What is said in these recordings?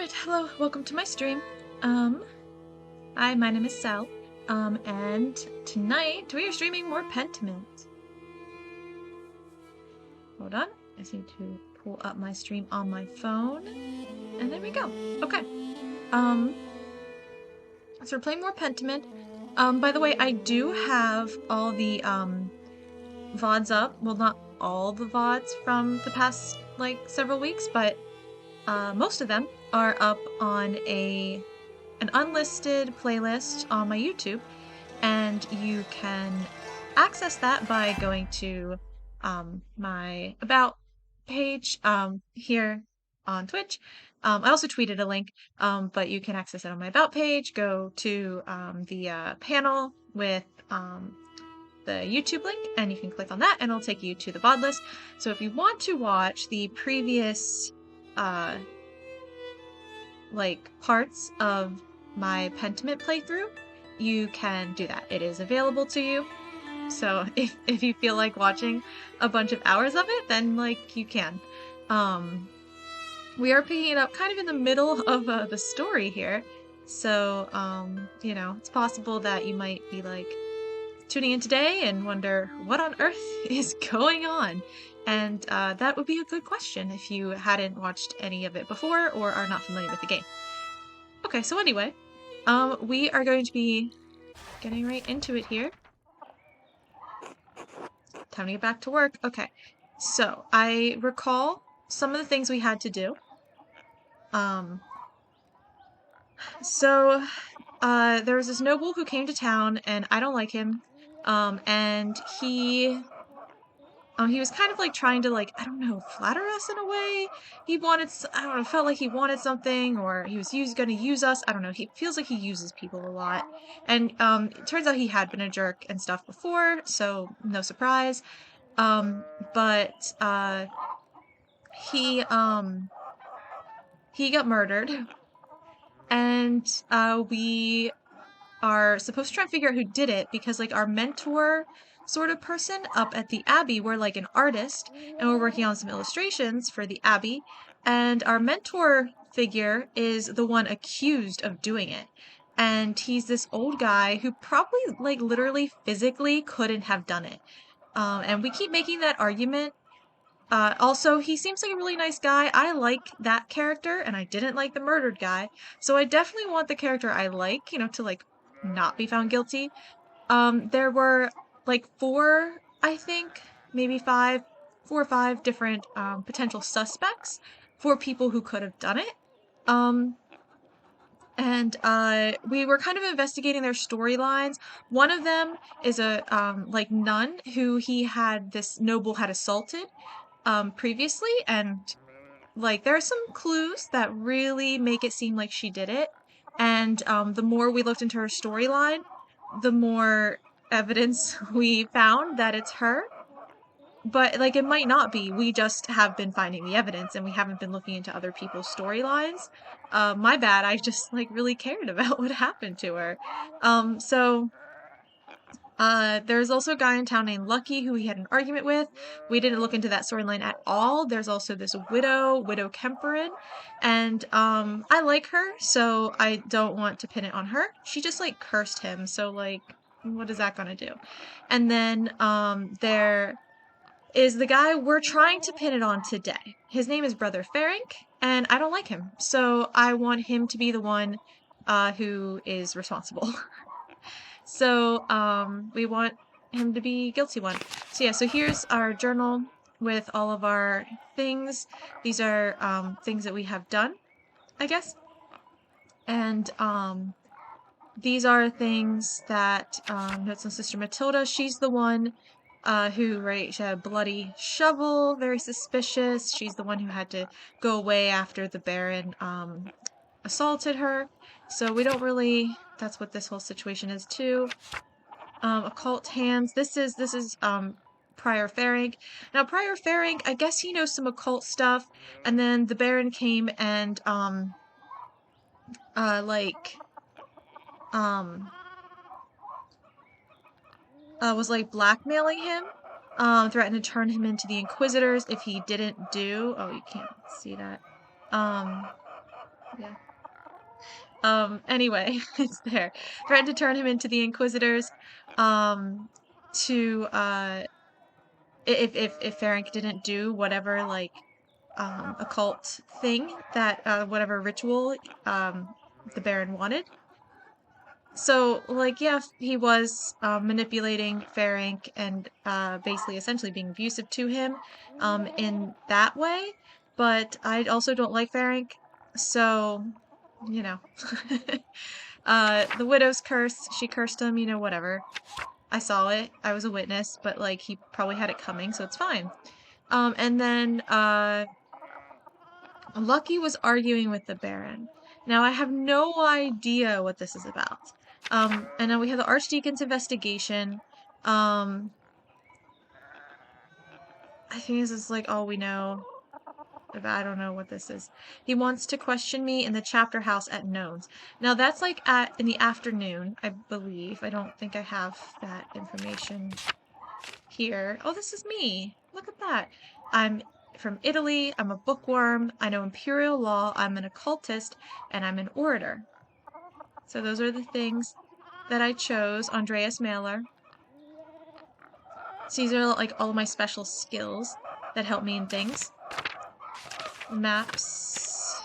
Alright, hello, welcome to my stream. Hi, my name is Sal. And tonight we are streaming more Pentiment. Hold on, I just need to pull up my stream on my phone. And there we go. Okay. So we're playing more Pentiment. By the way, I do have all the, VODs up. Well, not all the VODs from the past, several weeks, but, most of them are up on an unlisted playlist on my YouTube, and you can access that by going to my About page here on Twitch. I also tweeted a link, but you can access it on my About page. Go to the panel with the YouTube link, and you can click on that, and it'll take you to the VOD list. So if you want to watch the previous parts of my Pentiment playthrough, you can do that. It is available to you. So if you feel like watching a bunch of hours of it, then you can. We are picking it up kind of in the middle of the story here. So, you know, it's possible that you might be tuning in today and wonder what on earth is going on. And that would be a good question if you hadn't watched any of it before or are not familiar with the game. Okay, so anyway, we are going to be getting right into it here. Time to get back to work. Okay, so I recall some of the things we had to do. There was this noble who came to town, and I don't like him. And he was kind of trying to I don't know, flatter us in a way. He wanted, I don't know, felt like he wanted something, or he was going to use us. I don't know. He feels like he uses people a lot. And it turns out he had been a jerk and stuff before, so no surprise. But he got murdered, and we are supposed to try and figure out who did it, because our mentor sort of person up at the Abbey, we're an artist, and we're working on some illustrations for the Abbey, and our mentor figure is the one accused of doing it. And he's this old guy who probably literally physically couldn't have done it. And we keep making that argument. Also, he seems like a really nice guy. I like that character, and I didn't like the murdered guy. So I definitely want the character I like, you know, to not be found guilty. There were four, I think, maybe five, 4 or 5 different potential suspects for people who could have done it. And we were kind of investigating their storylines. One of them is a nun who this noble had assaulted previously, and there are some clues that really make it seem like she did it. And the more we looked into her storyline, the more evidence we found that it's her. But it might not be. We just have been finding the evidence, and we haven't been looking into other people's storylines. My bad. I just really cared about what happened to her. There's also a guy in town named Lucky who he had an argument with. We didn't look into that storyline at all. There's also this Widow Kemperin, and I like her, so I don't want to pin it on her. She just cursed him, so what is that gonna do? And then there is the guy we're trying to pin it on today. His name is Brother Ferenc, and I don't like him, so I want him to be the one who is responsible. So, we want him to be guilty one. So yeah, so here's our journal with all of our things. These are, things that we have done, I guess. And, these are things that, notes on Sister Matilda. She's the one, who, she had a bloody shovel, very suspicious. She's the one who had to go away after the Baron, assaulted her. So we don't really, that's what this whole situation is too. Occult hands. This is Prior Ferenc. Now Prior Ferenc, I guess he knows some occult stuff, and then the Baron came and was blackmailing him, threatened to turn him into the Inquisitors if he didn't do, oh, you can't see that, Yeah. Anyway, it's there. Threatened to turn him into the Inquisitors, to, if Ferenc didn't do whatever, like, occult thing that, whatever ritual, the Baron wanted. So, like, yeah, he was manipulating Ferenc and basically essentially being abusive to him in that way. But I also don't like Ferenc, so, you know. The widow's curse, she cursed him, whatever. I saw it. I was a witness, but like he probably had it coming, so it's fine. And then Lucky was arguing with the Baron. Now I have no idea what this is about. And then we have the Archdeacon's investigation. I think this is like all we know. I don't know what this is. He wants to question me in the chapter house at Nones. Now that's like in the afternoon, I believe. I don't think I have that information here. Oh, this is me. Look at that. I'm from Italy. I'm a bookworm. I know imperial law. I'm an occultist, and I'm an orator. So those are the things that I chose. Andreas Mailer. So these are like all of my special skills that help me in things. Maps.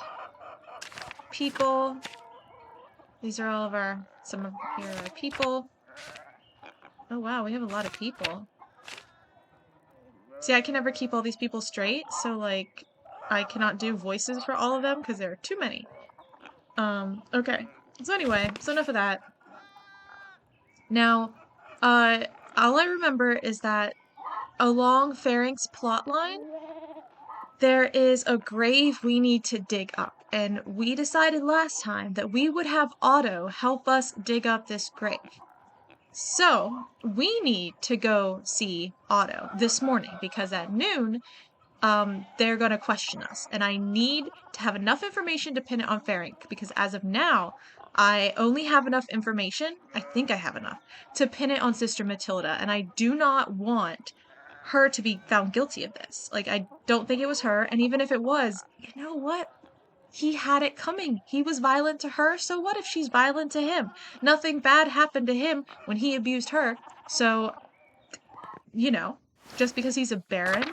People. These are all of some of here are people. Oh wow, we have a lot of people. See, I can never keep all these people straight, so like I cannot do voices for all of them because there are too many. Okay. So anyway, so enough of that. Now, all I remember is that along Ferenc's plotline, there is a grave we need to dig up. And we decided last time that we would have Otto help us dig up this grave. So, we need to go see Otto this morning because at noon, they're going to question us. And I need to have enough information to pin it on Ferenc because as of now, I only have enough information, I think I have enough, to pin it on Sister Matilda. And I do not want her to be found guilty of this. Like, I don't think it was her. And even if it was, you know what? He had it coming. He was violent to her. So what if she's violent to him? Nothing bad happened to him when he abused her. So, just because he's a baron.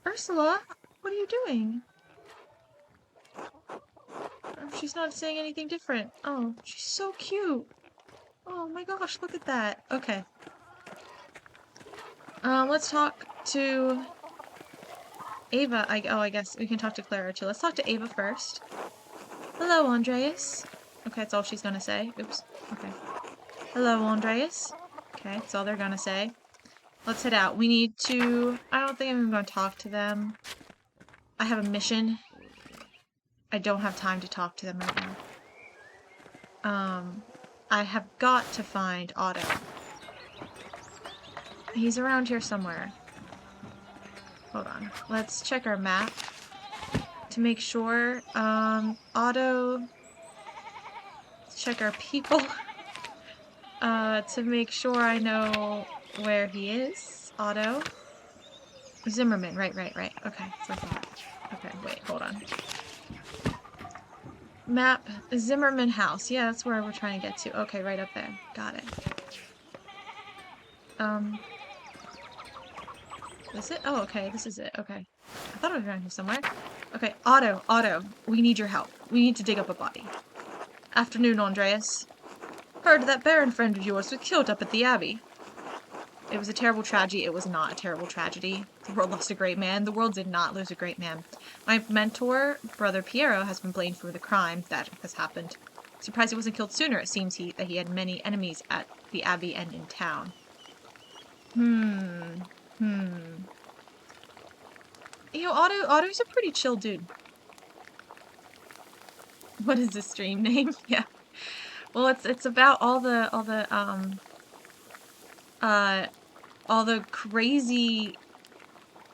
Ursula, what are you doing? She's not saying anything different. Oh, she's so cute. Oh my gosh, look at that. Okay. Let's talk to Ava. I guess we can talk to Clara too. Let's talk to Ava first. Hello, Andreas. Okay, that's all she's gonna say. Oops. Okay. Hello, Andreas. Okay, that's all they're gonna say. Let's head out. We need to... I don't think I'm even gonna talk to them. I have a mission. I don't have time to talk to them right now. I have got to find Otto. He's around here somewhere. Hold on. Let's check our map to make sure. Otto. Let's check our people. To make sure I know where he is. Otto. Zimmerman. Right. Okay, so I thought. Okay, wait, hold on. Map. Zimmerman house. Yeah, that's where we're trying to get to. Okay, right up there. Got it. Is it? Oh, okay, this is it. Okay. I thought it was around here somewhere. Okay, Otto, we need your help. We need to dig up a body. Afternoon, Andreas. Heard that Baron friend of yours was killed up at the Abbey. It was a terrible tragedy. It was not a terrible tragedy. The world lost a great man. The world did not lose a great man. My mentor, Brother Piero, has been blamed for the crime that has happened. Surprised he wasn't killed sooner. It seems that he had many enemies at the Abbey and in town. Otto's a pretty chill dude. What is this stream name? Yeah. Well, it's about all the crazy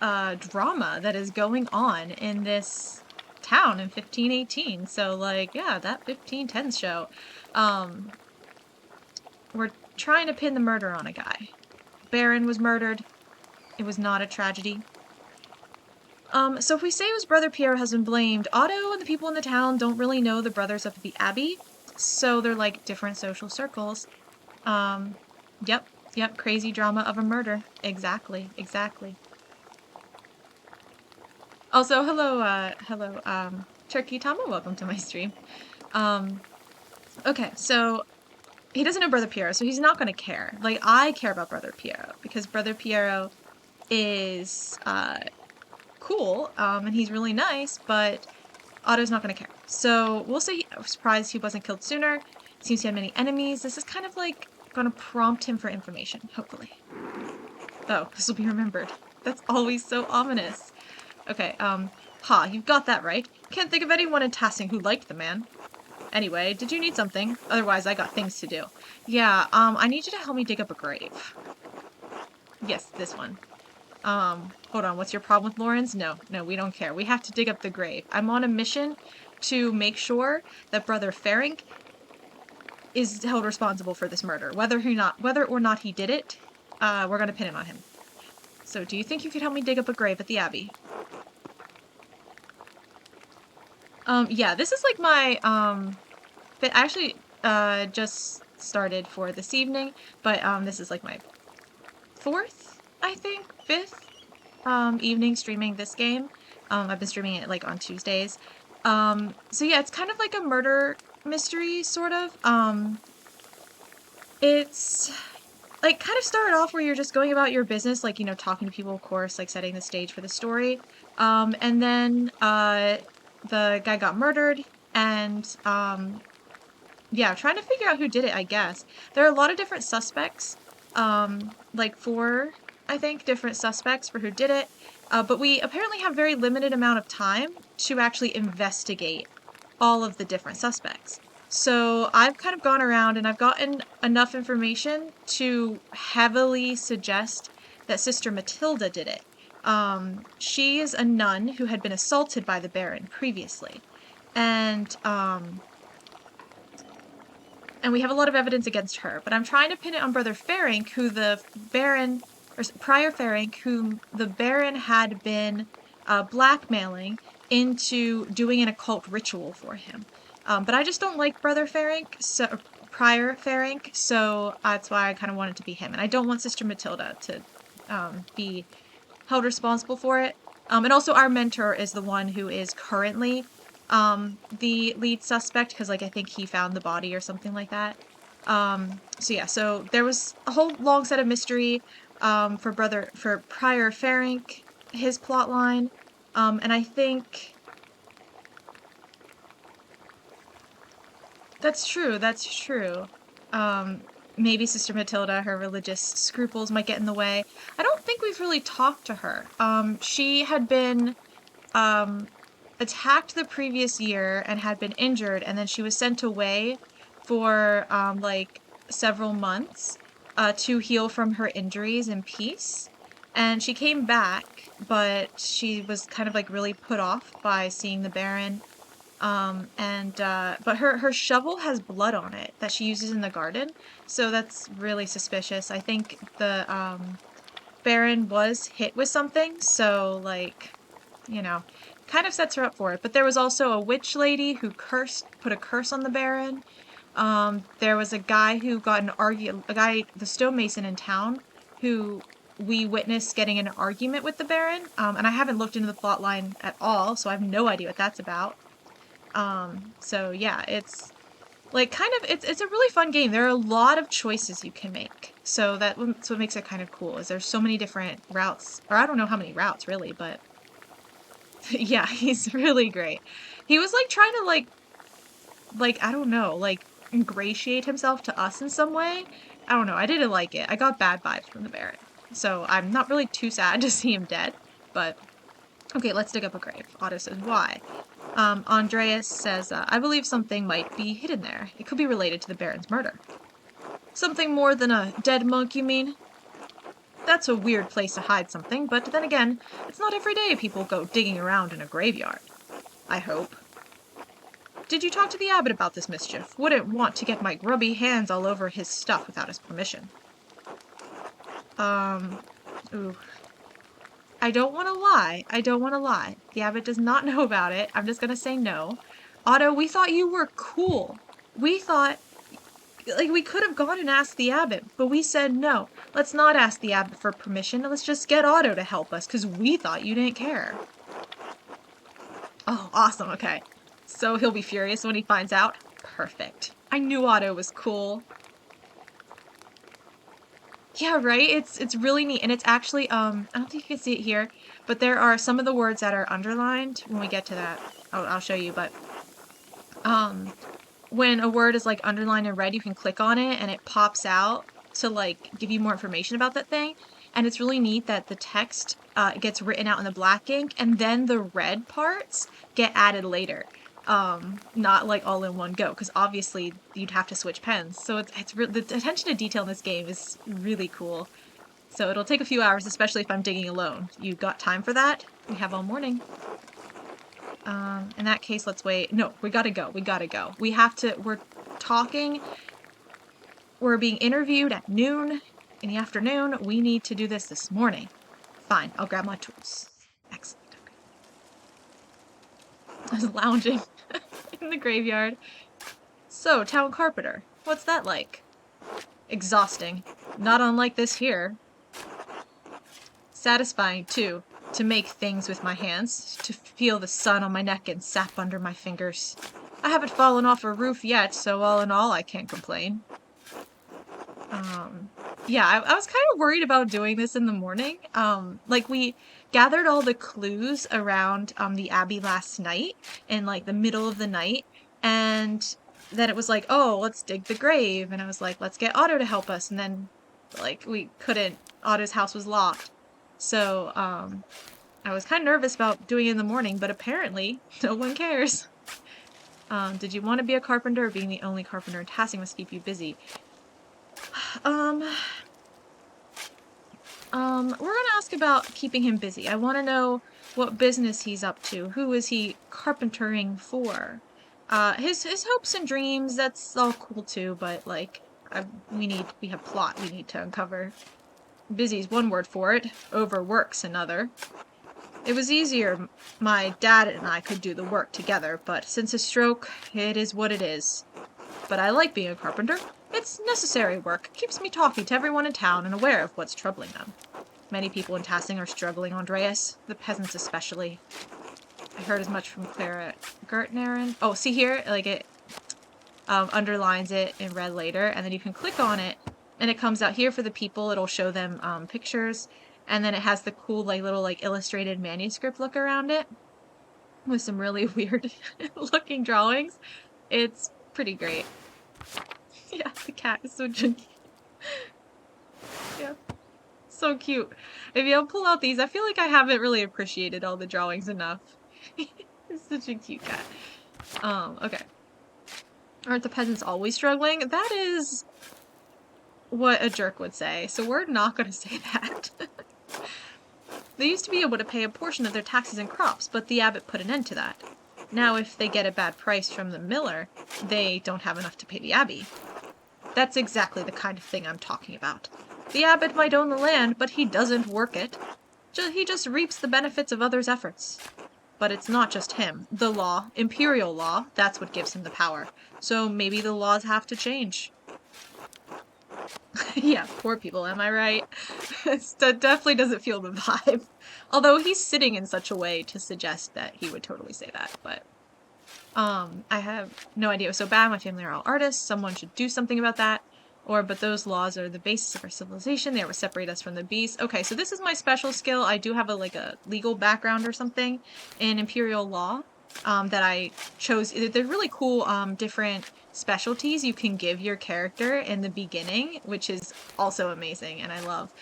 drama that is going on in this town in 1518. So like, yeah, that 1510s show. We're trying to pin the murder on a guy. Baron was murdered. It was not a tragedy. So if we say whose brother Piero has been blamed, Otto and the people in the town don't really know the brothers up at the Abbey, so they're like different social circles. Um, yep, yep, crazy drama of a murder. Exactly, exactly. Also, hello, Turkey Tama, welcome to my stream. Um, okay, so he doesn't know Brother Piero, so he's not gonna care. Like, I care about Brother Piero, because Brother Piero is, cool, and he's really nice, but Otto's not gonna care. So we'll say surprised he wasn't killed sooner. Seems he had many enemies. This is kind of like gonna prompt him for information, hopefully. Oh, this will be remembered. That's always so ominous. Okay, you've got that right. Can't think of anyone in Tassing who liked the man. Anyway, did you need something? Otherwise, I got things to do. Yeah, I need you to help me dig up a grave. Yes, this one. Hold on, what's your problem with Lawrence? No, we don't care. We have to dig up the grave. I'm on a mission to make sure that Brother Ferenc is held responsible for this murder. Whether or not he did it, we're gonna pin it on him. So do you think you could help me dig up a grave at the Abbey? Yeah, this is like my, I actually, just started for this evening, but, this is like my fourth, I think, fifth, evening streaming this game. I've been streaming it like on Tuesdays. So yeah, it's kind of like a murder mystery, sort of. It's like kind of started off where you're just going about your business, like, you know, talking to people, of course, like setting the stage for the story. And then, the guy got murdered and, yeah, trying to figure out who did it, I guess. There are a lot of different suspects, like 4, I think, different suspects for who did it. But we apparently have very limited amount of time to actually investigate all of the different suspects. So I've kind of gone around and I've gotten enough information to heavily suggest that Sister Matilda did it. She is a nun who had been assaulted by the Baron previously. And we have a lot of evidence against her, but I'm trying to pin it on Brother Ferenc, who the Baron, or Prior Ferenc, whom the Baron had been blackmailing into doing an occult ritual for him. But I just don't like Brother Ferenc, so Prior Ferenc, so that's why I kind of want it to be him. And I don't want Sister Matilda to be held responsible for it. And also our mentor is the one who is currently the lead suspect, because like I think he found the body or something like that. So yeah, so there was a whole long set of mystery for Prior Ferenc, his plot line, and I think that's true. Maybe Sister Matilda, her religious scruples might get in the way. I don't think we've really talked to her. She had been attacked the previous year and had been injured, and then she was sent away for like several months to heal from her injuries in peace. And she came back, but she was kind of like really put off by seeing the Baron. But her shovel has blood on it that she uses in the garden, so that's really suspicious. I think the Baron was hit with something, so like, you know, kind of sets her up for it. But there was also a witch lady who put a curse on the Baron. There was a guy who got the stonemason in town, who we witnessed getting in an argument with the Baron. And I haven't looked into the plot line at all, so I have no idea what that's about. So yeah, it's like it's a really fun game. There are a lot of choices you can make. So that's what makes it kind of cool, is there's so many different routes, or I don't know how many routes really, but yeah, he's really great. He was like trying to I don't know, like ingratiate himself to us in some way. I don't know. I didn't like it. I got bad vibes from the Baron. So I'm not really too sad to see him dead, but okay, let's dig up a grave. Otto says, why? Andreas says, I believe something might be hidden there. It could be related to the Baron's murder. Something more than a dead monk, you mean? That's a weird place to hide something, but then again, it's not every day people go digging around in a graveyard. I hope. Did you talk to the abbot about this mischief? Wouldn't want to get my grubby hands all over his stuff without his permission. Ooh. I don't want to lie. I don't want to lie. The abbot does not know about it. I'm just going to say no. Otto, we thought you were cool. We thought, like, we could have gone and asked the abbot, but we said no. Let's not ask the abbot for permission. Let's just get Otto to help us because we thought you didn't care. Oh, awesome. Okay. So he'll be furious when he finds out. Perfect. I knew Otto was cool. Yeah, right? It's really neat. And it's actually, I don't think you can see it here, but there are some of the words that are underlined when we get to that. I'll show you, but um when a word is like underlined in red, you can click on it and it pops out to like give you more information about that thing. And it's really neat that the text gets written out in the black ink and then the red parts get added later. Not like all in one go, because obviously you'd have to switch pens. So the attention to detail in this game is really cool. So it'll take a few hours, especially if I'm digging alone. You got time for that? We have all morning. In that case, let's wait. No, we gotta go. We gotta go. We're talking. We're being interviewed at noon in the afternoon. We need to do this morning. Fine, I'll grab my tools. Excellent. I was lounging in the graveyard. So, town carpenter. What's that like? Exhausting. Not unlike this here. Satisfying, too. To make things with my hands, to feel the sun on my neck and sap under my fingers. I haven't fallen off a roof yet, so all in all, I can't complain. Yeah, I was kind of worried about doing this in the morning. Like we gathered all the clues around the abbey last night in like the middle of the night, and then it was like, oh, let's dig the grave, and I was like, let's get Otto to help us, and then like we couldn't. Otto's house was locked. So, I was kind of nervous about doing it in the morning, but apparently no one cares. Did you want to be a carpenter, or being the only carpenter in Tassing must keep you busy? We're gonna ask about keeping him busy. I want to know what business he's up to. Who is he carpentering for? His hopes and dreams, that's all cool too, but like, we have plot we need to uncover. Busy's one word for it, overwork's another. It was easier my dad and I could do the work together, but since his stroke, it is what it is. But I like being a carpenter. It's necessary work, keeps me talking to everyone in town and aware of what's troubling them. Many people in Tassing are struggling, Andreas, the peasants especially. I heard as much from Clara Gertneren. Oh, see here? Like it underlines it in red later, and then you can click on it, and it comes out here for the people. It'll show them pictures, and then it has the cool like little like illustrated manuscript look around it with some really weird looking drawings. It's pretty great. Yeah, the cat is so junky. Yeah, so cute. If you pull out these, I feel like I haven't really appreciated all the drawings enough. It's such a cute cat. Okay. Aren't the peasants always struggling? That is what a jerk would say, so we're not going to say that. They used to be able to pay a portion of their taxes and crops, but the abbot put an end to that. Now if they get a bad price from the miller, they don't have enough to pay the abbey. That's exactly the kind of thing I'm talking about. The abbot might own the land, but he doesn't work it. He just reaps the benefits of others' efforts. But it's not just him. The law, imperial law, that's what gives him the power. So maybe the laws have to change. Yeah, poor people, am I right? That definitely doesn't feel the vibe. Although he's sitting in such a way to suggest that he would totally say that, but I have no idea. It was so bad, my family are all artists, someone should do something about that. But those laws are the basis of our civilization, they would separate us from the beast. Okay, so this is my special skill. I do have a legal background or something in imperial law that I chose. They're really cool different specialties you can give your character in the beginning, which is also amazing and I love.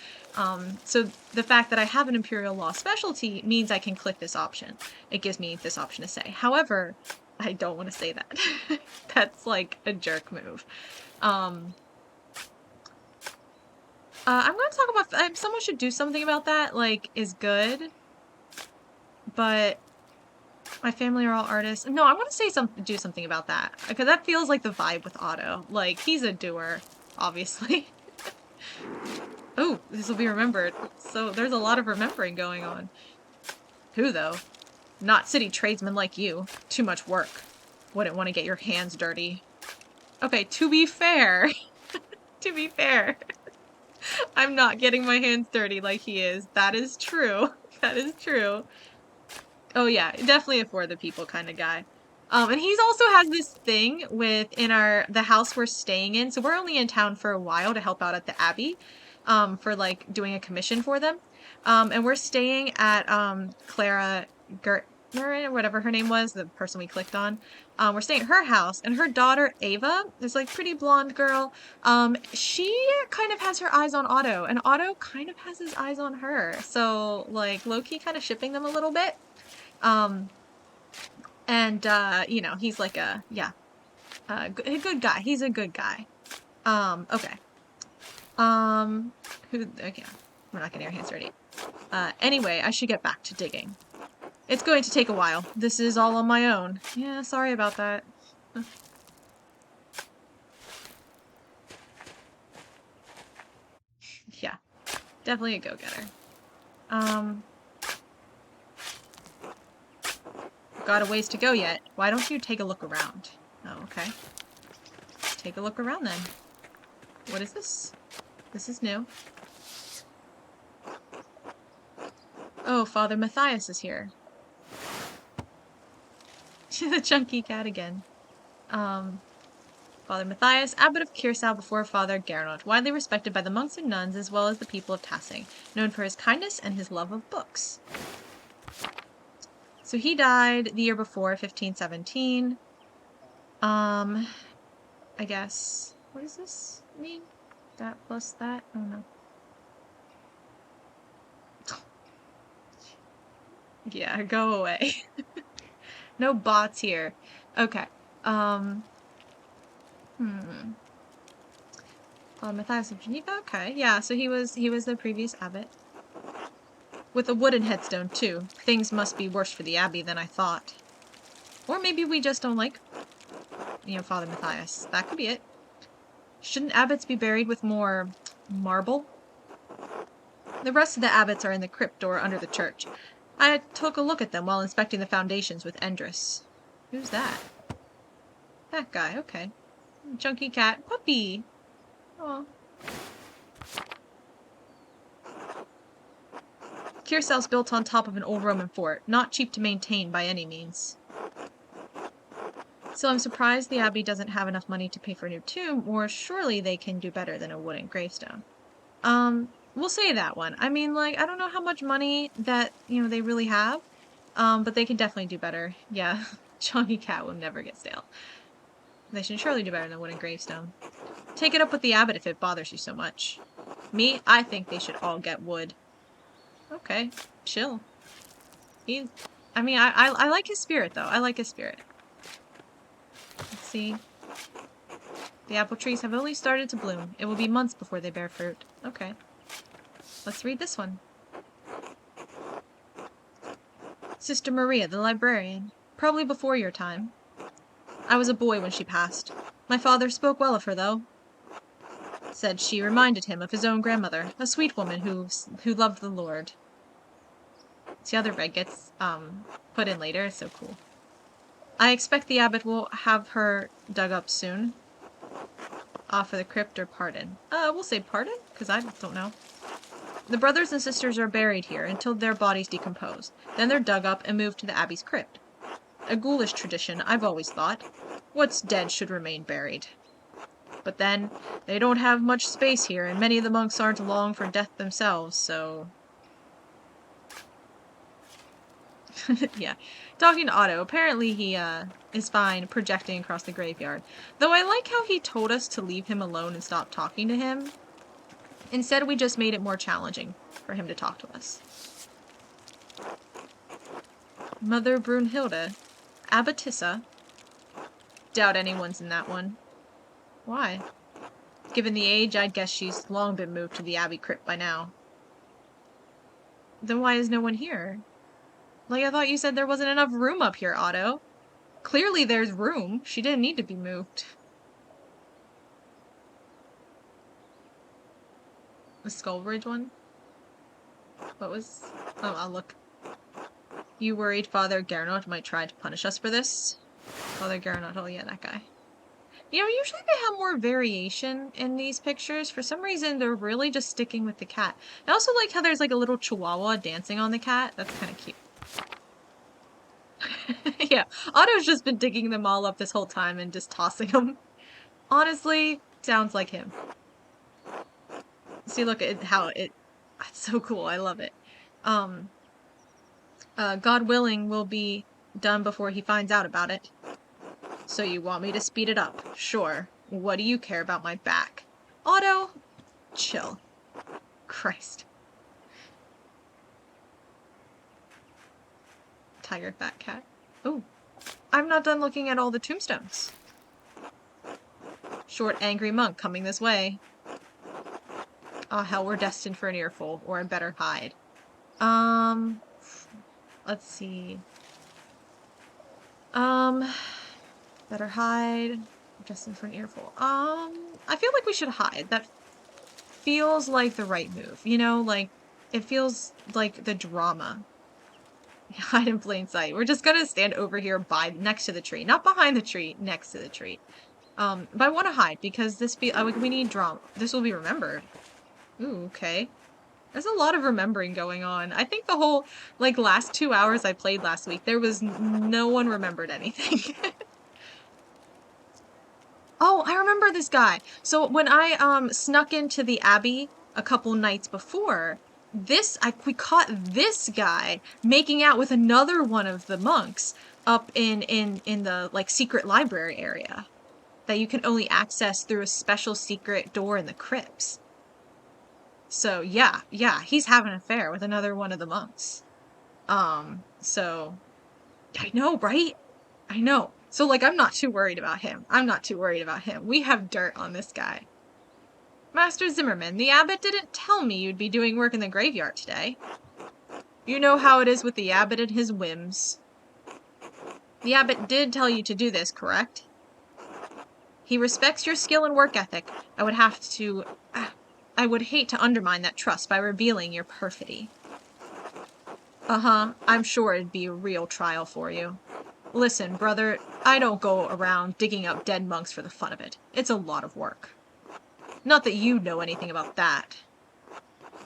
So the fact that I have an imperial law specialty means I can click this option. It gives me this option to say. However, I don't want to say that. That's like a jerk move. I'm going to talk about, someone should do something about that, like, is good, but my family are all artists. No, I want to say do something about that, because that feels like the vibe with Otto. Like, he's a doer, obviously. Oh, this will be remembered. So there's a lot of remembering going on. Who, though? Not city tradesmen like you. Too much work. Wouldn't want to get your hands dirty. Okay, to be fair, to be fair, I'm not getting my hands dirty like he is. That is true. That is true. Oh yeah, definitely a for the people kind of guy. And he's also has this thing with the house we're staying in. So we're only in town for a while to help out at the Abbey, for like doing a commission for them. And we're staying at Clara Gertner, or whatever her name was, the person we clicked on. We're staying at her house, and her daughter Ava, this like pretty blonde girl. She kind of has her eyes on Otto, and Otto kind of has his eyes on her. So like low-key kind of shipping them a little bit. And you know, he's like a good guy. He's a good guy. Okay. Okay, we're not getting our hands dirty. Anyway, I should get back to digging. It's going to take a while. This is all on my own. Yeah, sorry about that. Yeah, definitely a go-getter. Got a ways to go yet. Why don't you take a look around? Oh, okay. Take a look around then. What is this? This is new. Oh, Father Matthias is here. The chunky cat again. Father Matthias, abbot of Kirsau before Father Gernot, widely respected by the monks and nuns as well as the people of Tassing, known for his kindness and his love of books. So he died the year before, 1517. I guess, what does this mean? That plus that? Oh no. Yeah, go away. No bots here. Okay. Matthias of Geneva? Okay, yeah, so he was the previous abbot. With a wooden headstone, too. Things must be worse for the abbey than I thought. Or maybe we just don't like, you know, Father Matthias. That could be it. Shouldn't abbots be buried with more marble? The rest of the abbots are in the crypt or under the church. I took a look at them while inspecting the foundations with Endris. Who's that? That guy, okay. Chunky cat. Puppy! Aw. Kirsau's built on top of an old Roman fort, not cheap to maintain by any means. So I'm surprised the abbey doesn't have enough money to pay for a new tomb, or surely they can do better than a wooden gravestone. We'll say that one. I mean, like, I don't know how much money that, you know, they really have, but they can definitely do better. Yeah, Chunky cat will never get stale. They should surely do better than a wooden gravestone. Take it up with the abbot if it bothers you so much. Me, I think they should all get wood. Okay, chill. I mean, I like his spirit, though. I like his spirit. Let's see. The apple trees have only started to bloom. It will be months before they bear fruit. Okay. Let's read this one. Sister Maria, the librarian. Probably before your time. I was a boy when she passed. My father spoke well of her, though. Said she reminded him of his own grandmother, a sweet woman who loved the Lord. See how the red gets put in later? It's so cool. I expect the abbot will have her dug up soon. Offer the crypt or pardon. We'll say pardon, because I don't know. The brothers and sisters are buried here until their bodies decompose. Then they're dug up and moved to the abbey's crypt. A ghoulish tradition, I've always thought. What's dead should remain buried. But then, they don't have much space here, and many of the monks aren't long for death themselves, so... Yeah. Talking to Otto, apparently he, is fine projecting across the graveyard. Though I like how he told us to leave him alone and stop talking to him. Instead, we just made it more challenging for him to talk to us. Mother Brunhilde. Abbotissa. Doubt anyone's in that one. Why? Given the age, I'd guess she's long been moved to the abbey crypt by now. Then why is no one here? Like, I thought you said there wasn't enough room up here, Otto. Clearly there's room. She didn't need to be moved. The Skull Bridge one? What was... Oh, I'll look. You worried Father Gernot might try to punish us for this? Father Gernot, oh yeah, that guy. You know, usually they have more variation in these pictures. For some reason, they're really just sticking with the cat. I also like how there's like a little chihuahua dancing on the cat. That's kind of cute. Yeah, Otto's just been digging them all up this whole time and just tossing them. Honestly, sounds like him. See, look at how it... That's so cool. I love it. God willing, will be done before he finds out about it. So you want me to speed it up? Sure. What do you care about my back? Otto, chill. Christ. Tiger fat cat. Oh, I'm not done looking at all the tombstones. Short, angry monk coming this way. Oh, hell, we're destined for an earful, or I better hide. Let's see. Better hide. Destined for an earful. I feel like we should hide. That feels like the right move. You know, like, it feels like the drama. Hide in plain sight. We're just gonna stand over here next to the tree. Not behind the tree, next to the tree. But I want to hide because we need drama. This will be remembered. Ooh, okay. There's a lot of remembering going on. I think the whole, like, last 2 hours I played last week, there was no one remembered anything. Oh, I remember this guy. So when I snuck into the Abbey a couple nights before, we caught this guy making out with another one of the monks up in the like secret library area that you can only access through a special secret door in the crypts. So yeah, he's having an affair with another one of the monks. So I know, right? I know. So, like, I'm not too worried about him. We have dirt on this guy. Master Zimmerman, the abbot didn't tell me you'd be doing work in the graveyard today. You know how it is with the abbot and his whims. The abbot did tell you to do this, correct? He respects your skill and work ethic. I would hate to undermine that trust by revealing your perfidy. Uh-huh, I'm sure it'd be a real trial for you. Listen, brother, I don't go around digging up dead monks for the fun of it. It's a lot of work. Not that you know anything about that.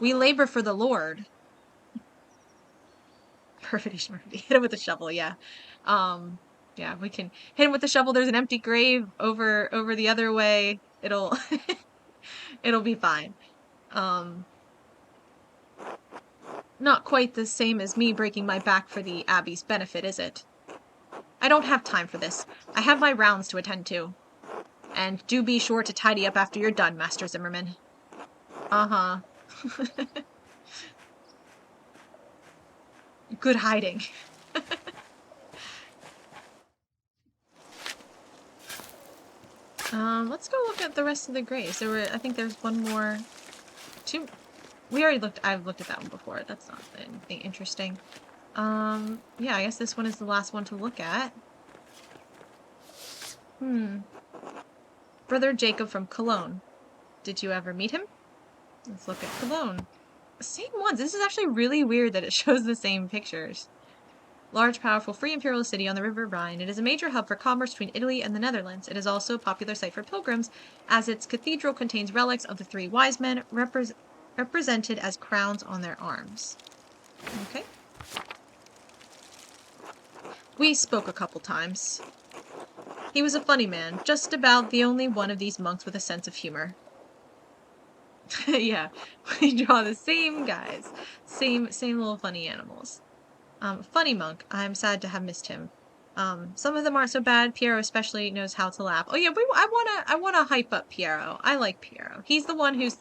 We labor for the Lord. Perfidy schmurfity. Hit him with a shovel, yeah. Yeah, we can hit him with the shovel. There's an empty grave over the other way. It'll be fine. Not quite the same as me breaking my back for the Abbey's benefit, is it? I don't have time for this. I have my rounds to attend to. And do be sure to tidy up after you're done, Master Zimmerman. Uh-huh. Good hiding. Let's go look at the rest of the graves. I think there's one more. I've looked at that one before. That's not anything interesting. Yeah, I guess this one is the last one to look at. Brother Jacob from Cologne. Did you ever meet him? Let's look at Cologne. Same ones. This is actually really weird that it shows the same pictures. Large, powerful, free imperial city on the River Rhine. It is a major hub for commerce between Italy and the Netherlands. It is also a popular site for pilgrims, as its cathedral contains relics of the three wise men, represented as crowns on their arms. Okay. We spoke a couple times. He was a funny man, just about the only one of these monks with a sense of humor. Yeah, we draw the same guys. Same little funny animals. Funny monk. I'm sad to have missed him. Some of them aren't so bad. Piero especially knows how to laugh. Oh yeah, I wanna hype up Piero. I like Piero. He's the one who's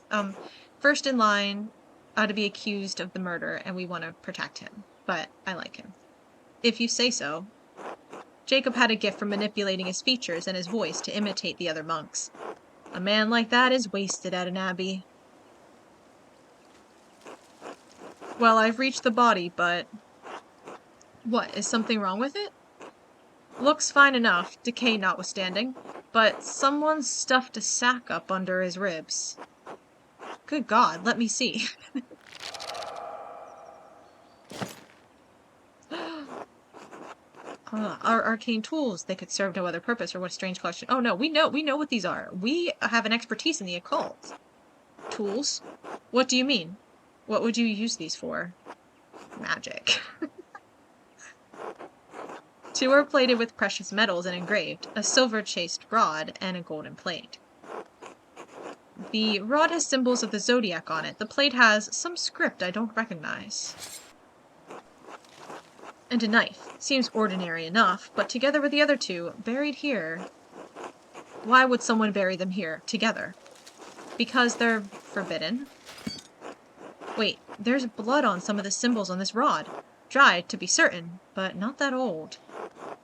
first in line to be accused of the murder, and we want to protect him. But I like him. If you say so. Jacob had a gift for manipulating his features and his voice to imitate the other monks. A man like that is wasted at an abbey. Well, I've reached the body, but... What, is something wrong with it? Looks fine enough, decay notwithstanding, but someone stuffed a sack up under his ribs. Good God, let me see. Our arcane tools, they could serve no other purpose, or what a strange question. Oh no, we know what these are. We have an expertise in the occult. Tools? What do you mean? What would you use these for? Magic. Two are plated with precious metals and engraved, a silver-chased rod and a golden plate. The rod has symbols of the zodiac on it. The plate has some script I don't recognize. And a knife. Seems ordinary enough, but together with the other two, buried here... Why would someone bury them here, together? Because they're forbidden? Wait, there's blood on some of the symbols on this rod. Dried, to be certain, but not that old.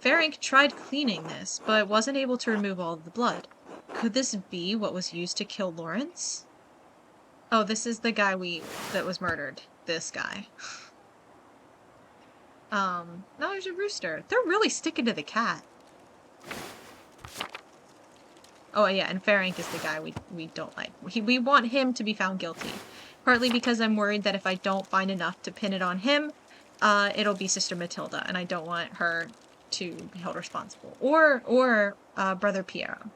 Ferenc tried cleaning this, but wasn't able to remove all of the blood. Could this be what was used to kill Lawrence? Oh, this is the guy that was murdered. This guy. No, there's a rooster. They're really sticking to the cat. Oh, yeah, and Ferenc is the guy we don't like. We want him to be found guilty. Partly because I'm worried that if I don't find enough to pin it on him, it'll be Sister Matilda, and I don't want her to be held responsible. Or Brother Piero.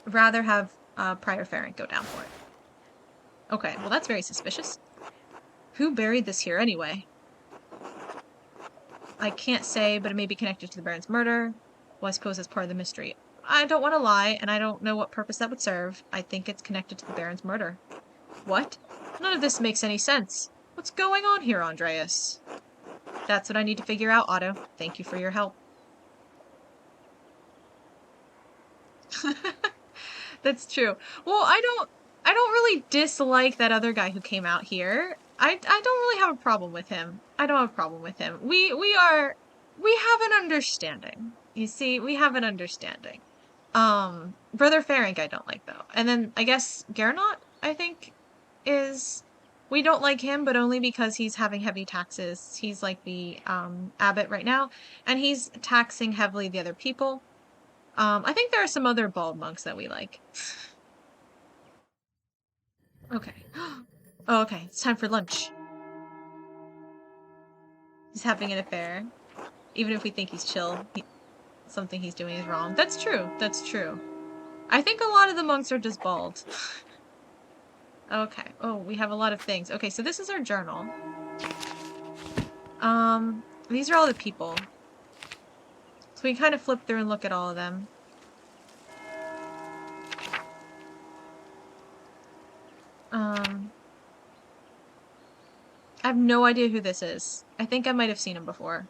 Rather have Prior Ferenc go down for it. Okay, well that's very suspicious. Who buried this here anyway? I can't say, but it may be connected to the Baron's murder. Well, I suppose that's part of the mystery. I don't want to lie, and I don't know what purpose that would serve. I think it's connected to the Baron's murder. What? None of this makes any sense. What's going on here, Andreas? That's what I need to figure out, Otto. Thank you for your help. That's true. Well, I don't really dislike that other guy who came out here. I don't really have a problem with him. I don't have a problem with him. We have an understanding. You see, we have an understanding. Brother Ferenc I don't like though. And then I guess Gernot, I think, is... We don't like him, but only because he's having heavy taxes. He's like the abbot right now, and he's taxing heavily the other people. I think there are some other bald monks that we like. Okay. Oh, okay. It's time for lunch. He's having an affair. Even if we think he's chill, something he's doing is wrong. That's true. That's true. I think a lot of the monks are just bald. Okay. Oh, we have a lot of things. Okay, so this is our journal. These are all the people. So we kind of flip through and look at all of them. I have no idea who this is. I think I might have seen him before.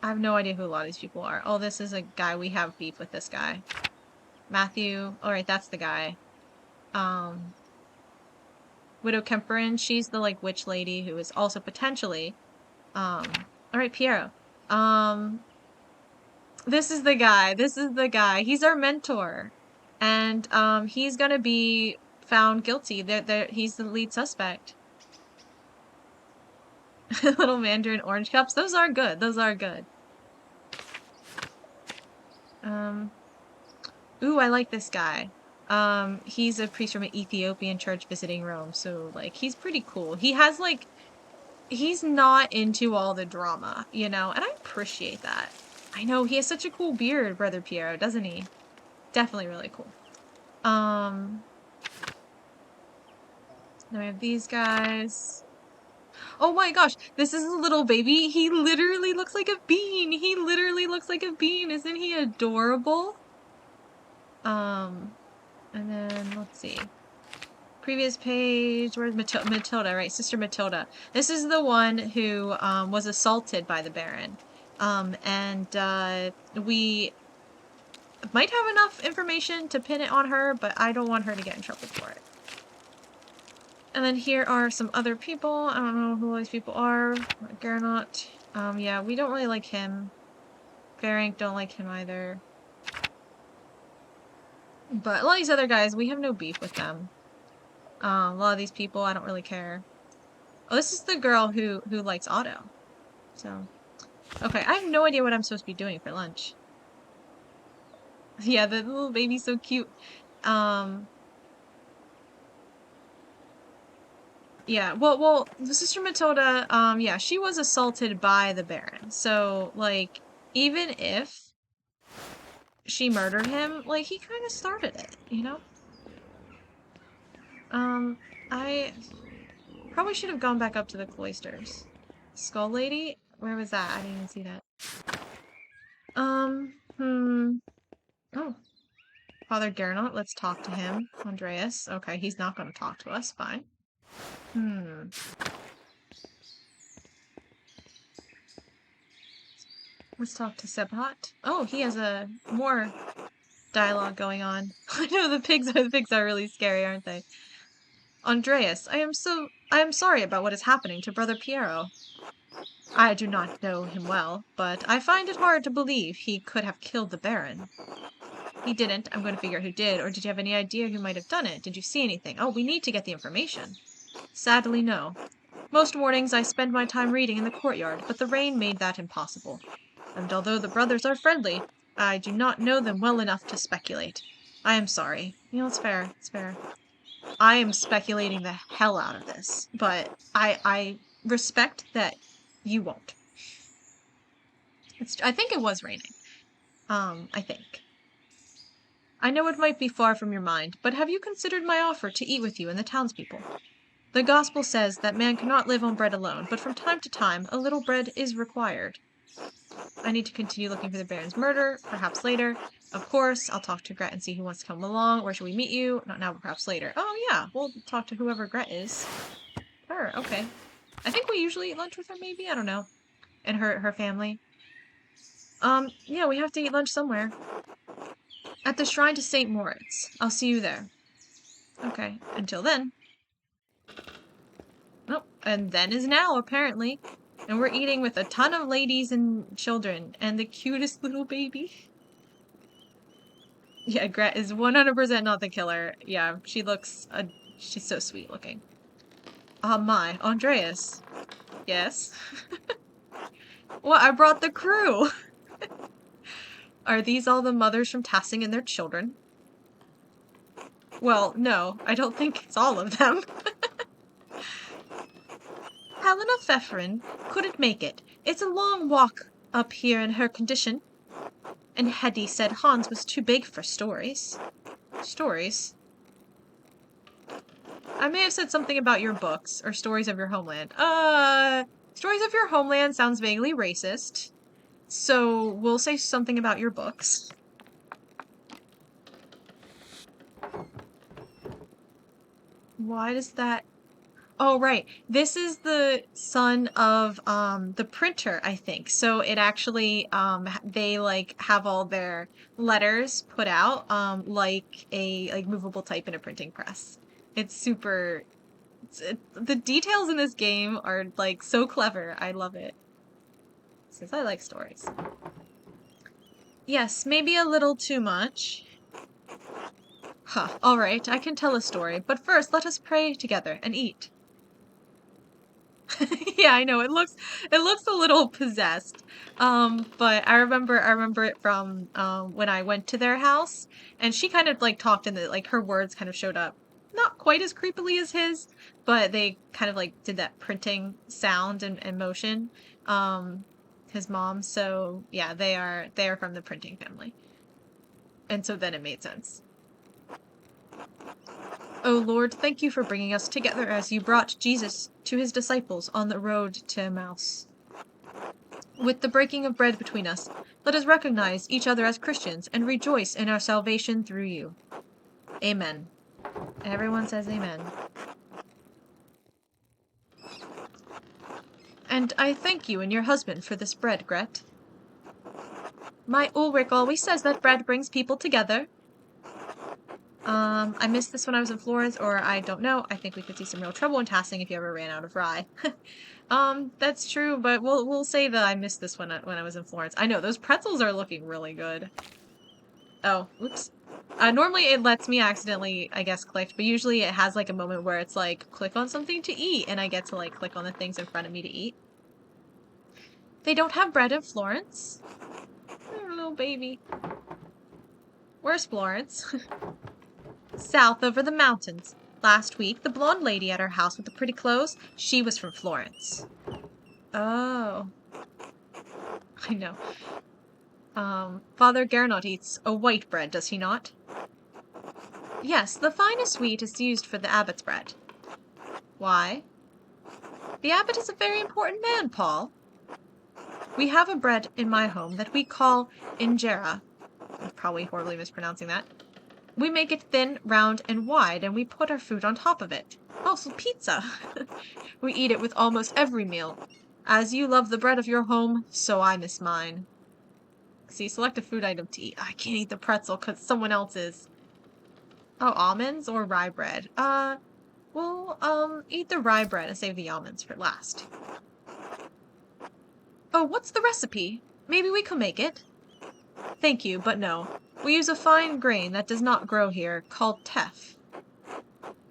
I have no idea who a lot of these people are. Oh, this is a guy. We have beef with this guy. Matthew. Alright, that's the guy. Widow Kemperin. She's the, like, witch lady who is also potentially... Alright, Piero. This is the guy. This is the guy. He's our mentor. And, he's gonna be found guilty. He's the lead suspect. Little Mandarin orange cups. Those are good. Those are good. Ooh, I like this guy. He's a priest from an Ethiopian church visiting Rome, so, like, he's pretty cool. He has, like, he's not into all the drama, you know, and I appreciate that. I know, he has such a cool beard, Brother Piero, doesn't he? Definitely really cool. Now we have these guys. Oh my gosh, this is a little baby. He literally looks like a bean. He literally looks like a bean. Isn't he adorable? And then, let's see. Previous page, where's Matilda, right? Sister Matilda. This is the one who, was assaulted by the Baron. We might have enough information to pin it on her, but I don't want her to get in trouble for it. And then here are some other people. I don't know who all these people are. Gernot. Yeah, we don't really like him. Ferenc don't like him either. But a lot of these other guys, we have no beef with them. A lot of these people, I don't really care. Oh, this is the girl who likes Otto. So, okay, I have no idea what I'm supposed to be doing for lunch. Yeah, the little baby's so cute. Yeah, well, the Sister Matilda, yeah, she was assaulted by the Baron. So, like, even if she murdered him, like, he kind of started it, you know? Um, I probably should have gone back up to the cloisters. Skull Lady? Where was that? I didn't even see that. Hmm. Oh, Father Gernot, let's talk to him. Andreas. Okay, he's not going to talk to us. Fine. Hmm. Let's talk to Sebhat. Oh, he has a more dialogue going on. I know the pigs are really scary, aren't they? Andreas, I am sorry about what is happening to Brother Piero. I do not know him well, but I find it hard to believe he could have killed the Baron. He didn't. I'm going to figure out who did. Or did you have any idea who might have done it? Did you see anything? Oh, we need to get the information. Sadly, no. Most mornings I spend my time reading in the courtyard, but the rain made that impossible. And although the brothers are friendly, I do not know them well enough to speculate. I am sorry. You know, it's fair. It's fair. I am speculating the hell out of this, but I respect that you won't. I think it was raining. I think. I know it might be far from your mind, but have you considered my offer to eat with you and the townspeople? The gospel says that man cannot live on bread alone, but from time to time a little bread is required. I need to continue looking for the Baron's murder, perhaps later. Of course, I'll talk to Gret and see who wants to come along. Where should we meet you? Not now, but perhaps later. Oh yeah, we'll talk to whoever Gret is. Her, okay. I think we usually eat lunch with her, maybe? I don't know. And her family. Yeah, we have to eat lunch somewhere. At the shrine to St. Moritz. I'll see you there. Okay, until then. Oh, and then is now, apparently. And we're eating with a ton of ladies and children, and the cutest little baby. Yeah, Gret is 100% not the killer. Yeah, she's so sweet looking. Ah, my, Andreas. Yes? What, I brought the crew! Are these all the mothers from Tassing and their children? Well, no, I don't think it's all of them. Helena Pfefferin couldn't make it. It's a long walk up here in her condition. And Hetty said Hans was too big for stories. Stories? I may have said something about your books, or stories of your homeland. Stories of your homeland sounds vaguely racist. So we'll say something about your books. Why does that... Oh, right. This is the son of the printer, I think. So it actually they like have all their letters put out like a movable type in a printing press. It's super the details in this game are like so clever. I love it. Since I like stories. Yes, maybe a little too much. Huh. All right, I can tell a story, but first let us pray together and eat. Yeah, I know. It looks a little possessed. But I remember it from when I went to their house, and she kind of like talked in the like her words kind of showed up. Not quite as creepily as his, but they kind of like did that printing sound and motion. Um his mom. So yeah, they are from the printing family. And so then it made sense. O Lord, thank you for bringing us together as you brought Jesus to his disciples on the road to Emmaus. With the breaking of bread between us, let us recognize each other as Christians and rejoice in our salvation through you. Amen. Everyone says amen. And I thank you and your husband for this bread, Gret. My Ulrich always says that bread brings people together. I missed this when I was in Florence, or I don't know. I think we could see some real trouble in Tassing if you ever ran out of rye. That's true, but we'll say that I missed this when I was in Florence. I know, those pretzels are looking really good. Oh, oops. Normally it lets me accidentally, I guess, click, but usually it has like a moment where it's like, click on something to eat, and I get to like click on the things in front of me to eat. They don't have bread in Florence? Oh, little baby. Where's Florence? South over the mountains. Last week, the blonde lady at our house with the pretty clothes, she was from Florence. Oh. I know. Father Gernot eats a white bread, does he not? Yes, the finest wheat is used for the abbot's bread. Why? The abbot is a very important man, Paul. We have a bread in my home that we call injera. I'm probably horribly mispronouncing that. We make it thin, round, and wide, and we put our food on top of it. Also pizza. We eat it with almost every meal. As you love the bread of your home, so I miss mine. See, select a food item to eat. I can't eat the pretzel because someone else is. Oh, almonds or rye bread? Eat the rye bread and save the almonds for last. Oh, what's the recipe? Maybe we could make it. Thank you, but no. We use a fine grain that does not grow here, called teff.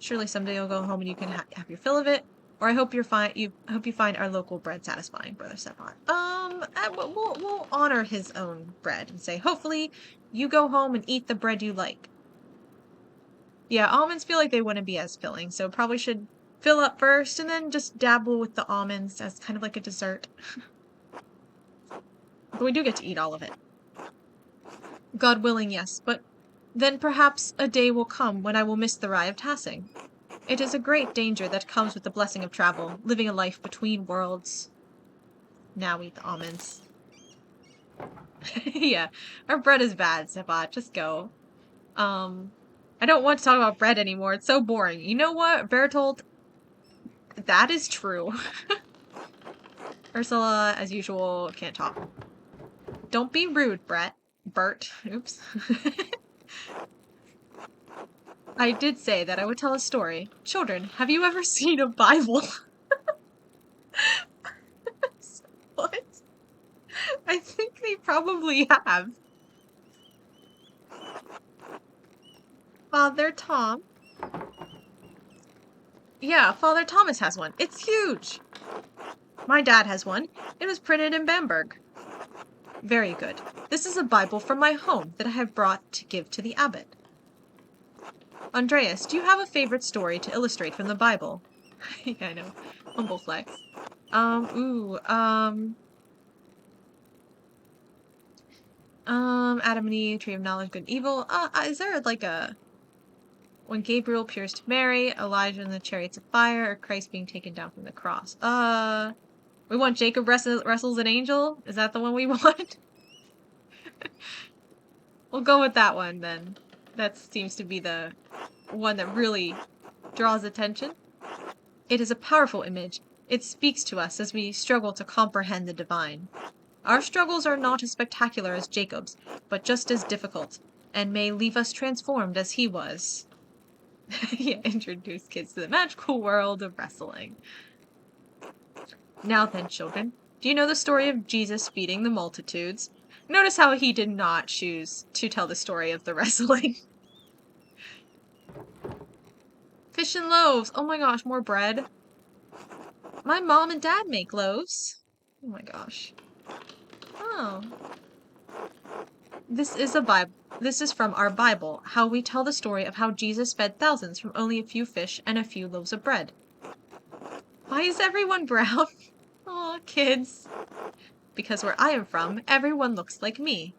Surely someday you'll go home and you can have your fill of it. Or I hope you find our local bread satisfying, Brother Stepan. We'll honor his own bread and say, hopefully you go home and eat the bread you like. Yeah, almonds feel like they wouldn't be as filling, so probably should fill up first and then just dabble with the almonds as kind of like a dessert. But we do get to eat all of it. God willing, yes, but then perhaps a day will come when I will miss the rye of Tassing. It is a great danger that comes with the blessing of travel, living a life between worlds. Now eat the almonds. Yeah, our bread is bad, Sebat. Just go. I don't want to talk about bread anymore. It's so boring. You know what, Bertolt? That is true. Ursula, as usual, can't talk. Don't be rude, Bert. Oops. I did say that I would tell a story. Children, have you ever seen a Bible? What? I think they probably have. Father Tom? Yeah, Father Thomas has one. It's huge. My dad has one. It was printed in Bamberg. Very good. This is a Bible from my home that I have brought to give to the abbot. Andreas, do you have a favorite story to illustrate from the Bible? Yeah, I know. Humble flex. Adam and Eve, Tree of Knowledge, Good and Evil. Is there like a... When Gabriel appears to Mary, Elijah in the chariots of fire, or Christ being taken down from the cross? We want Jacob wrestles an angel? Is that the one we want? We'll go with that one, then. That seems to be the one that really draws attention. It is a powerful image. It speaks to us as we struggle to comprehend the divine. Our struggles are not as spectacular as Jacob's, but just as difficult, and may leave us transformed as he was. Yeah, introduce kids to the magical world of wrestling. Now then, children, do you know the story of Jesus feeding the multitudes? Notice how he did not choose to tell the story of the wrestling. Fish and loaves. Oh my gosh, more bread. My mom and dad make loaves. Oh my gosh. Oh. This is from our Bible, how we tell the story of how Jesus fed thousands from only a few fish and a few loaves of bread. Why is everyone brown? Aw, kids. Because where I am from, everyone looks like me.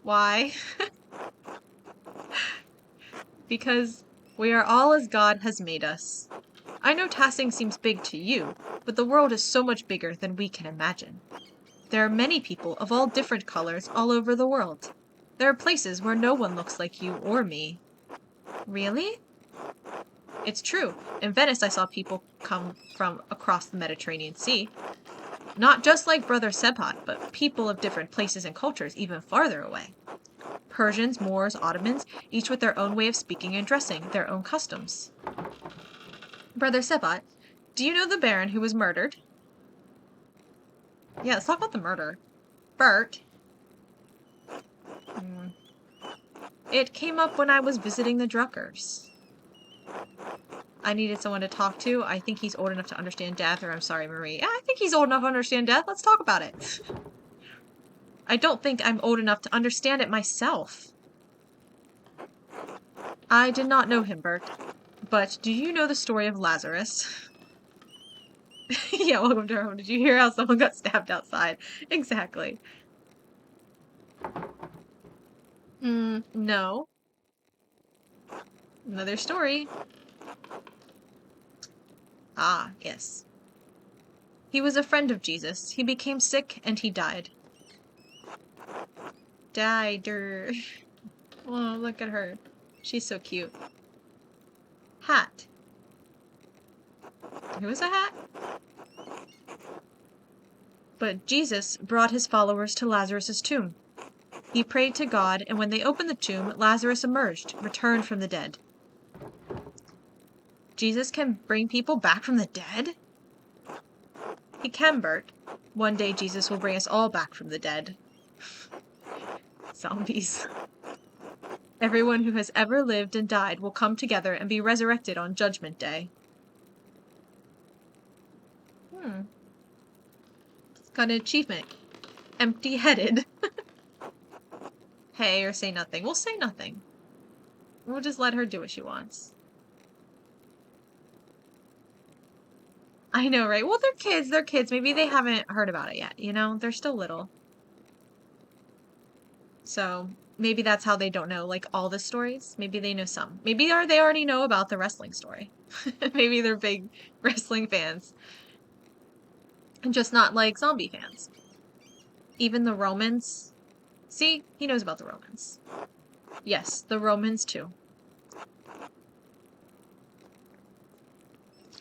Why? Because we are all as God has made us. I know Tassing seems big to you, but the world is so much bigger than we can imagine. There are many people of all different colors all over the world. There are places where no one looks like you or me. Really? It's true. In Venice I saw people come from across the Mediterranean Sea. Not just like Brother Sepat, but people of different places and cultures even farther away. Persians, Moors, Ottomans, each with their own way of speaking and dressing, their own customs. Brother Sepat, do you know the Baron who was murdered? Yeah, let's talk about the murder. Bert. It came up when I was visiting the Druckers. I needed someone to talk to. I think he's old enough to understand death, or I'm sorry, Marie. Yeah, I think he's old enough to understand death. Let's talk about it. I don't think I'm old enough to understand it myself. I did not know him, Bert. But do you know the story of Lazarus? Yeah, welcome to our home. Did you hear how someone got stabbed outside? Exactly. No. Another story. Ah, yes. He was a friend of Jesus. He became sick and he died. Died. Oh, look at her. She's so cute. Hat. Who is a hat? But Jesus brought his followers to Lazarus' tomb. He prayed to God, and when they opened the tomb, Lazarus emerged, returned from the dead. Jesus can bring people back from the dead? He can, Bert. One day Jesus will bring us all back from the dead. Zombies. Everyone who has ever lived and died will come together and be resurrected on Judgment Day. Got an achievement. Empty-headed. Hey, or say nothing. We'll say nothing. We'll just let her do what she wants. I know, right? Well, they're kids. They're kids. Maybe they haven't heard about it yet, you know? They're still little. So maybe that's how they don't know, like, all the stories. Maybe they know some. Maybe they already know about the wrestling story. Maybe they're big wrestling fans. And just not, like, zombie fans. Even the Romans. See? He knows about the Romans. Yes, the Romans, too.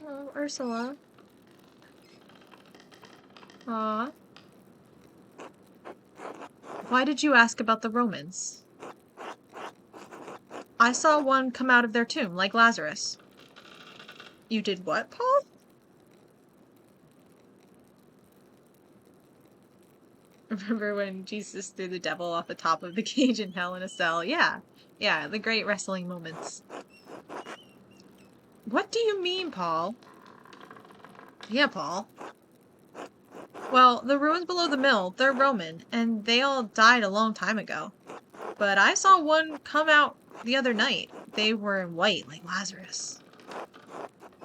Oh, Ursula. Aw. Why did you ask about the Romans? I saw one come out of their tomb, like Lazarus. You did what, Paul? Remember when Jesus threw the devil off the top of the cage in hell in a cell? Yeah. Yeah, the great wrestling moments. What do you mean, Paul? Yeah, Paul. Well, the ruins below the mill, they're Roman, and they all died a long time ago. But I saw one come out the other night. They were in white, like Lazarus.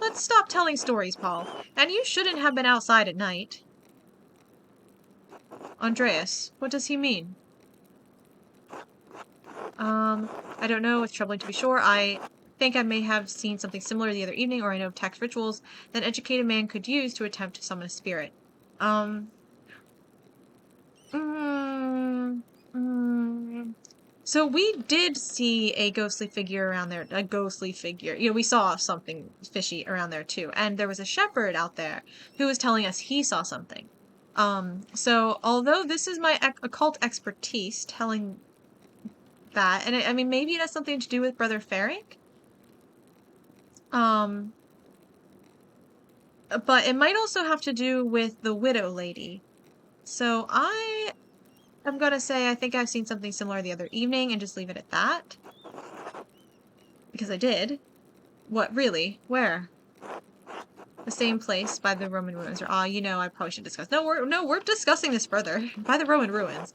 Let's stop telling stories, Paul. And you shouldn't have been outside at night. Andreas, what does he mean? I don't know. It's troubling to be sure. I think I may have seen something similar the other evening, or I know of text rituals that an educated man could use to attempt to summon a spirit. So we did see a ghostly figure around there. A ghostly figure. You know, we saw something fishy around there too. And there was a shepherd out there who was telling us he saw something. So although this is my occult expertise, telling that, and I mean, maybe it has something to do with Brother Ferric. But it might also have to do with the widow lady. So I'm gonna say I think I've seen something similar the other evening and just leave it at that. Because I did. What, really? Where? The same place by the Roman ruins. Or, you know, I probably should discuss. No, we're discussing this further. By the Roman ruins.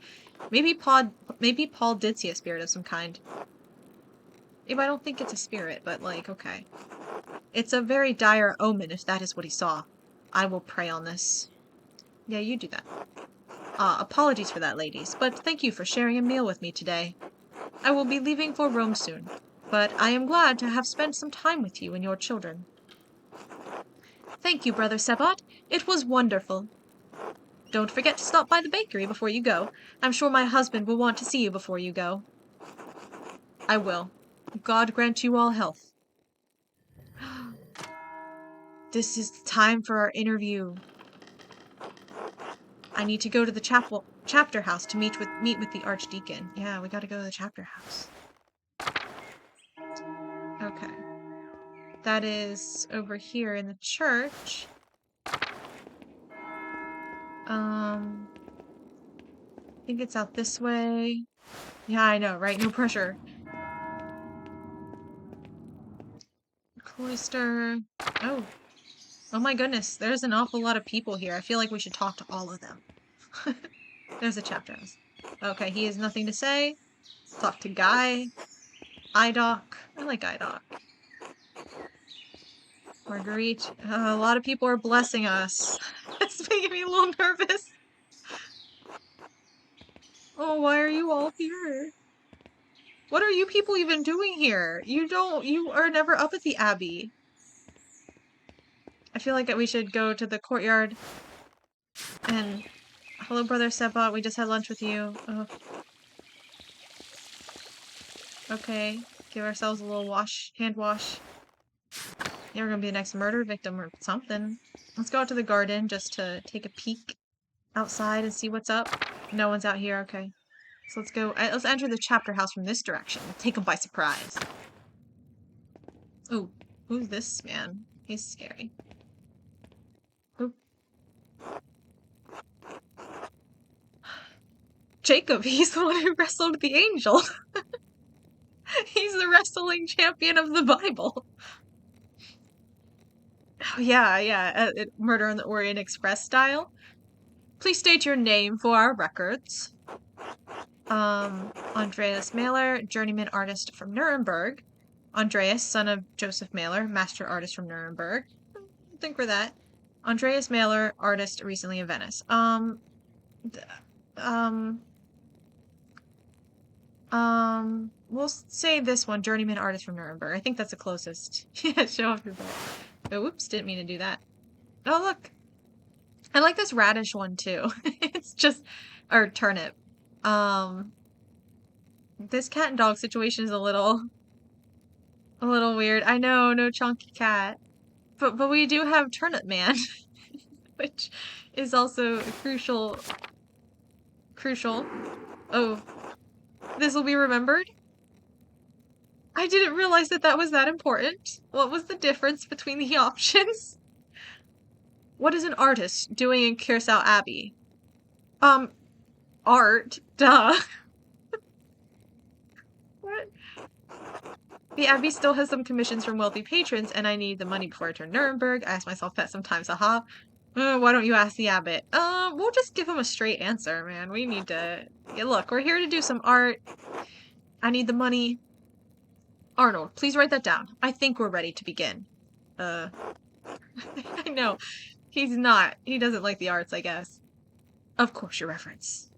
Maybe Paul did see a spirit of some kind. Maybe I don't think it's a spirit, but like, okay. It's a very dire omen if that is what he saw. I will pray on this. Yeah, you do that. Apologies for that, ladies, but thank you for sharing a meal with me today. I will be leaving for Rome soon, but I am glad to have spent some time with you and your children. Thank you, Brother Sebot. It was wonderful. Don't forget to stop by the bakery before you go. I'm sure my husband will want to see you before you go. I will. God grant you all health. This is the time for our interview. I need to go to the chapter house to meet with the archdeacon. Yeah, we gotta go to the chapter house. Okay. That is over here in the church. I think it's out this way. Yeah, I know, right? No pressure. Cloister. Oh. Oh my goodness, there's an awful lot of people here. I feel like we should talk to all of them. There's a chapter house. Okay, he has nothing to say. Talk to Guy. Idoc. I like Idoc. Marguerite, a lot of people are blessing us. It's making me a little nervous. Oh, why are you all here? What are you people even doing here? You are never up at the Abbey. I feel like we should go to the courtyard and, hello, Brother Seba, we just had lunch with you. Okay, give ourselves a little hand wash. Yeah, we're gonna be the next murder victim or something. Let's go out to the garden just to take a peek outside and see what's up. No one's out here, okay. So let's go, let's enter the chapter house from this direction. Take them by surprise. Ooh, who's this man? He's scary. Ooh. Jacob, he's the one who wrestled the angel. He's the wrestling champion of the Bible. Oh, yeah, Murder on the Orient Express style. Please state your name for our records. Andreas Mahler, journeyman artist from Nuremberg. Andreas, son of Joseph Mahler, master artist from Nuremberg. I think we're that. Andreas Mahler, artist recently in Venice. We'll say this one, journeyman artist from Nuremberg. I think that's the closest. Yeah, show off your butt. Oh, whoops, didn't mean to do that. Oh, look. I like this radish one too. It's just, or turnip. This cat and dog situation is a little weird. I know, no chunky cat. But we do have Turnip Man, which is also crucial. Oh, this will be remembered? I didn't realize that was that important. What was the difference between the options? What is an artist doing in Kersau Abbey? Art. Duh. What? The Abbey still has some commissions from wealthy patrons, and I need the money before I turn Nuremberg. I ask myself that sometimes, haha. Why don't you ask the abbot? We'll just give him a straight answer, man. We need to... Yeah, look, we're here to do some art. I need the money. Arnold, please write that down. I think we're ready to begin. I know. He's not. He doesn't like the arts, I guess. Of course, your reverence.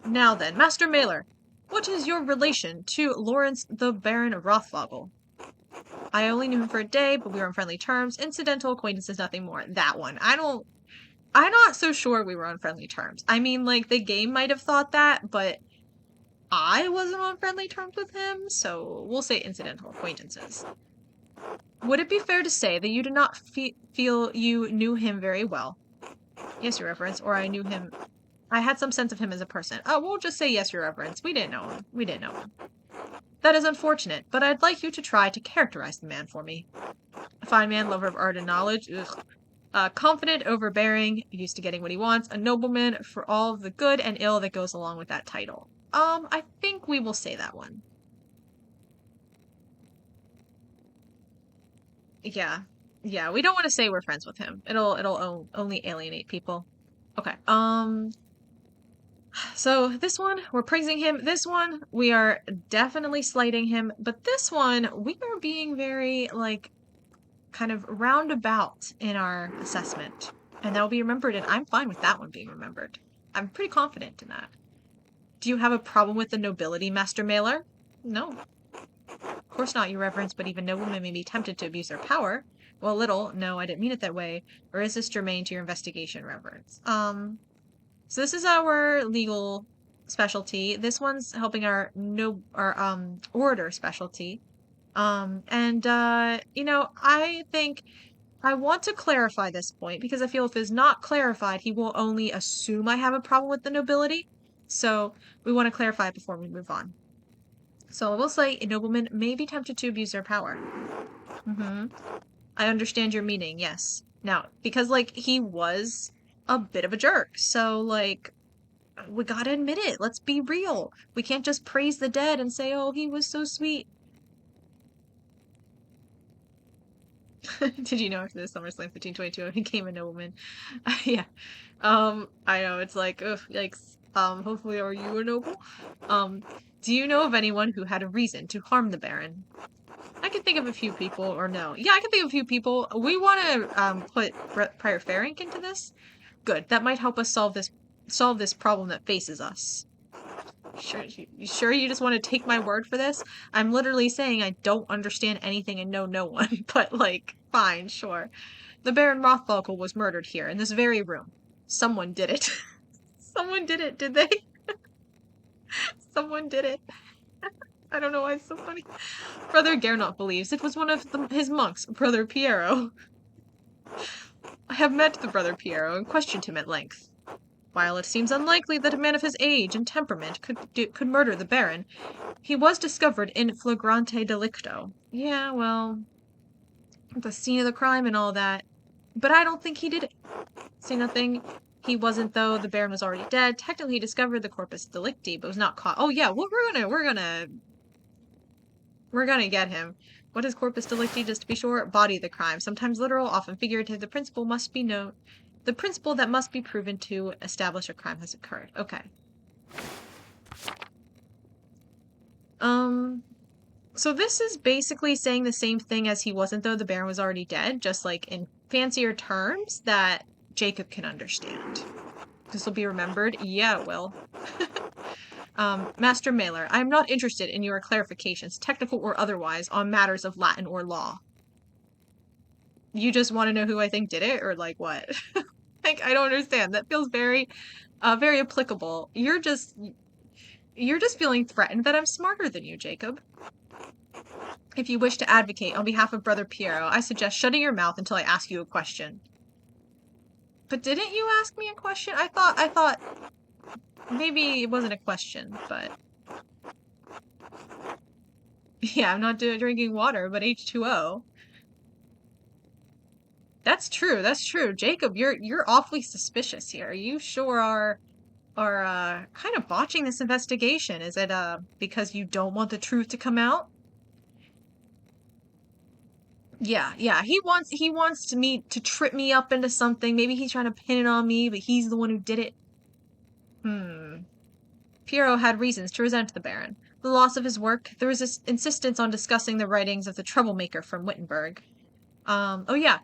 Now then, Master Mahler, what is your relation to Lawrence the Baron Rothvogel? I only knew him for a day, but we were on friendly terms. Incidental acquaintances, nothing more. That one. I'm not so sure we were on friendly terms. I mean, like, the game might have thought that, but I wasn't on friendly terms with him, so we'll say incidental acquaintances. Would it be fair to say that you did not feel you knew him very well? Yes, your reverence, or I knew him. I had some sense of him as a person. Oh, we'll just say yes, your reverence. We didn't know him. That is unfortunate, but I'd like you to try to characterize the man for me. A fine man, lover of art and knowledge. Confident, overbearing, used to getting what he wants. A nobleman for all of the good and ill that goes along with that title. I think we will say that one. Yeah. Yeah, we don't want to say we're friends with him. It'll only alienate people. Okay. So this one, we're praising him. This one, we are definitely slighting him. But this one, we are being very, like, kind of roundabout in our assessment. And that will be remembered, and I'm fine with that one being remembered. I'm pretty confident in that. Do you have a problem with the nobility, Master Mahler? No. Of course not, your reverence, but even noblemen may be tempted to abuse their power. Well, little. No, I didn't mean it that way. Or is this germane to your investigation, reverence? So this is our legal specialty. This one's helping our orator specialty. You know, I think I want to clarify this point because I feel if it's not clarified, he will only assume I have a problem with the nobility. So we want to clarify it before we move on. So I will say a nobleman may be tempted to abuse their power. I understand your meaning, yes. Now, because, like, he was a bit of a jerk. So, like, we gotta admit it. Let's be real. We can't just praise the dead and say, oh, he was so sweet. Did you know after the SummerSlam 1522 I became a nobleman? Yeah. I know, it's like, ugh, yikes. Hopefully are you a noble? Do you know of anyone who had a reason to harm the Baron? I can think of a few people, or no. Yeah, I can think of a few people. We want to put Prior Ferenc into this. Good. That might help us solve this problem that faces us. You sure you just want to take my word for this? I'm literally saying I don't understand anything and know no one, but like, fine, sure. The Baron Rothvogel was murdered here in this very room. Someone did it. Someone did it, did they? Someone did it. I don't know why it's so funny. Brother Gernot believes it was one of his monks, Brother Piero. I have met the Brother Piero and questioned him at length. While it seems unlikely that a man of his age and temperament could murder the Baron, he was discovered in flagrante delicto. Yeah, well, the scene of the crime and all that. But I don't think he did it. Say nothing. He wasn't, though. The Baron was already dead. Technically, he discovered the corpus delicti, but was not caught. Oh yeah, well, we're gonna get him. What is corpus delicti? Just to be sure, body of the crime. Sometimes literal, often figurative. The principle must be known. The principle that must be proven to establish a crime has occurred. Okay. So this is basically saying the same thing as he wasn't, though. The Baron was already dead, just like in fancier terms that Jacob can understand. This will be remembered? Yeah, it will. Master Mailer, I am not interested in your clarifications, technical or otherwise, on matters of Latin or law. You just want to know who I think did it, or like what? Like, I don't understand. That feels very, very applicable. You're just feeling threatened that I'm smarter than you, Jacob. If you wish to advocate on behalf of Brother Piero, I suggest shutting your mouth until I ask you a question. But didn't you ask me a question? I thought maybe it wasn't a question, but yeah, I'm not drinking water, but H2O. That's true. That's true. Jacob, you're awfully suspicious here. You sure are kind of botching this investigation. Is it because you don't want the truth to come out? Yeah, yeah. He wants me to trip me up into something. Maybe he's trying to pin it on me, but he's the one who did it. Piero had reasons to resent the Baron. The loss of his work, there was this insistence on discussing the writings of the troublemaker from Wittenberg. Oh yeah.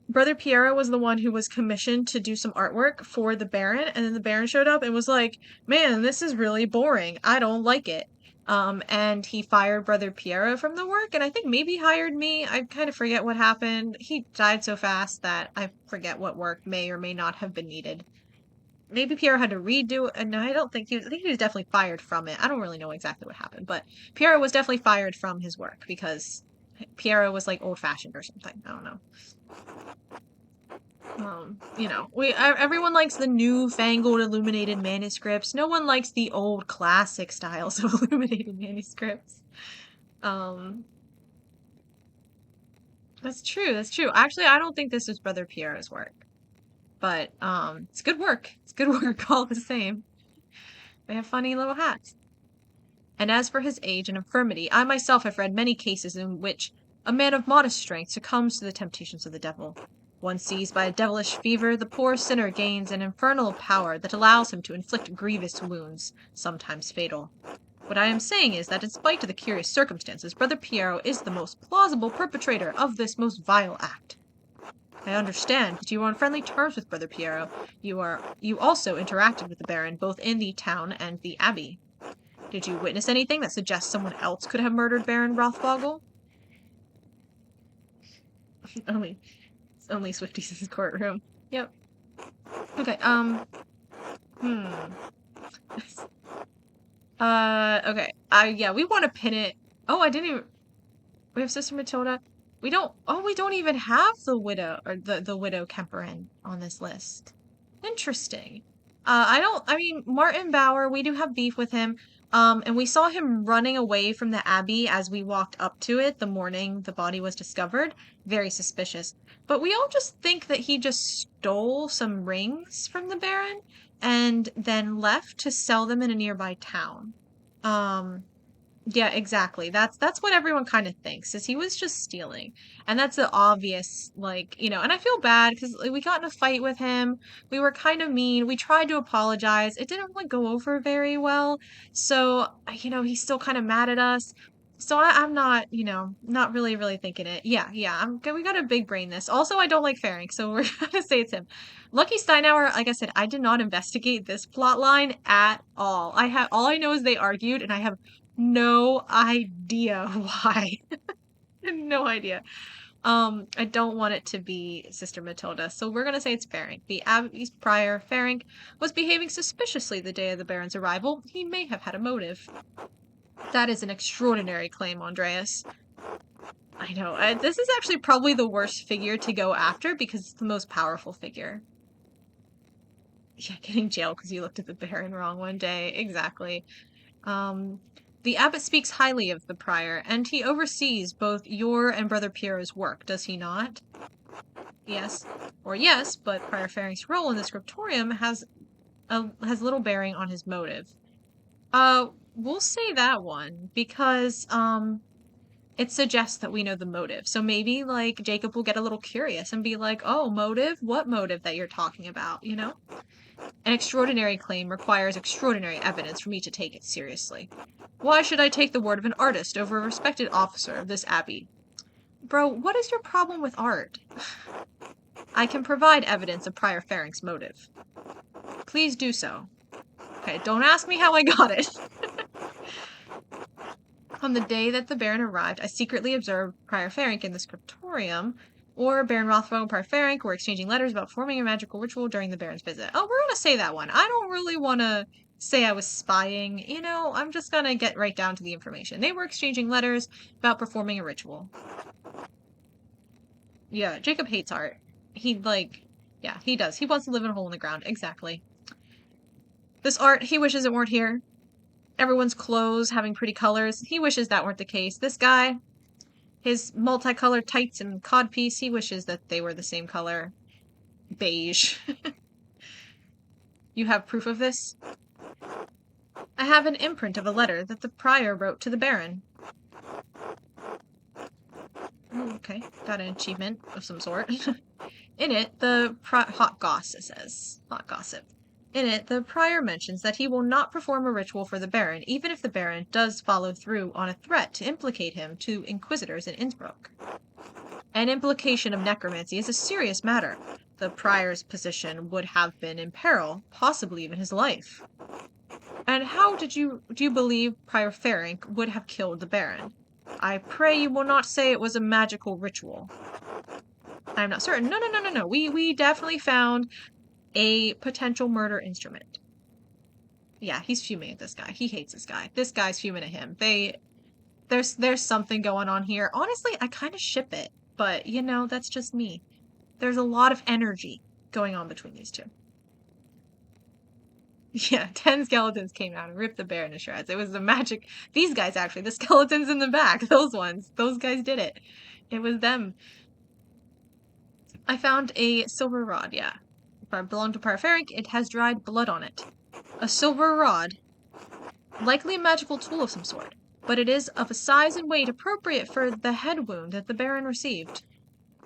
Brother Piero was the one who was commissioned to do some artwork for the Baron, and then the Baron showed up and was like, "Man, this is really boring. I don't like it." And he fired Brother Piero from the work, and I think maybe hired me. I kind of forget what happened. He died so fast that I forget what work may or may not have been needed. Maybe Piero had to redo it. No, I don't think I think he was definitely fired from it. I don't really know exactly what happened, but Piero was definitely fired from his work because Piero was like old-fashioned or something. I don't know. You know, everyone likes the newfangled illuminated manuscripts. No one likes the old classic styles of illuminated manuscripts. That's true. That's true. Actually, I don't think this is Brother Piero's work. But it's good work. It's good work all the same. They have funny little hats. And as for his age and infirmity, I myself have read many cases in which a man of modest strength succumbs to the temptations of the devil. Once seized by a devilish fever, the poor sinner gains an infernal power that allows him to inflict grievous wounds, sometimes fatal. What I am saying is that in spite of the curious circumstances, Brother Piero is the most plausible perpetrator of this most vile act. I understand that you are on friendly terms with Brother Piero. You also interacted with the Baron, both in the town and the Abbey. Did you witness anything that suggests someone else could have murdered Baron Rothvogel? only Swifties' courtroom. Yep. Okay, okay. Yeah, we want to pin it. Oh, I didn't even... We have Sister Matilda. We don't even have the widow, or the widow Kemperin on this list. Interesting. I mean, Martin Bauer, we do have beef with him. And we saw him running away from the Abbey as we walked up to it the morning the body was discovered. Very suspicious. But we all just think that he just stole some rings from the Baron and then left to sell them in a nearby town. Yeah, exactly. That's what everyone kind of thinks, is he was just stealing. And that's the obvious, like, and I feel bad because we got in a fight with him. We were kind of mean. We tried to apologize. It didn't really go over very well. So, he's still kind of mad at us. So I'm not, not really thinking it. Yeah, we got to big brain this. Also, I don't like Ferenc, so we're gonna say it's him. Lucky Steinauer, like I said, I did not investigate this plot line at all. All I know is they argued, and I have no idea why. No idea. I don't want it to be Sister Matilda, so we're gonna say it's Ferenc. The Abbey's prior, Ferenc, was behaving suspiciously the day of the Baron's arrival. He may have had a motive. That is an extraordinary claim, Andreas. I know. This is actually probably the worst figure to go after because it's the most powerful figure. Yeah, getting jailed because you looked at the Baron wrong one day. Exactly. Um, the abbot speaks highly of the prior, and he oversees both your and Brother Pierre's work, does he not? Yes. Or yes, but Prior Ferenc's role in the scriptorium has little bearing on his motive. We'll say that one, because, it suggests that we know the motive. So maybe, like, Jacob will get a little curious and be like, oh, motive? What motive that you're talking about, An extraordinary claim requires extraordinary evidence for me to take it seriously. Why should I take the word of an artist over a respected officer of this abbey? Bro, what is your problem with art? I can provide evidence of Prior Ferenc's motive. Please do so. Okay, don't ask me how I got it. On the day that the Baron arrived, I secretly observed Prior Ferenc in the scriptorium, or Baron Rothfeld and Prior Ferenc were exchanging letters about forming a magical ritual during the Baron's visit. Oh, we're gonna say that one. I don't really want to say I was spying. I'm just gonna get right down to the information. They were exchanging letters about performing a ritual. Yeah, Jacob hates art. Yeah, he does. He wants to live in a hole in the ground. Exactly. This art, he wishes it weren't here. Everyone's clothes having pretty colors. He wishes that weren't the case. This guy, his multicolored tights and codpiece, he wishes that they were the same color. Beige. You have proof of this? I have an imprint of a letter that the prior wrote to the Baron. Okay, got an achievement of some sort. In it, hot goss, it says. Hot gossip. In it, the prior mentions that he will not perform a ritual for the Baron, even if the Baron does follow through on a threat to implicate him to inquisitors in Innsbruck. An implication of necromancy is a serious matter. The prior's position would have been in peril, possibly even his life. And how do you believe Prior Ferenc would have killed the Baron? I pray you will not say it was a magical ritual. I'm not certain. No. We definitely found a potential murder instrument. Yeah, he's fuming at this guy. He hates this guy. This guy's fuming at him. There's something going on here. Honestly, I kind of ship it, but that's just me. There's a lot of energy going on between these two. Yeah, 10 skeletons came out and ripped the bear into shreds. It was the magic. These guys, actually, the skeletons in the back, those ones, those guys did it. It was them. I found a silver rod, yeah. If it belonged to Prior Ferenc, it has dried blood on it. A silver rod. Likely a magical tool of some sort, but it is of a size and weight appropriate for the head wound that the Baron received.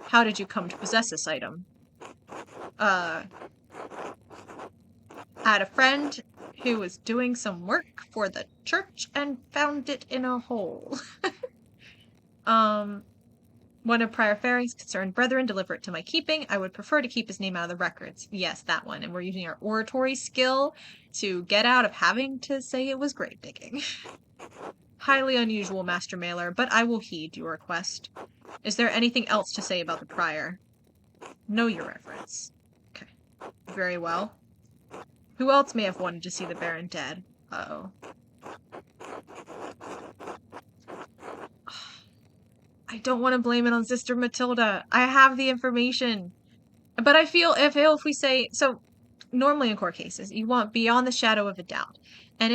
How did you come to possess this item? I had a friend who was doing some work for the church and found it in a hole. One of Prior Ferenc's concerned brethren deliver it to my keeping. I would prefer to keep his name out of the records. Yes, that one. And we're using our oratory skill to get out of having to say it was grave digging. Highly unusual, Master Mailer, but I will heed your request. Is there anything else to say about the prior? No, your reverence. Okay. Very well. Who else may have wanted to see the Baron dead? Uh-oh. I don't want to blame it on Sister Matilda. I have the information. But I feel if we say, so normally in court cases, you want beyond the shadow of a doubt. And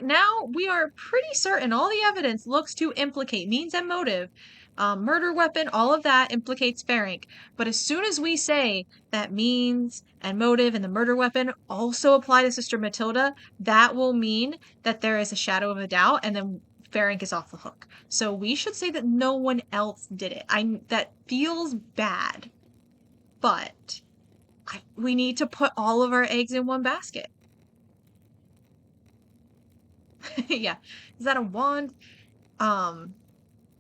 now we are pretty certain all the evidence looks to implicate means and motive. Murder weapon, all of that implicates Ferenc. But as soon as we say that means and motive and the murder weapon also apply to Sister Matilda, that will mean that there is a shadow of a doubt, and then Ferenc is off the hook. So we should say that no one else did it. That feels bad, but we need to put all of our eggs in one basket. Yeah. Is that a wand? All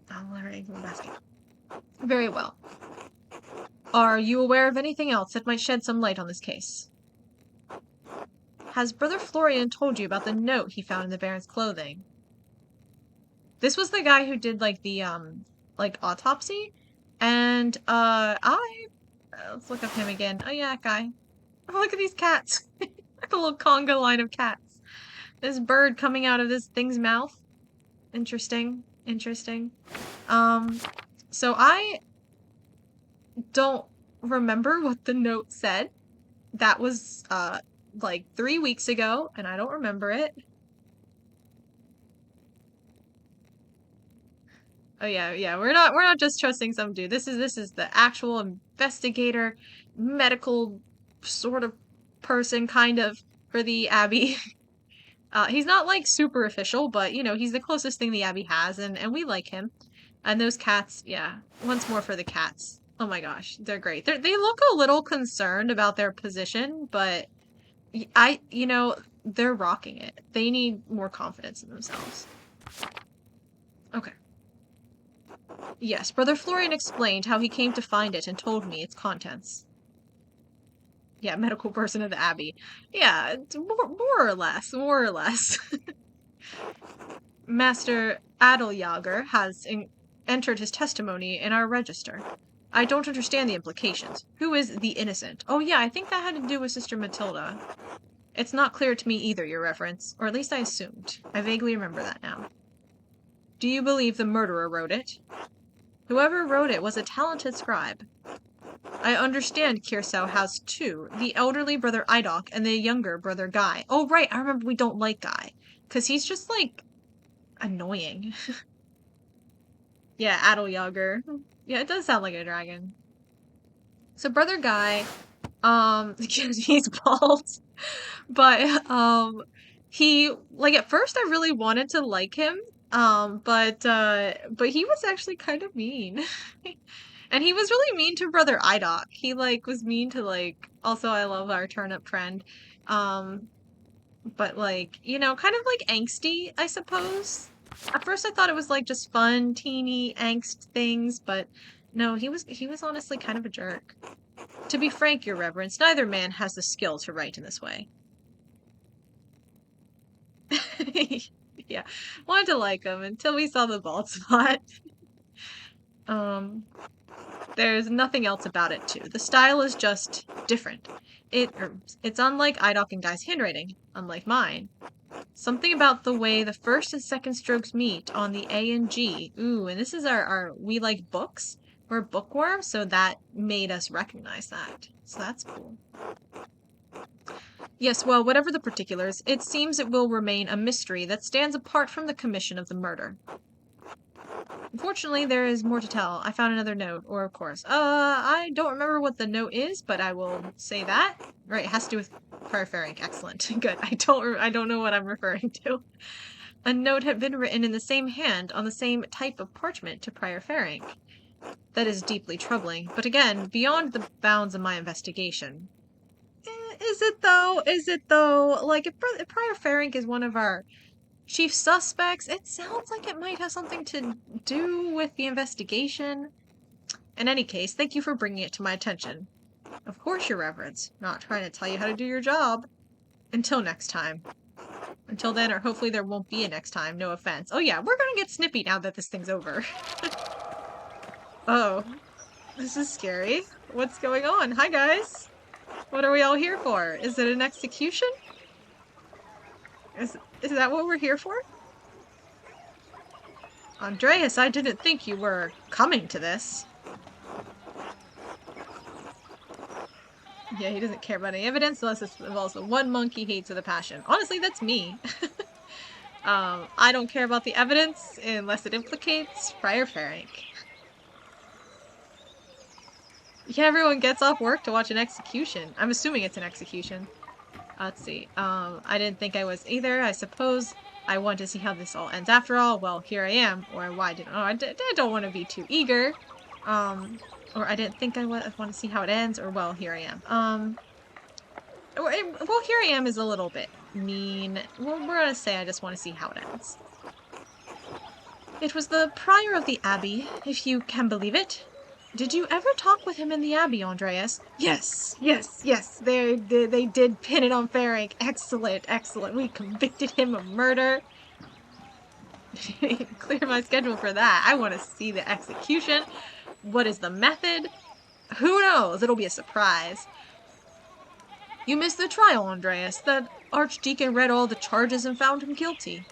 our eggs in one basket. Very well. Are you aware of anything else that might shed some light on this case? Has Brother Florian told you about the note he found in the Baron's clothing? This was the guy who did, like, the, like, autopsy, and, let's look up him again. Oh, yeah, that guy. Oh, look at these cats. Like a little conga line of cats. This bird coming out of this thing's mouth. Interesting. Interesting. So I don't remember what the note said. That was, like 3 weeks ago, and I don't remember it. Oh yeah, we're not just trusting some dude. This is the actual investigator, medical sort of person, kind of, for the Abbey. He's not like super official, but you know, he's the closest thing the Abbey has, and we like him. And those cats, yeah. Once more for the cats. Oh my gosh, they're great. They look a little concerned about their position, but you know, they're rocking it. They need more confidence in themselves. Okay. Yes, Brother Florian explained how he came to find it and told me its contents. Yeah, medical person of the Abbey. Yeah, more or less, more or less. Master Adeljager has entered his testimony in our register. I don't understand the implications. Who is the innocent? Oh yeah, I think that had to do with Sister Matilda. It's not clear to me either, Your Reverence, or at least I assumed. I vaguely remember that now. Do you believe the murderer wrote it? Whoever wrote it was a talented scribe. I understand Kirsau has two, the elderly brother Idok and the younger brother Guy. Oh right, I remember we don't like Guy, because he's just, like, annoying. Yeah, Adeljager. Yeah, it does sound like a dragon. So brother Guy, he's bald, but, he, like, at first I really wanted to like him, but he was actually kind of mean. And he was really mean to Brother Idok. He, like, was mean to, like, also I love our turnip friend. But, like, you know, kind of, like, angsty, I suppose. At first I thought it was, like, just fun, teeny angst things, but no, he was honestly kind of a jerk. To be frank, Your Reverence, neither man has the skill to write in this way. Yeah, wanted to like him until we saw the bald spot. There's nothing else about it, too. The style is just different. It's unlike Idok and Guy's handwriting, unlike mine. Something about the way the first and second strokes meet on the A and G. Ooh, and this is our we like books. We're bookworms, so that made us recognize that. So that's cool. Yes, well, whatever the particulars, it seems it will remain a mystery that stands apart from the commission of the murder. Unfortunately, there is more to tell. I found another note, or of course. I don't remember what the note is, but I will say that. Right, it has to do with Prior Ferenc. Excellent. Good. I don't know what I'm referring to. A note had been written in the same hand on the same type of parchment to Prior Ferenc. That is deeply troubling, but again, beyond the bounds of my investigation. Is it though? Is it though? Like, if Prior Ferenc is one of our chief suspects, it sounds like it might have something to do with the investigation. In any case, thank you for bringing it to my attention. Of course, Your Reverence. Not trying to tell you how to do your job. Until next time. Until then, or hopefully there won't be a next time, no offense. Oh yeah, we're gonna get snippy now that this thing's over. Oh. This is scary. What's going on? Hi, guys. What are we all here for? Is it an execution? Is that what we're here for? Andreas, I didn't think you were coming to this. Yeah, he doesn't care about any evidence unless it involves the one monk he hates with a passion. Honestly, that's me. I don't care about the evidence unless it implicates Prior Ferenc. Yeah, everyone gets off work to watch an execution. I'm assuming it's an execution. Let's see. I didn't think I was either. I suppose I want to see how this all ends. After all, well, here I am. Or why didn't... Oh, I don't want to be too eager. Or I didn't think I want to see how it ends. Or, well, here I am. Well, here I am is a little bit mean. Well, we're gonna say I just want to see how it ends. It was the prior of the abbey, if you can believe it. Did you ever talk with him in the abbey, Andreas? Yes. They did pin it on Ferenc. Excellent. We convicted him of murder. Clear my schedule for that. I want to see the execution. What is the method? Who knows? It'll be a surprise. You missed the trial, Andreas. The Archdeacon read all the charges and found him guilty.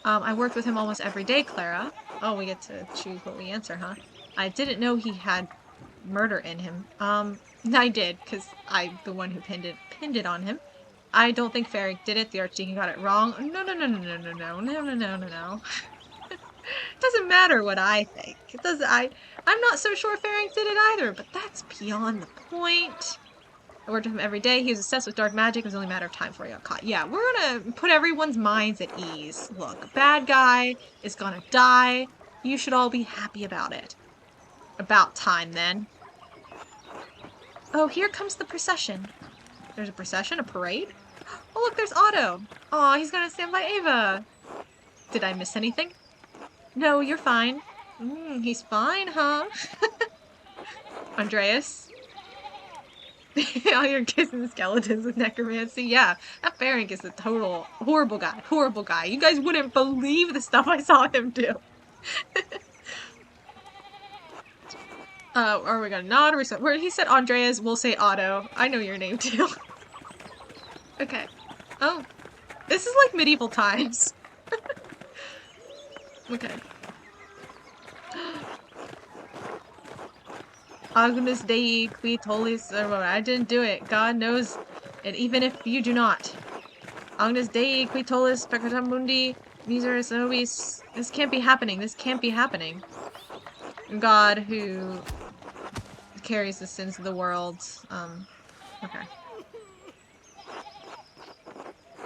I worked with him almost every day, Clara. Oh, we get to choose what we answer, huh? I didn't know he had murder in him. I did, because I'm the one who pinned it on him. I don't think Ferenc did it. The Archdeacon got it wrong. No. Doesn't matter what I think. It does. I'm not so sure Ferenc did it either, but that's beyond the point. I worked with him every day. He was obsessed with dark magic. It was only a matter of time before he got caught. Yeah, we're gonna put everyone's minds at ease. Look, bad guy is gonna die. You should all be happy about it. About time, then. Oh, here comes the procession. There's a procession? A parade? Oh, look, there's Otto. Aw, he's gonna stand by Ava. Did I miss anything? No, you're fine. He's fine, huh? Andreas? All you're kissing skeletons with necromancy? Yeah, that Ferenc is a total horrible guy. You guys wouldn't believe the stuff I saw him do. Are we gonna nod or where he said Andreas, we'll say Otto. I know your name too. Okay. Oh. This is like medieval times. Okay. Agnus Dei qui tollis, I didn't do it. God knows it, even if you do not. Agnus Dei qui tollis peccatum mundi miseris nobis. This can't be happening. God who carries the sins of the world. Okay.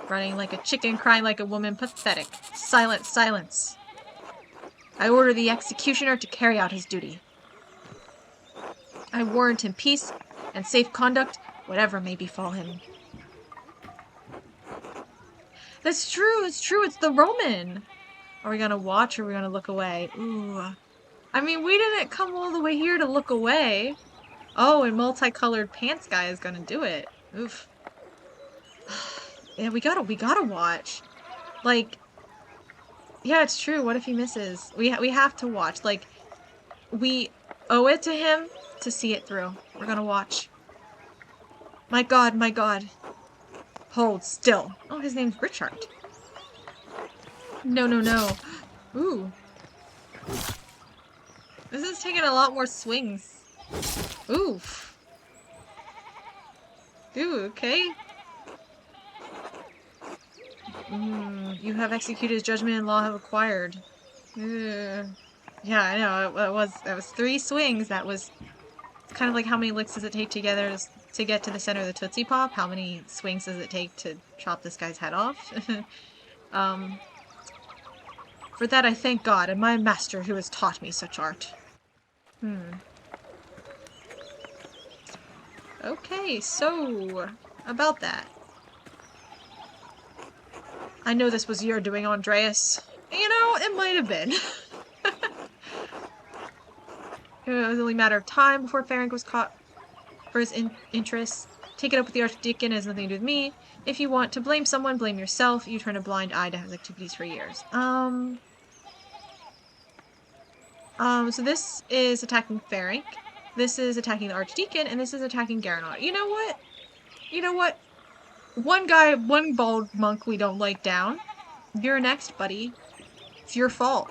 Running like a chicken, crying like a woman. Pathetic. Silence. I order the executioner to carry out his duty. I warrant him peace and safe conduct, whatever may befall him. That's true, it's the Roman! Are we gonna watch or are we gonna look away? Ooh. I mean, we didn't come all the way here to look away. Oh, and multicolored pants guy is gonna do it. Oof. Yeah, we gotta watch. Like, yeah, it's true. What if he misses? We have to watch. Like, we owe it to him to see it through. We're gonna watch. My god. Hold still. Oh, his name's Richard. No. Ooh. This is taking a lot more swings. Oof. Ooh, okay. You have executed his judgment and law have acquired. Yeah, I know. That was 3 swings. That was kind of like how many licks does it take together to get to the center of the Tootsie Pop? How many swings does it take to chop this guy's head off? For that I thank God and my master who has taught me such art. Okay, so about that. I know this was your doing, Andreas. You know, it might have been. It was only a matter of time before Ferenc was caught for his interests. Take it up with the Archdeacon, it has nothing to do with me. If you want to blame someone, blame yourself. You turn a blind eye to his activities for years. So this is attacking Ferenc. This is attacking the Archdeacon, and this is attacking Garanor. You know what? One guy, one bald monk we don't like down. You're next, buddy. It's your fault.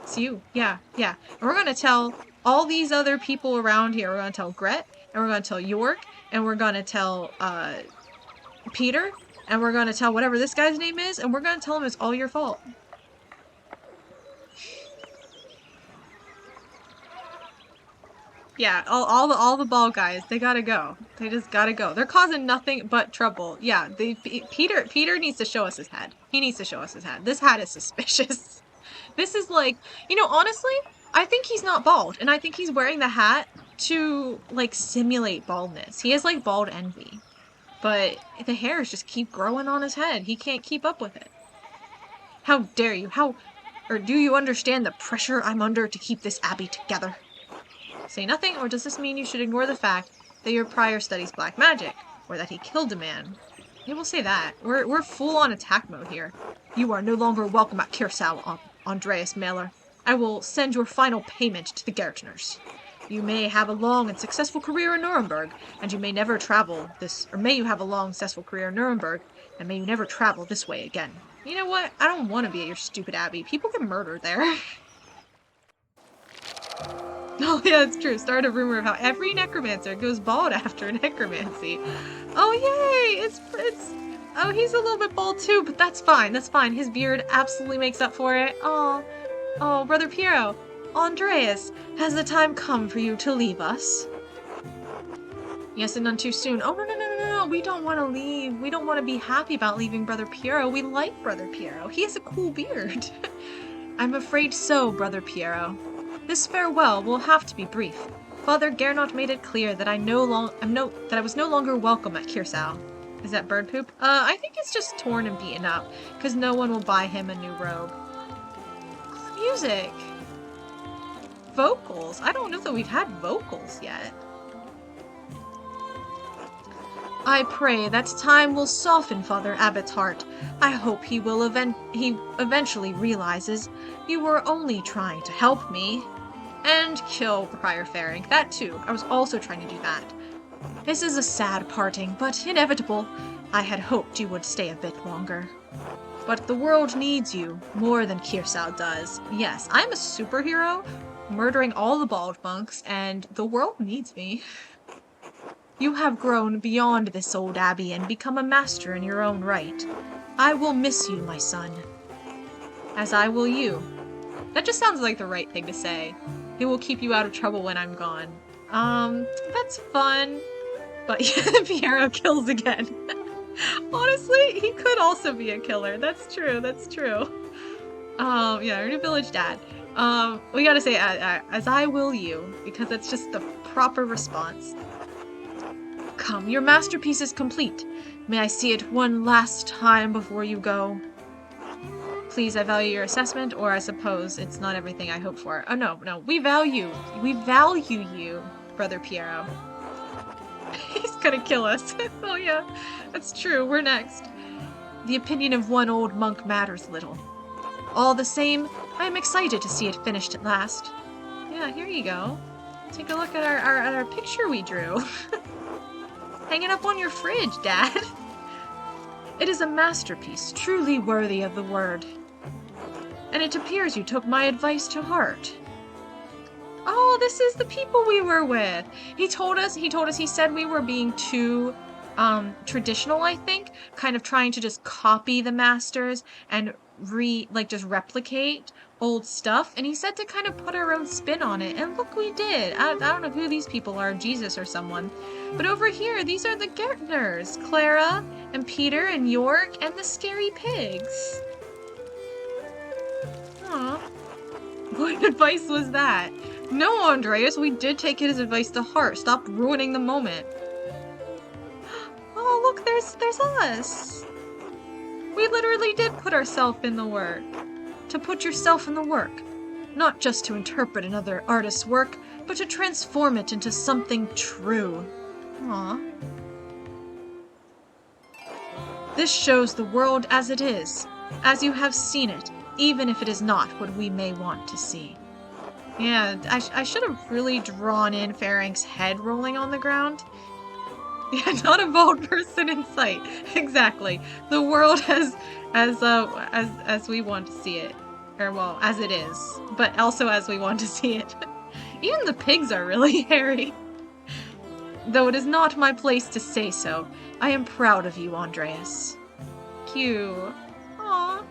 It's you. Yeah. And we're gonna tell all these other people around here. We're gonna tell Gret, and we're gonna tell York, and we're gonna tell, Peter, and we're gonna tell whatever this guy's name is, and we're gonna tell him it's all your fault. Yeah, all the ball guys, they gotta go. They just gotta go. They're causing nothing but trouble. Yeah, Peter needs to show us his head. He needs to show us his head. This hat is suspicious. This is like, honestly, I think he's not bald, and I think he's wearing the hat to like simulate baldness. He has like bald envy, but the hairs just keep growing on his head. He can't keep up with it. How dare you? Or do you understand the pressure I'm under to keep this abbey together? Say nothing, or does this mean you should ignore the fact that your prior studies black magic, or that he killed a man? Yeah, we'll say that. We're full on attack mode here. You are no longer welcome at Kirsau, Andreas Mailer. I will send your final payment to the Gartners. You may have a long and successful career in Nuremberg, and you may never travel this, or may you have a long, successful career in Nuremberg, and may you never travel this way again. You know what? I don't want to be at your stupid abbey. People get murdered there. Oh yeah, it's true. Start a rumor of how every necromancer goes bald after necromancy. Oh yay! Oh, he's a little bit bald too, but that's fine. That's fine. His beard absolutely makes up for it. Oh, Brother Piero. Andreas, has the time come for you to leave us? Yes, and none too soon. Oh, no. We don't want to leave. We don't want to be happy about leaving Brother Piero. We like Brother Piero. He has a cool beard. I'm afraid so, Brother Piero. This farewell will have to be brief. Father Gernot made it clear that I was no longer welcome at Kirsau. Is that bird poop? I think it's just torn and beaten up, because no one will buy him a new robe. Music! Vocals? I don't know that we've had vocals yet. I pray that time will soften Father Abbott's heart. I hope he eventually realizes you were only trying to help me. And kill Prior Ferenc. That too. I was also trying to do that. This is a sad parting, but inevitable. I had hoped you would stay a bit longer. But the world needs you more than Kirsau does. Yes, I'm a superhero, murdering all the bald monks, and the world needs me. You have grown beyond this old abbey and become a master in your own right. I will miss you, my son. As I will you. That just sounds like the right thing to say. It will keep you out of trouble when I'm gone. That's fun. But Piero kills again. Honestly, he could also be a killer. That's true. Yeah, our new village dad. We gotta say, as I will you, because that's just the proper response. Come, your masterpiece is complete. May I see it one last time before you go? Please, I value your assessment, or I suppose it's not everything I hope for. Oh, no, we value you, Brother Piero. He's gonna kill us. Oh yeah, that's true, we're next. The opinion of one old monk matters little. All the same, I am excited to see it finished at last. Yeah, here you go. Take a look at our picture we drew. Hanging up on your fridge, Dad. It is a masterpiece, truly worthy of the word. And it appears you took my advice to heart. Oh, this is the people we were with. He said we were being too traditional, I think, kind of trying to just copy the masters and just replicate old stuff, and he said to kind of put our own spin on it, and look, we did. I don't know who these people are, Jesus or someone, but over here these are the Gärtners, Clara and Peter and York and the scary pigs. Aw. What advice was that? No, Andreas, we did take his advice to heart. Stop ruining the moment. Oh, look, there's us. We literally did put ourselves in the work. To put yourself in the work. Not just to interpret another artist's work, but to transform it into something true. Aw. This shows the world as it is, as you have seen it, even if it is not what we may want to see. Yeah, I should have really drawn in Ferenc's head rolling on the ground. Yeah, not a bald person in sight. Exactly. The world as we want to see it. Or, well, as it is. But also as we want to see it. Even the pigs are really hairy. Though it is not my place to say so, I am proud of you, Andreas. Cute. Aww.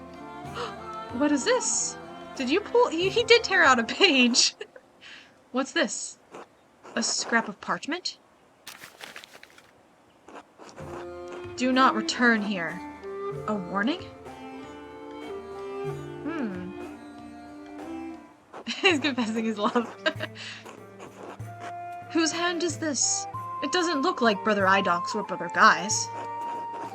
What is this? Did you pull? He did tear out a page. What's this? A scrap of parchment? Do not return here. A warning? He's confessing his love. Whose hand is this? It doesn't look like Brother Idoc's or Brother Guy's.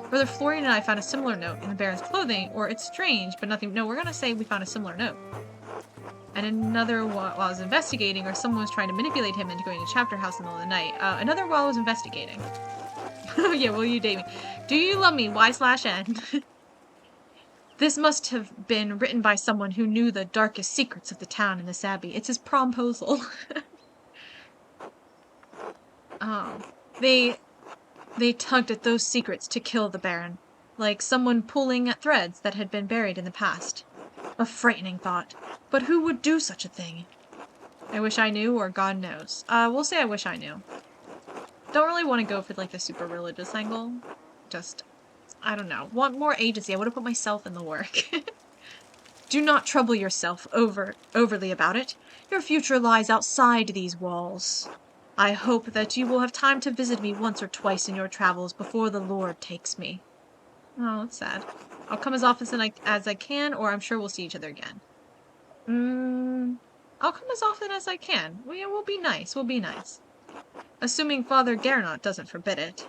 Brother Florian and I found a similar note in the Baron's clothing, or it's strange, but nothing. No, we're gonna say we found a similar note. And another while I was investigating, or someone was trying to manipulate him into going to Chapter House in the middle of the night. Another while I was investigating. Yeah, will you date me? Do you love me? Y/N. This must have been written by someone who knew the darkest secrets of the town and this abbey. It's his promposal. They tugged at those secrets to kill the Baron, like someone pulling at threads that had been buried in the past. A frightening thought. But who would do such a thing? I wish I knew, or God knows. We'll say I wish I knew. Don't really want to go for, like, the super religious angle. Just, I don't know. Want more agency. I would have put myself in the work. Do not trouble yourself overly about it. Your future lies outside these walls. I hope that you will have time to visit me once or twice in your travels before the Lord takes me. Oh, that's sad. I'll come as often as I can, or I'm sure we'll see each other again. I'll come as often as I can. We'll be nice. We'll be nice. Assuming Father Gernot doesn't forbid it.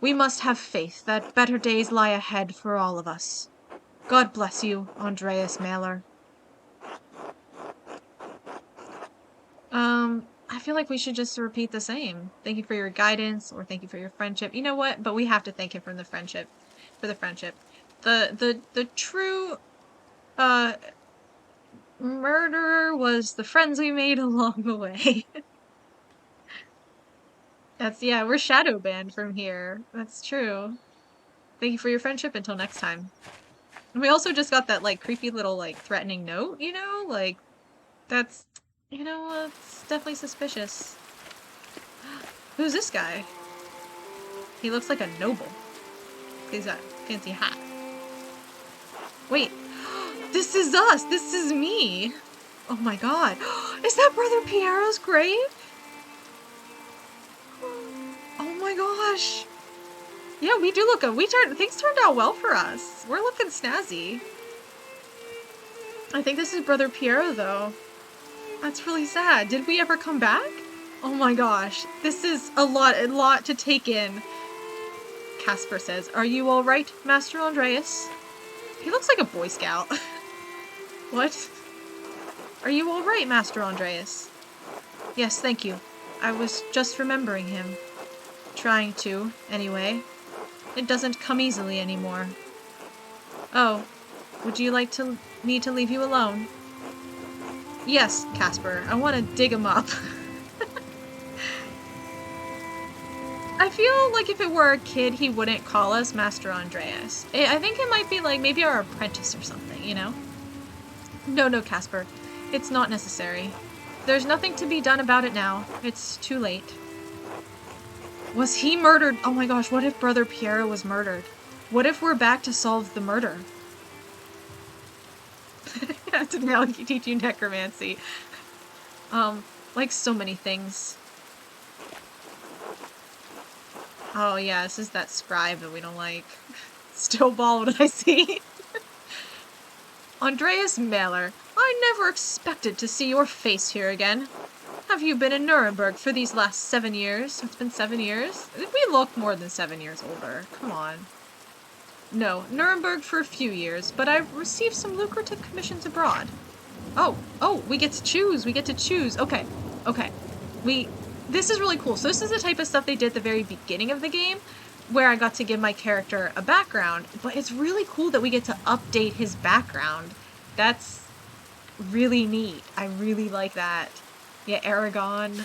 We must have faith that better days lie ahead for all of us. God bless you, Andreas Mahler. I feel like we should just repeat the same. Thank you for your guidance, or thank you for your friendship. You know what? But we have to thank him for the friendship. The true, murderer was the friends we made along the way. Yeah, we're shadow banned from here. That's true. Thank you for your friendship. Until next time. And we also just got that, like, creepy little, like, threatening note, you know? Like, that's... You know, it's definitely suspicious. Who's this guy? He looks like a noble. He's got a fancy hat. Wait. This is us! This is me! Oh my god. Is that Brother Piero's grave? Oh my gosh. Yeah, we do look good. Things turned out well for us. We're looking snazzy. I think this is Brother Piero, though. That's really sad. Did we ever come back? Oh my gosh. This is a lot to take in. Casper says, "Are you all right, Master Andreas?" He looks like a Boy Scout. What? Are you all right, Master Andreas? Yes, thank you. I was just remembering him. Trying to, anyway. It doesn't come easily anymore. Oh, would you like me to leave you alone? Yes, Casper. I want to dig him up. I feel like if it were a kid, he wouldn't call us Master Andreas. I think it might be like maybe our apprentice or something, you know? No, Casper. It's not necessary. There's nothing to be done about it now. It's too late. Was he murdered? Oh my gosh, what if Brother Piero was murdered? What if we're back to solve the murder? To now teach you necromancy. Like so many things. Oh yeah, this is that scribe that we don't like. Still bald when I see. Andreas Mahler, I never expected to see your face here again. Have you been in Nuremberg for these last 7 years? It's been 7 years? We look more than 7 years older. Come on. No, Nuremberg for a few years, but I've received some lucrative commissions abroad. Oh, we get to choose. Okay. This is really cool. So this is the type of stuff they did at the very beginning of the game, where I got to give my character a background, but it's really cool that we get to update his background. That's really neat. I really like that. Yeah, Aragon.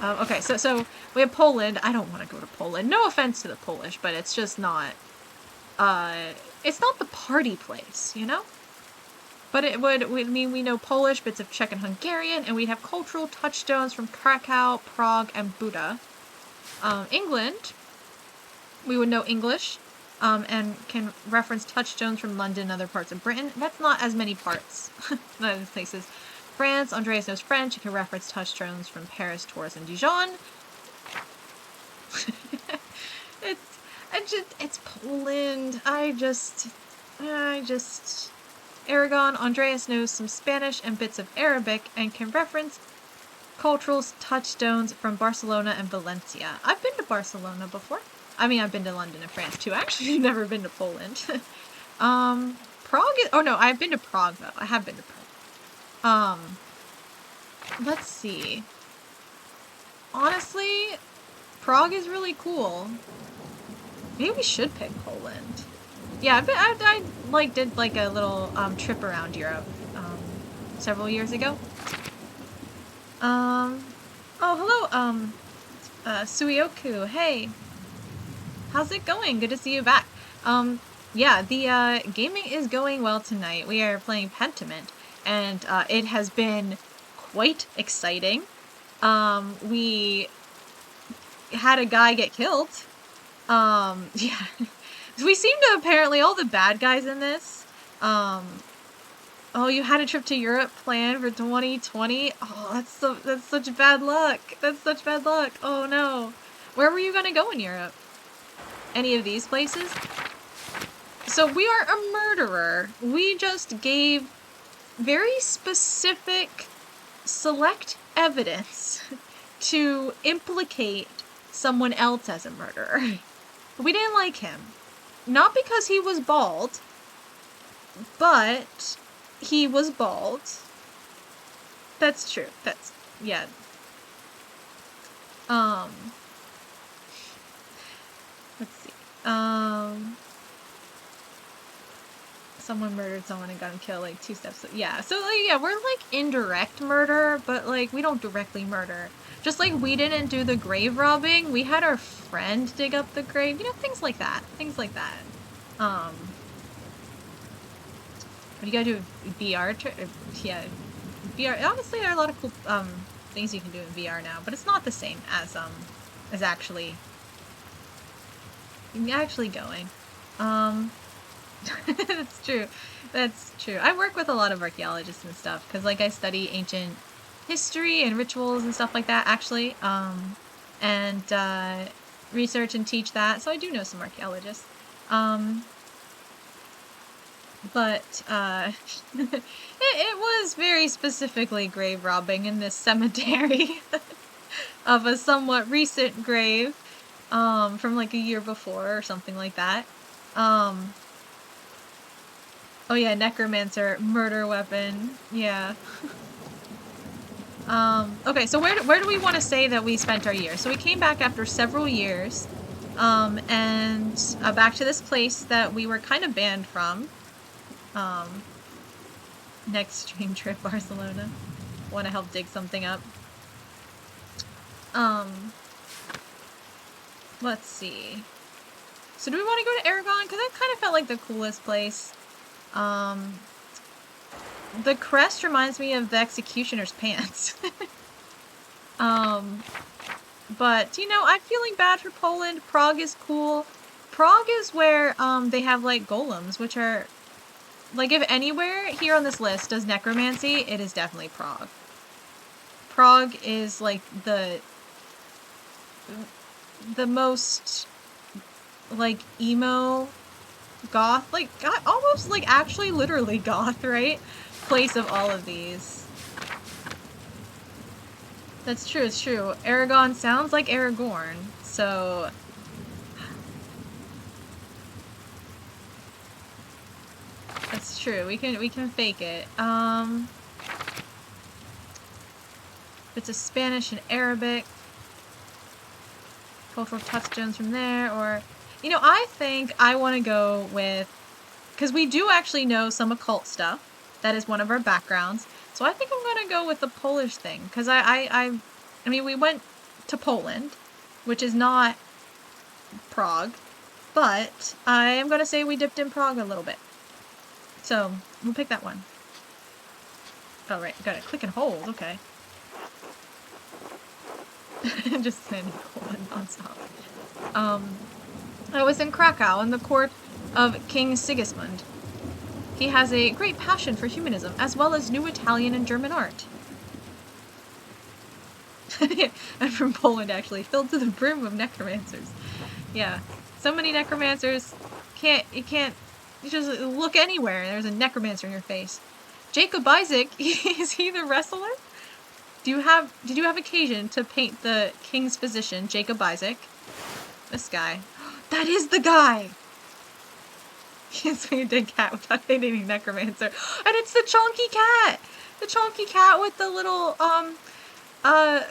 Okay, so we have Poland. I don't want to go to Poland. No offense to the Polish, but it's just not, it's not the party place, you know? But it would mean we know Polish, bits of Czech and Hungarian, and we have cultural touchstones from Krakow, Prague, and Buda. England, we would know English, and can reference touchstones from London and other parts of Britain. That's not as many parts, not as places. France. Andreas knows French. You can reference touchstones from Paris, Tours, and Dijon. It's Poland. Aragon. Andreas knows some Spanish and bits of Arabic and can reference cultural touchstones from Barcelona and Valencia. I've been to Barcelona before. I mean, I've been to London and France too. Actually, I've never been to Poland. Prague is, oh no, I've been to Prague though. I have been to Prague. Let's see. Honestly, Prague is really cool. Maybe we should pick Poland. Yeah, I like did like a little trip around Europe several years ago. Oh hello, Suioku. Hey, how's it going? Good to see you back. Yeah, the gaming is going well tonight. We are playing Pentiment, and it has been quite exciting. We had a guy get killed. Yeah. We seem to apparently all the bad guys in this. Oh, you had a trip to Europe planned for 2020? Oh, that's such bad luck. That's such bad luck. Oh no. Where were you gonna go in Europe? Any of these places? So we are a murderer. We just gave very specific select evidence to implicate someone else as a murderer. We didn't like him. Not because he was bald, but he was bald. That's true. That's, yeah. Let's see. Someone murdered someone and got him killed like 2 steps. Yeah, so like, yeah, we're like indirect murder, but like we don't directly murder. Just like we didn't do the grave robbing, we had our friend dig up the grave. You know, things like that. Things like that. What do you gotta do with VR? Yeah, VR. Honestly, there are a lot of cool things you can do in VR now, but it's not the same as actually going. That's true. That's true. I work with a lot of archaeologists and stuff because, like, I study ancient history and rituals and stuff like that, actually, and research and teach that. So I do know some archaeologists. But it was very specifically grave robbing in this cemetery of a somewhat recent grave from like a year before or something like that. Oh yeah, necromancer, murder weapon. Yeah. Okay, so where do we want to say that we spent our year? So we came back after several years, and back to this place that we were kind of banned from. Next stream trip, Barcelona. Want to help dig something up. Let's see. So do we want to go to Aragon? Because that kind of felt like the coolest place. The crest reminds me of the executioner's pants. But, you know, I'm feeling bad for Poland. Prague is cool. Prague is where, they have, like, golems, which are, like, if anywhere here on this list does necromancy, it is definitely Prague. Prague is, like, the most, like, emo goth, like, almost, like, actually literally goth, right? Place of all of these. That's true, it's true. Aragon sounds like Aragorn, so... That's true, we can fake it. It's a Spanish and Arabic. Cultural touchstones from there, or... You know, I think I want to go with... Because we do actually know some occult stuff. That is one of our backgrounds. So I think I'm going to go with the Polish thing. Because I mean, we went to Poland, which is not Prague. But I am going to say we dipped in Prague a little bit. So, we'll pick that one. Oh, right. Got to click and hold. Okay. Just standing Poland non-stop. I was in Krakow in the court of King Sigismund. He has a great passion for humanism, as well as new Italian and German art. I'm from Poland, actually, filled to the brim of necromancers. Yeah, so many necromancers, you can't just look anywhere, there's a necromancer in your face. Jacob Isaac, is he the wrestler? Did you have occasion to paint the king's physician, Jacob Isaac? This guy. That is the guy! He's a dead cat without painting necromancer. And it's the chonky cat! The chonky cat with the little,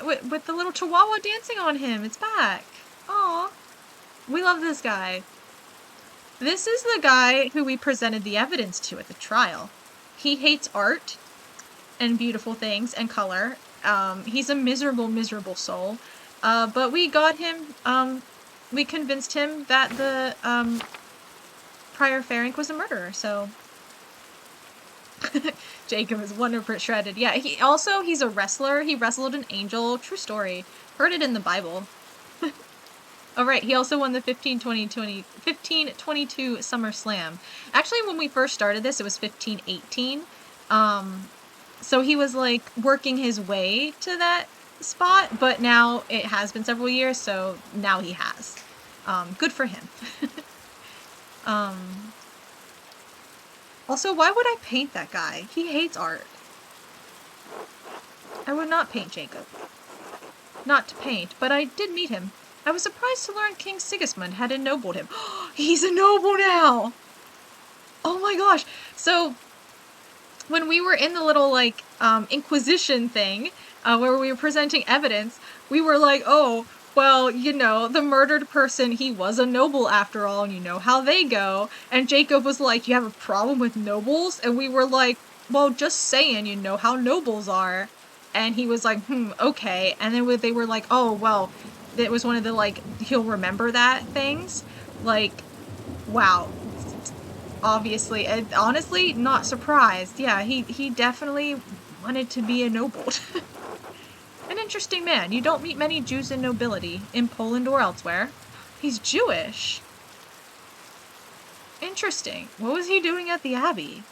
with the little chihuahua dancing on him. It's back. Aw. We love this guy. This is the guy who we presented the evidence to at the trial. He hates art and beautiful things and color. He's a miserable, miserable soul. But we got him, we convinced him that the, Prior Ferenc was a murderer, so... Jacob is 100% shredded. Yeah, he's a wrestler. He wrestled an angel. True story. Heard it in the Bible. Oh, right. He also won the 1522 Summer Slam. Actually, when we first started this, it was 1518. So he was, like, working his way to that spot, but now it has been several years, so now he has. Good for him. Also, why would I paint that guy? He hates art. I would not paint Jacob. Not to paint, but I did meet him. I was surprised to learn King Sigismund had ennobled him. He's a noble now! Oh my gosh! So, when we were in the little, like, Inquisition thing, where we were presenting evidence, we were like, oh, well, you know, the murdered person, he was a noble after all, and you know how they go. And Jacob was like, you have a problem with nobles? And we were like, well, just saying, you know how nobles are. And he was like, okay. And then they were like, oh, well, it was one of the, like, he'll remember that things. Like, wow. Obviously, and honestly, not surprised. Yeah, he definitely wanted to be ennobled. An interesting man. You don't meet many Jews in nobility, in Poland or elsewhere. He's Jewish. Interesting. What was he doing at the Abbey?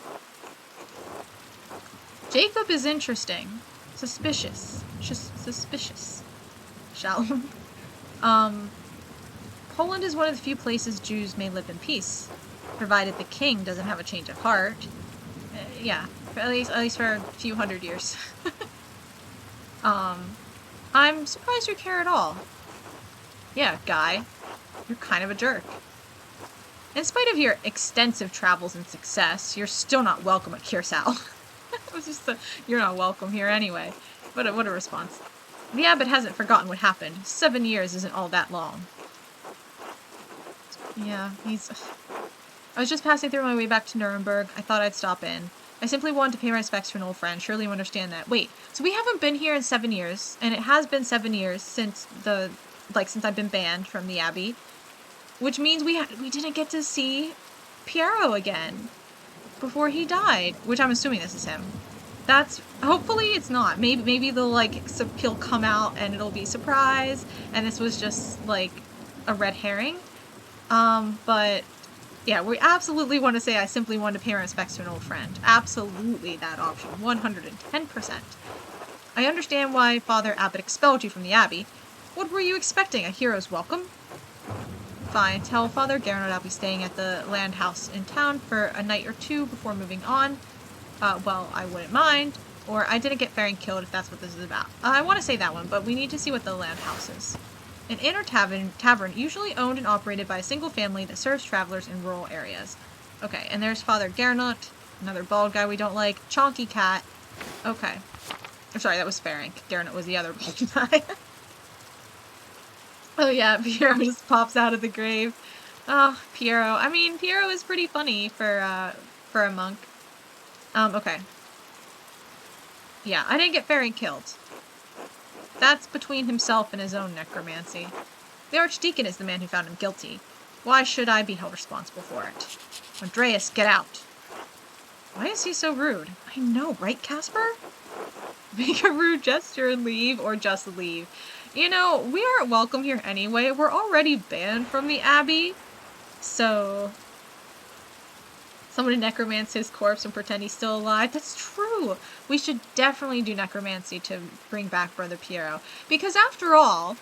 Jacob is interesting. Suspicious. Suspicious. Shalom. Poland is one of the few places Jews may live in peace, provided the king doesn't have a change of heart. Yeah, at least for a few hundred years. I'm surprised you care at all. Yeah, guy. You're kind of a jerk. In spite of your extensive travels and success, you're still not welcome at Curacao. It was just you're not welcome here anyway. What a response. The abbot hasn't forgotten what happened. 7 years isn't all that long. Yeah, I was just passing through my way back to Nuremberg. I thought I'd stop in. I simply wanted to pay my respects to an old friend. Surely you understand that. Wait, so we haven't been here in 7 years, and it has been 7 years since since I've been banned from the Abbey, which means we didn't get to see Piero again before he died, which I'm assuming this is him. Hopefully it's not. Maybe he'll come out and it'll be a surprise, and this was just, like, a red herring. But yeah, we absolutely want to say I simply wanted to pay my respects to an old friend. Absolutely that option. 110%. I understand why Father Abbot expelled you from the Abbey. What were you expecting? A hero's welcome? Fine. Tell Father Gernot I'll be staying at the land house in town for a night or two before moving on. Well, I wouldn't mind. Or I didn't get Farron killed if that's what this is about. I want to say that one, but we need to see what the land house is. An inn or tavern usually owned and operated by a single family that serves travelers in rural areas. Okay, and there's Father Gernot, another bald guy we don't like. Chonky cat. Okay. I'm sorry, that was Ferenc. Gernot was the other bald guy. Oh yeah, Piero just pops out of the grave. Oh, Piero. I mean, Piero is pretty funny for a monk. Okay. Yeah, I didn't get Ferenc killed. That's between himself and his own necromancy. The Archdeacon is the man who found him guilty. Why should I be held responsible for it? Andreas, get out. Why is he so rude? I know, right, Casper? Make a rude gesture and leave, or just leave. You know, we aren't welcome here anyway. We're already banned from the Abbey. So... Someone to necromance his corpse and pretend he's still alive. That's true. We should definitely do necromancy to bring back Brother Piero. Because after all,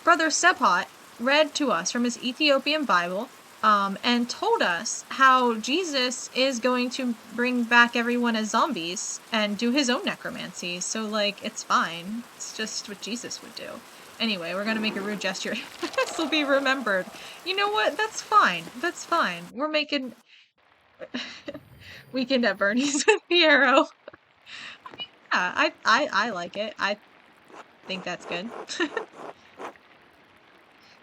Brother Sephat read to us from his Ethiopian Bible, and told us how Jesus is going to bring back everyone as zombies and do his own necromancy. So, like, it's fine. It's just what Jesus would do. Anyway, we're gonna make a rude gesture. This will be remembered. You know what? That's fine. That's fine. We're making Weekend at Bernie's with Piero. Yeah, I like it. I think that's good.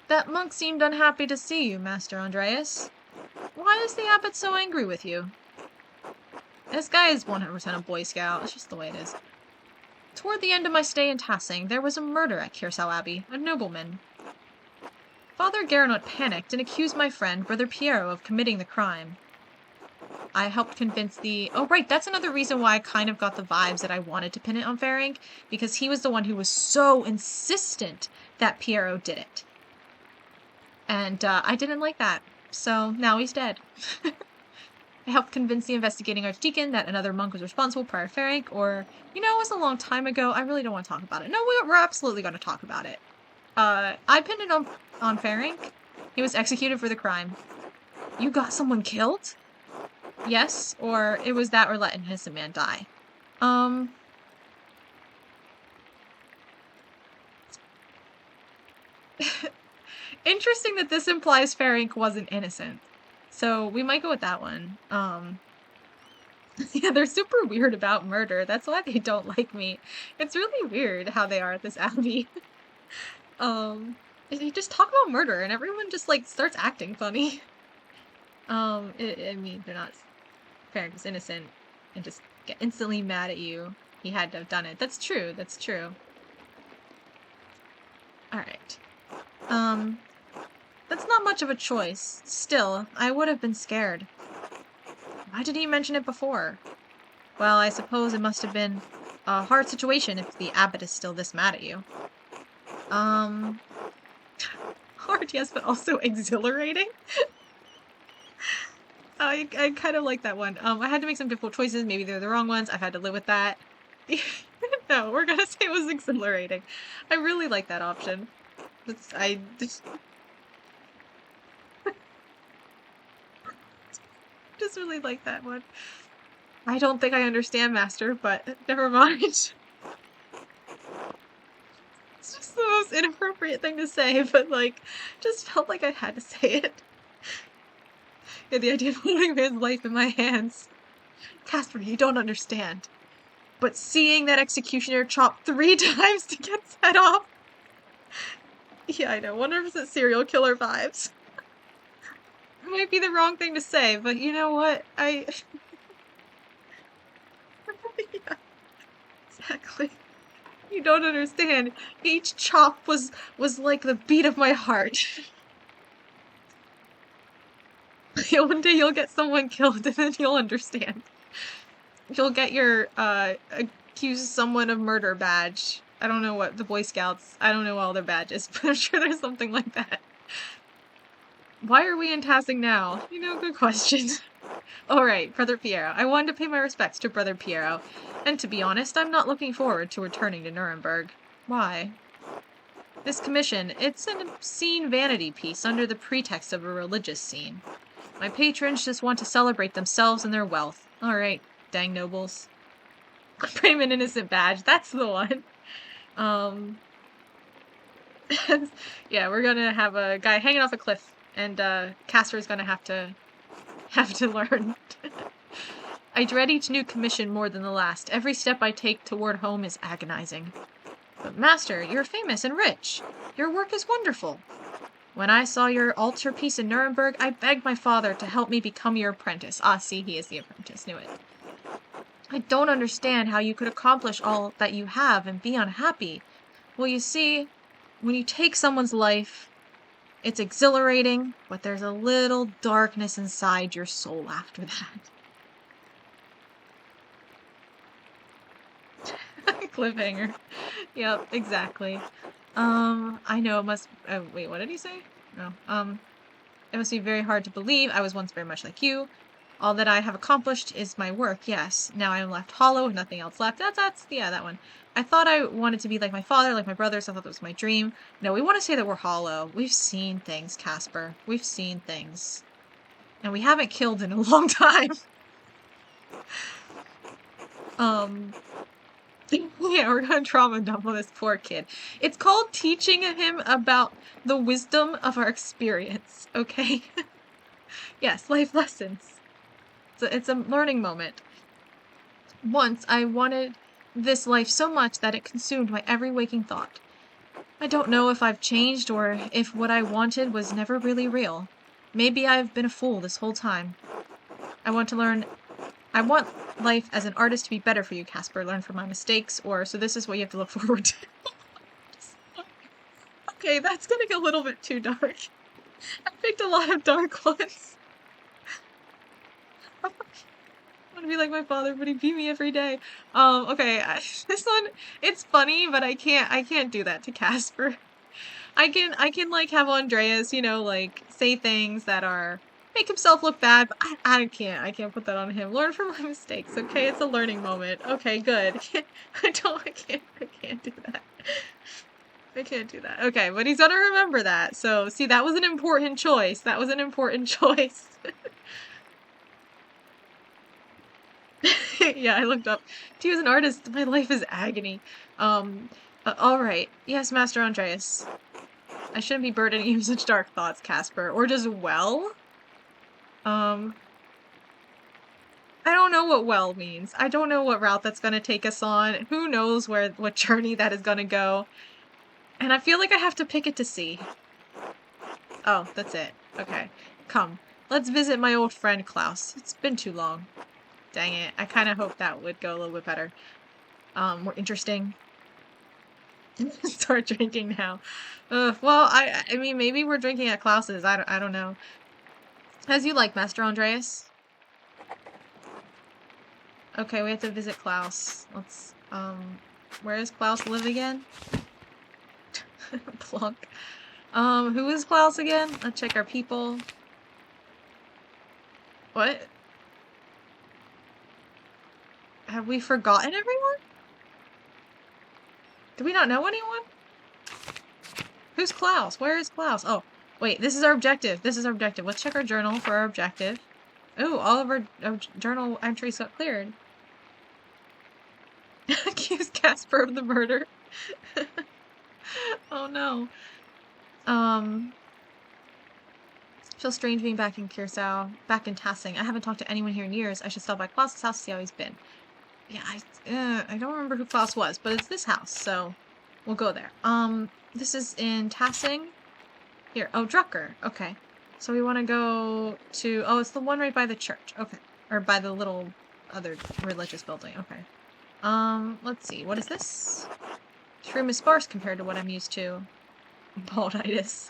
That monk seemed unhappy to see you, Master Andreas. Why is the abbot so angry with you? This guy is 100% a Boy Scout. It's just the way it is. Toward the end of my stay in Tassing, there was a murder at Kirsau Abbey, a nobleman. Father Garanot panicked and accused my friend, Brother Piero, of committing the crime. I helped convince the... Oh, right, that's another reason why I kind of got the vibes that I wanted to pin it on Ferenc, because he was the one who was so insistent that Piero did it. And I didn't like that, so now he's dead. I helped convince the investigating archdeacon that another monk was responsible prior to Ferenc, or, you know, it was a long time ago, I really don't want to talk about it. No, we're absolutely going to talk about it. I pinned it on Ferenc. He was executed for the crime. You got someone killed? Yes, or it was that or let an innocent man die. Interesting that this implies Ferenc wasn't innocent. So we might go with that one. Yeah, they're super weird about murder. That's why they don't like me. It's really weird how they are at this abbey. You just talk about murder and everyone just like starts acting funny. I mean, they're not... Ferenc was innocent and just get instantly mad at you. He had to have done it. That's true. That's true. Alright. That's not much of a choice. Still, I would have been scared. Why didn't you mention it before? Well, I suppose it must have been a hard situation if the abbot is still this mad at you. Hard, yes, but also exhilarating. I kind of like that one. I had to make some difficult choices. Maybe they're the wrong ones. I've had to live with that. No, we're gonna say it was exhilarating. I really like that option. I just really like that one. I don't think I understand, Master, but never mind. It's just the most inappropriate thing to say, but like, just felt like I had to say it. Yeah, the idea of holding his life in my hands. Casper, you don't understand. But seeing that executioner chop 3 times to get set off. Yeah, I know. 100% serial killer vibes. It might be the wrong thing to say, but you know what? Yeah, exactly. You don't understand. Each chop was like the beat of my heart. One day you'll get someone killed and then you'll understand. You'll get your accuse someone of murder badge. I don't know what the Boy Scouts, I don't know all their badges, but I'm sure there's something like that. Why are we in Tassing now? You know, good question. Alright, Brother Piero. I wanted to pay my respects to Brother Piero. And to be honest, I'm not looking forward to returning to Nuremberg. Why? This commission, it's an obscene vanity piece under the pretext of a religious scene. My patrons just want to celebrate themselves and their wealth. Alright, dang nobles. Frame an innocent badge, that's the one. Yeah, we're gonna have a guy hanging off a cliff, and Casper's gonna have to learn. I dread each new commission more than the last. Every step I take toward home is agonizing. But Master, you're famous and rich. Your work is wonderful. When I saw your altarpiece in Nuremberg, I begged my father to help me become your apprentice. Ah, see, he is the apprentice. Knew it. I don't understand how you could accomplish all that you have and be unhappy. Well, you see, when you take someone's life, it's exhilarating, but there's a little darkness inside your soul after that. Cliffhanger. Yep, exactly. I know it must... wait, what did he say? No. It must be very hard to believe I was once very much like you. All that I have accomplished is my work, yes. Now I am left hollow with nothing else left. Yeah, that one. I thought I wanted to be like my father, like my brothers. I thought that was my dream. No, we want to say that we're hollow. We've seen things, Casper. We've seen things. And we haven't killed in a long time. Yeah, we're gonna trauma dump on this poor kid. It's called teaching him about the wisdom of our experience, okay? Yes, life lessons. So it's a learning moment. Once I wanted this life so much that it consumed my every waking thought. I don't know if I've changed or if what I wanted was never really real. Maybe I've been a fool this whole time. I want life as an artist to be better for you, Casper. Learn from my mistakes, so this is what you have to look forward to. Okay, that's getting a little bit too dark. I picked a lot of dark ones. I want to be like my father, but he beat me every day. Okay, this one, it's funny, but I can't do that to Casper. I can like have Andreas, like say things that make himself look bad, but I can't put that on him. Learn from my mistakes, okay? It's a learning moment. Okay, good. I can't do that. I can't do that. Okay, but he's gonna remember that. So, see, that was an important choice. That was an important choice. Yeah, I looked up. To you as an artist, my life is agony. Alright. Yes, Master Andreas. I shouldn't be burdening you with such dark thoughts, Casper. Or just well? I don't know what well means. I don't know what route that's gonna take us on. Who knows what journey that is gonna go. And I feel like I have to pick it to see. Oh, that's it. Okay. Come. Let's visit my old friend Klaus. It's been too long. Dang it. I kind of hoped that would go a little bit better. More interesting. Start drinking now. Well, I mean, maybe we're drinking at Klaus's. I don't know. As you like, Master Andreas. Okay, we have to visit Klaus. Let's, where does Klaus live again? Plunk. Who is Klaus again? Let's check our people. What? Have we forgotten everyone? Do we not know anyone? Who's Klaus? Where is Klaus? Oh, wait, this is our objective. This is our objective. Let's check our journal for our objective. Oh, all of our journal entries got cleared. Accuse Casper of the murder. Oh no. Feels strange being back in Curacao, back in Tassing. I haven't talked to anyone here in years. I should stop by Klaus's house to see how he's been. Yeah, I don't remember who Klaus was, but it's this house, so we'll go there. This is in Tassing. Here, oh, Drucker. Okay. So we want to go to, oh, it's the one right by the church. Okay. Or by the little other religious building. Okay. Let's see. What is this? This room is sparse compared to what I'm used to. Balditis.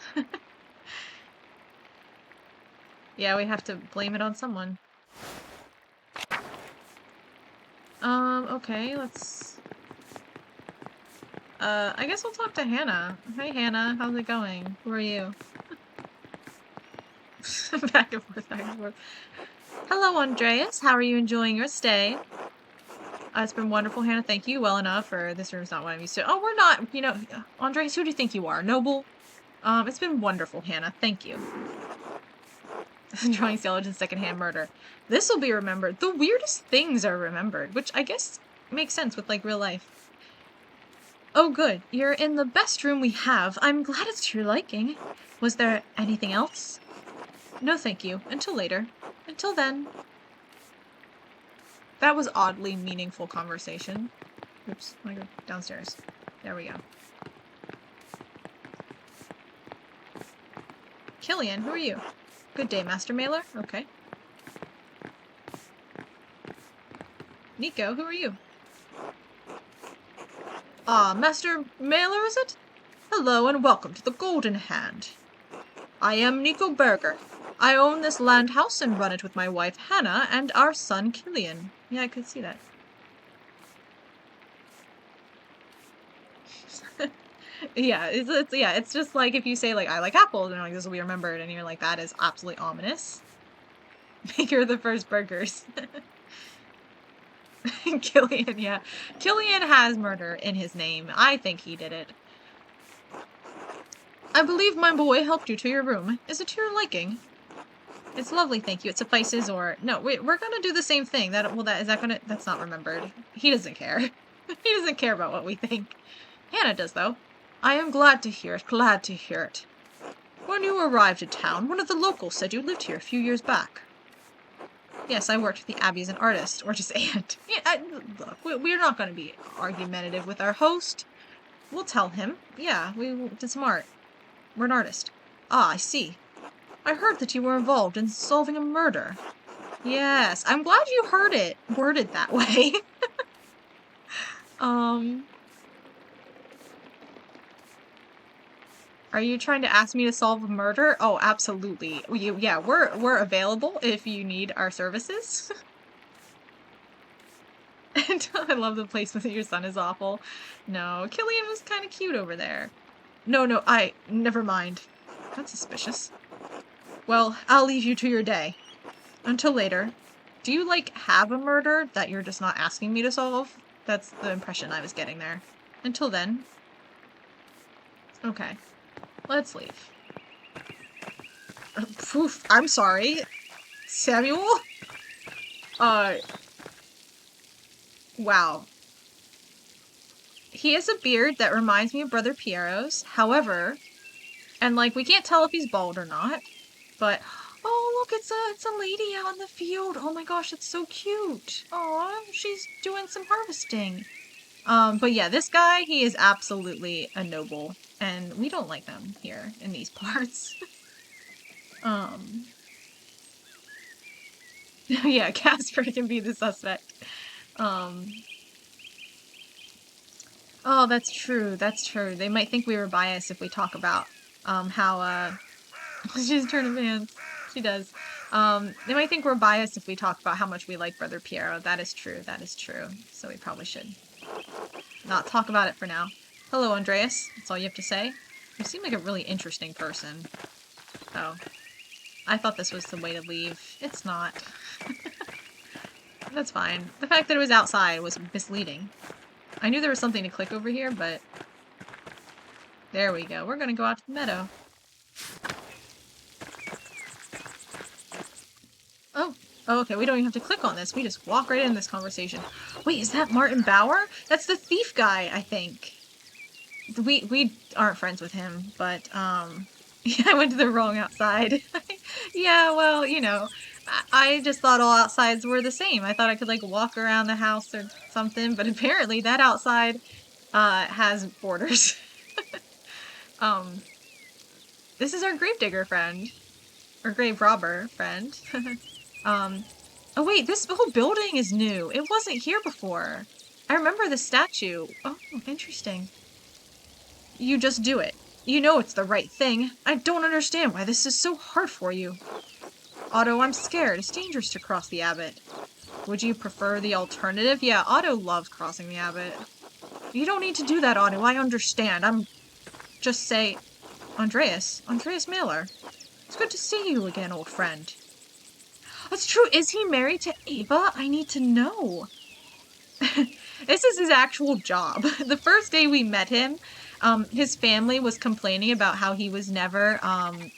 Yeah, we have to blame it on someone. Okay, let's... I guess we'll talk to Hannah. Hey, Hannah, how's it going? Who are you? Back and forth, back and forth. Hello, Andreas. How are you enjoying your stay? It's been wonderful, Hannah. Thank you. Well enough, or this room's not what I'm used to. Oh, we're not, Andreas, who do you think you are? Noble? It's been wonderful, Hannah. Thank you. Drawing skeleton secondhand murder. This will be remembered. The weirdest things are remembered, which I guess makes sense with, like, real life. Oh, good. You're in the best room we have. I'm glad it's to your liking. Was there anything else? No, thank you. Until later. Until then. That was oddly meaningful conversation. Oops, I go downstairs. There we go. Killian, who are you? Good day, Master Mailer. Okay. Nico, who are you? Ah, Master Mailer, is it? Hello and welcome to the Golden Hand. I am Nico Berger. I own this land house and run it with my wife Hannah and our son Killian. Yeah, I could see that. Yeah, it's just like if you say like I like apples and like this will be remembered and you're like that is absolutely ominous. Maker of the first burgers. Killian, yeah. Killian has murder in his name. I think he did it. I believe my boy helped you to your room. Is it to your liking? It's lovely, thank you. It suffices, or no, wait, we're gonna do the same thing. That's not remembered. He doesn't care. He doesn't care about what we think. Hannah does, though. I am glad to hear it, glad to hear it. When you arrived in town, one of the locals said you lived here a few years back. Yes, I worked for the Abbey as an artist, or just aunt. Yeah, look, we're not going to be argumentative with our host. We'll tell him. Yeah, we did some art. We're an artist. Ah, I see. I heard that you were involved in solving a murder. Yes, I'm glad you heard it worded that way. Are you trying to ask me to solve a murder? Oh, absolutely. Yeah, we're available if you need our services. And I love the placement that your son is awful. No, Killian was kind of cute over there. No, never mind. That's suspicious. Well, I'll leave you to your day. Until later. Do you, like, have a murder that you're just not asking me to solve? That's the impression I was getting there. Until then. Okay. Let's leave. Poof, I'm sorry. Samuel? Wow. He has a beard that reminds me of Brother Piero's. However, and like we can't tell if he's bald or not, but oh look, it's a lady out in the field. Oh my gosh, it's so cute. Oh, she's doing some harvesting. But yeah, this guy, he is absolutely a noble, and we don't like them here in these parts. Yeah, Casper can be the suspect. Oh, that's true. That's true. They might think we were biased if we talk about how she's turned fans. She does. They might think we're biased if we talk about how much we like Brother Piero. That is true. That is true. So we probably should not talk about it for now. Hello, Andreas. That's all you have to say? You seem like a really interesting person. Oh. I thought this was the way to leave. It's not. That's fine. The fact that it was outside was misleading. I knew there was something to click over here, but... There we go. We're gonna go out to the meadow. Oh. Oh, okay. We don't even have to click on this. We just walk right into this conversation. Wait, is that Martin Bauer? That's the thief guy, I think. We aren't friends with him, but, yeah, I went to the wrong outside. Yeah, well, you know, I just thought all outsides were the same. I thought I could, like, walk around the house or something, but apparently that outside, has borders. This is our gravedigger friend. Or grave robber friend. Oh wait, this whole building is new. It wasn't here before. I remember the statue. Oh, interesting. You just do it. You know it's the right thing. I don't understand why this is so hard for you. Otto, I'm scared. It's dangerous to cross the Abbot. Would you prefer the alternative? Yeah, Otto loves crossing the Abbot. You don't need to do that, Otto. I understand. Just say... Andreas Mailer. It's good to see you again, old friend. That's true. Is he married to Ava? I need to know. This is his actual job. The first day we met him, his family was complaining about how he was never,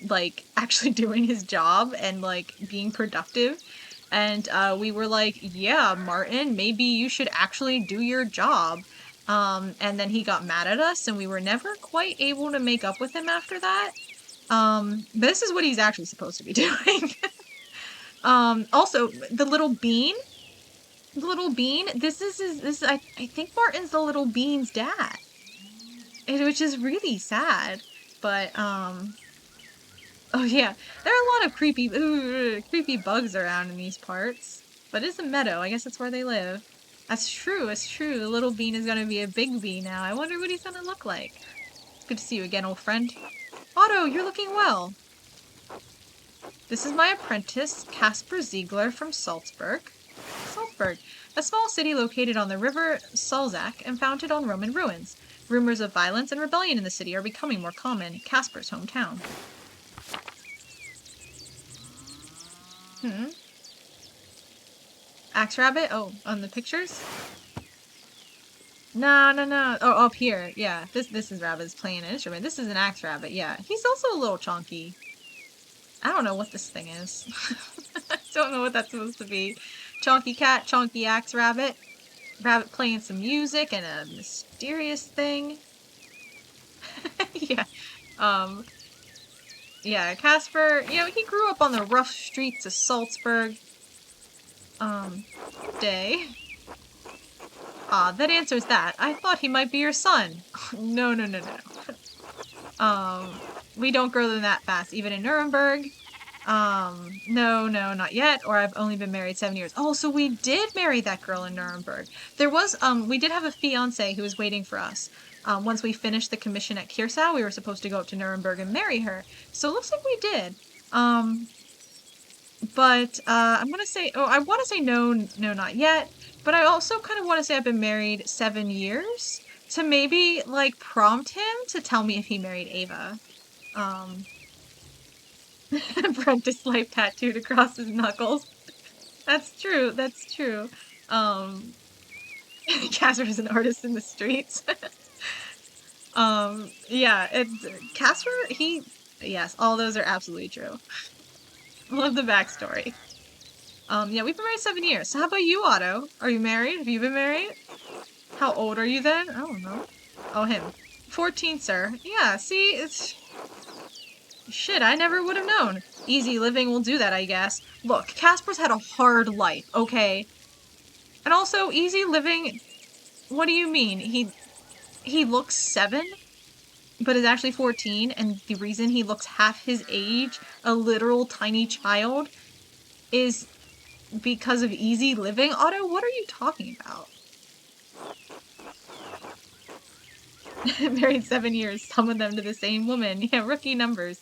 like, actually doing his job and, like, being productive. And, we were like, yeah, Martin, maybe you should actually do your job. And then he got mad at us and we were never quite able to make up with him after that. But this is what he's actually supposed to be doing. Also, the little bean, I think Martin's the little bean's dad. Which is really sad, but, oh yeah, there are a lot of creepy bugs around in these parts, but it's a meadow, I guess that's where they live. That's true, the little bean is gonna be a big bean now. I wonder what he's gonna look like. Good to see you again, old friend. Otto, you're looking well. This is my apprentice, Casper Ziegler from Salzburg. Salzburg, a small city located on the river Salzach and founded on Roman ruins. Rumors of violence and rebellion in the city are becoming more common. Casper's hometown. Axe rabbit? Oh, on the pictures? No, no, no. Oh, up here. Yeah, this is Rabbit's playing an instrument. This is an axe rabbit. Yeah, he's also a little chonky. I don't know what this thing is. I don't know what that's supposed to be. Chonky cat, chonky axe rabbit. Rabbit playing some music and a mysterious thing. Yeah. Yeah, Casper, you know, he grew up on the rough streets of Salzburg. Day. Ah, that answers that. I thought he might be your son. No, no, no, no, no. We don't grow them that fast, even in Nuremberg. No, no, not yet, or I've only been married 7 years. Oh, so we did marry that girl in Nuremberg. There was, we did have a fiance who was waiting for us. Once we finished the commission at Kirsau, we were supposed to go up to Nuremberg and marry her. So it looks like we did. But, I'm gonna say, oh, I want to say no, no, not yet. But I also kind of want to say I've been married 7 years to maybe, like, prompt him to tell me if he married Ava. Apprentice life tattooed across his knuckles. That's true, that's true. Casper is an artist in the streets. Yeah, it's Casper, yes, all those are absolutely true. Love the backstory. Yeah, we've been married 7 years. So how about you, Otto? Are you married? Have you been married? How old are you then? I don't know. Oh, him. 14, sir. Yeah, see, it's... Shit, I never would have known. Easy living will do that, I guess. Look, Casper's had a hard life, okay? And also, easy living... What do you mean? He looks 7, but is actually 14, and the reason he looks half his age, a literal tiny child, is because of easy living? Otto, what are you talking about? Married 7 years, some of them to the same woman. Yeah, rookie numbers.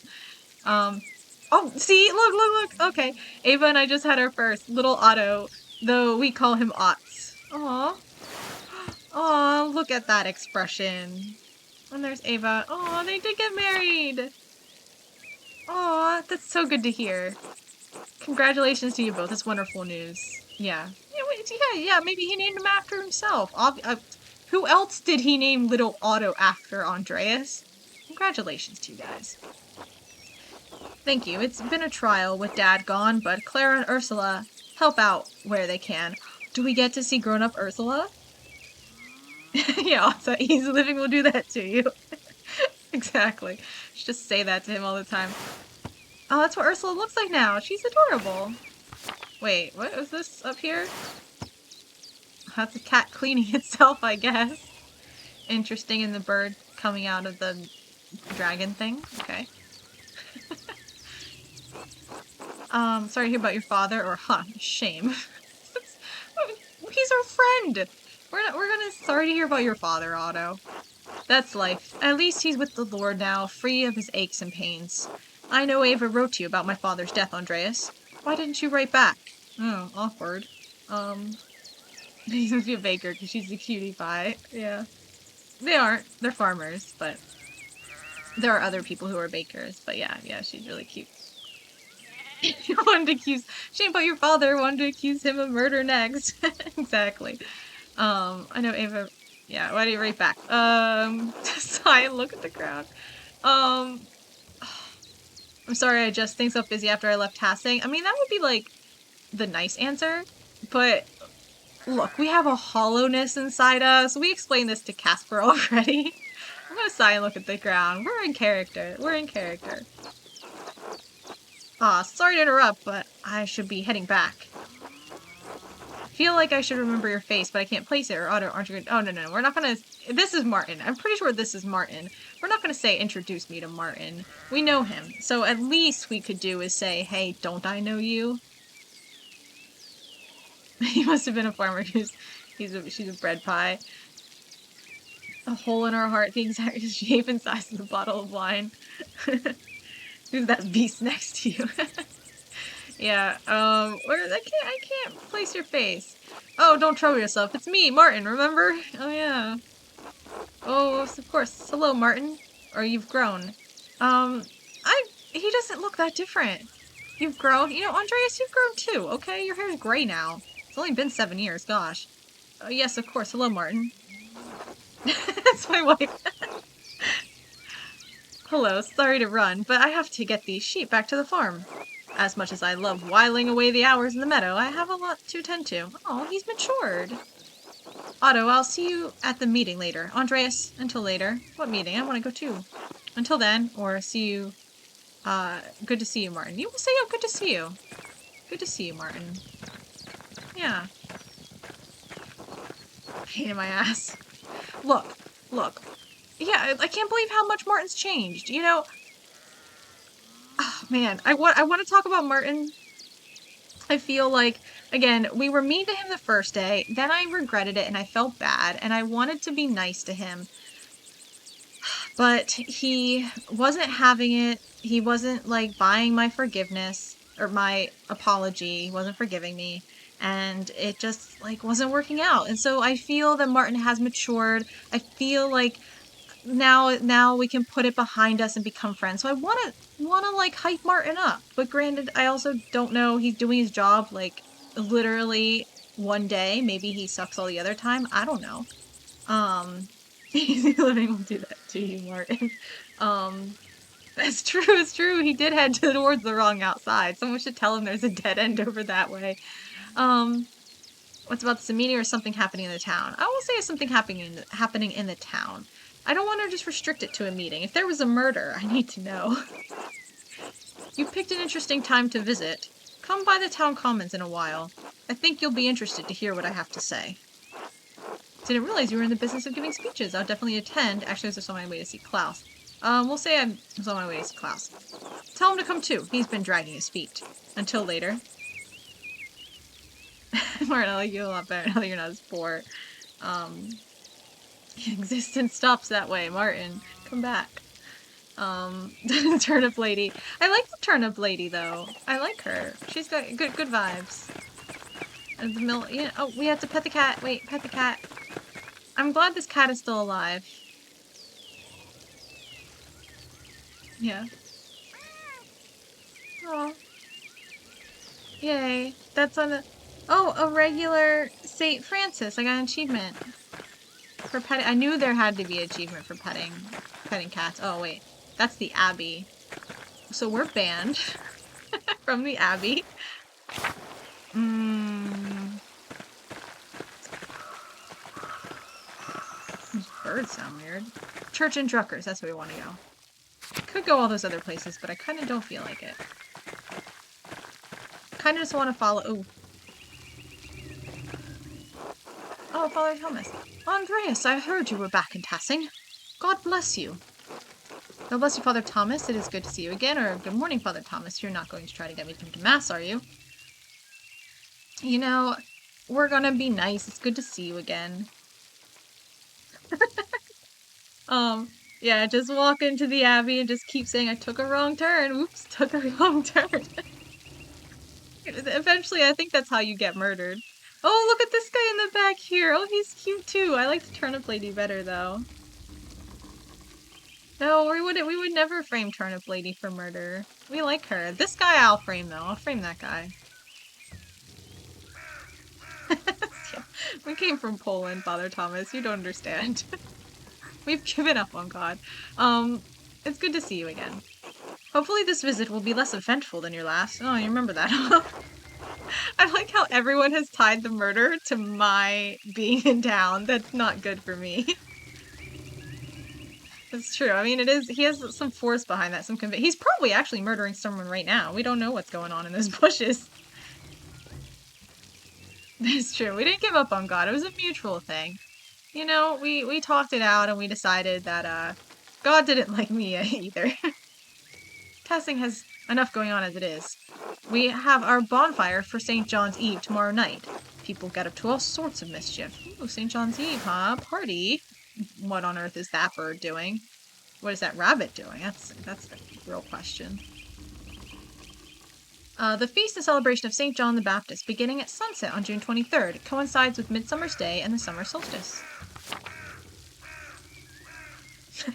Oh, see, look. Okay, Ava and I just had our first, little Otto, though we call him Otts. Aw. Aw, look at that expression. And there's Ava. Aw, they did get married. Aw, that's so good to hear. Congratulations to you both. It's wonderful news. Yeah. Yeah, maybe he named him after himself. Who else did he name little Otto after, Andreas? Congratulations to you guys. Thank you. It's been a trial with Dad gone, but Clara and Ursula help out where they can. Do we get to see grown-up Ursula? Yeah, so easy living will do that to you. Exactly. Should just say that to him all the time. Oh, that's what Ursula looks like now. She's adorable. Wait, what was this up here? That's a cat cleaning itself, I guess. Interesting, and the bird coming out of the dragon thing. Okay. Sorry to hear about your father, or shame. He's our friend! We're gonna sorry to hear about your father, Otto. That's life. At least he's with the Lord now, free of his aches and pains. I know Ava wrote to you about my father's death, Andreas. Why didn't you write back? Oh, awkward. He's gonna be a baker because she's a cutie pie. Yeah. They aren't. They're farmers, but there are other people who are bakers. But yeah, she's really cute. You wanted to accuse... Shame about your father. Wanted to accuse him of murder next. Exactly. I know Ava... Yeah, why did you write back? Sigh and look at the ground. I'm sorry, I just think so busy after I left Hassing. I mean, that would be, like, the nice answer. But, look, we have a hollowness inside us. We explained this to Casper already. I'm gonna sigh and look at the ground. We're in character. We're in character. Aw, sorry to interrupt, but I should be heading back. I feel like I should remember your face, but I can't place it, or aren't you gonna... Oh, no, we're not gonna... This is Martin. I'm pretty sure this is Martin. We're not gonna say, introduce me to Martin. We know him. So at least we could do is say, hey, don't I know you? He must have been a farmer. She's a bread pie. A hole in her heart, the exact shape and size of the bottle of wine. Who's that beast next to you? Yeah, I can't place your face. Oh, don't trouble yourself. It's me, Martin, remember? Oh, yeah. Oh, of course. Hello, Martin. Or you've grown. Um, he doesn't look that different. You've grown. You know, Andreas, you've grown too, okay? Your hair's gray now. It's only been 7 years, gosh. Yes, of course. Hello, Martin. That's my wife. Hello, sorry to run, but I have to get these sheep back to the farm. As much as I love whiling away the hours in the meadow, I have a lot to attend to. Oh, he's matured. Otto, I'll see you at the meeting later. Andreas, until later. What meeting? I want to go too. Until then, or see you. Good to see you, Martin. You will say, oh, good to see you. Good to see you, Martin. Yeah. Pain in my ass. Look. Yeah, I can't believe how much Martin's changed. You know, oh, man, I want to talk about Martin. I feel like, again, we were mean to him the first day, then I regretted it and I felt bad, and I wanted to be nice to him. But he wasn't having it. He wasn't, like, buying my forgiveness, or my apology. He wasn't forgiving me. And it just, like, wasn't working out. And so I feel that Martin has matured. I feel like now we can put it behind us and become friends. So I wanna like hype Martin up. But granted, I also don't know, he's doing his job like literally one day. Maybe he sucks all the other time. I don't know. Easy living will do that to you, Martin. It's true. He did head towards the wrong outside. Someone should tell him there's a dead end over that way. What's about this meeting or something happening in the town? I will say it's something happening in the town. I don't want to just restrict it to a meeting. If there was a murder, I need to know. You picked an interesting time to visit. Come by the town commons in a while. I think you'll be interested to hear what I have to say. Didn't realize you were in the business of giving speeches. I'll definitely attend. Actually, I was just on my way to see Klaus. We'll say I was on my way to see Klaus. Tell him to come too. He's been dragging his feet. Until later. Martin, I like you a lot better now that you're not as poor. Existence stops that way. Martin, come back. Turnip lady. I like the turnip lady though. I like her. She's got good vibes. And the yeah. Oh, we have to pet the cat. Wait, pet the cat. I'm glad this cat is still alive. Yeah. Oh. Yay. That's on a regular St. Francis. I got an achievement. For petting. I knew there had to be an achievement for petting cats. Oh, wait. That's the Abbey. So we're banned from the Abbey. These birds sound weird. Church and Druckers. That's where we want to go. Could go all those other places, but I kind of don't feel like it. Kind of just want to follow. Ooh. Oh, Father Thomas. Andreas, I heard you were back in Tassing. God bless you. God bless you, Father Thomas. It is good to see you again. Or good morning, Father Thomas. You're not going to try to get me to come to Mass, are you? You know, we're gonna be nice. It's good to see you again. Yeah, just walk into the Abbey and just keep saying, I took a wrong turn. Oops, took a wrong turn. Eventually, I think that's how you get murdered. Oh, look at this guy in the back here. Oh, he's cute too. I like the turnip lady better though. No, we would never frame turnip lady for murder. We like her. This guy I'll frame though. I'll frame that guy. Yeah, we came from Poland, Father Thomas. You don't understand. We've given up on God. It's good to see you again. Hopefully this visit will be less eventful than your last. Oh, you remember that, huh? I like how everyone has tied the murder to my being in town. That's not good for me. That's true. I mean, it is. He has some force behind that. He's probably actually murdering someone right now. We don't know what's going on in those bushes. That's true. We didn't give up on God. It was a mutual thing. You know, we talked it out and we decided that God didn't like me either. Tassing has enough going on as it is. We have our bonfire for St. John's Eve tomorrow night. People get up to all sorts of mischief. Ooh, St. John's Eve, huh? Party? What on earth is that bird doing? What is that rabbit doing? That's a real question. The feast and celebration of St. John the Baptist, beginning at sunset on June 23rd, coincides with Midsummer's Day and the summer solstice.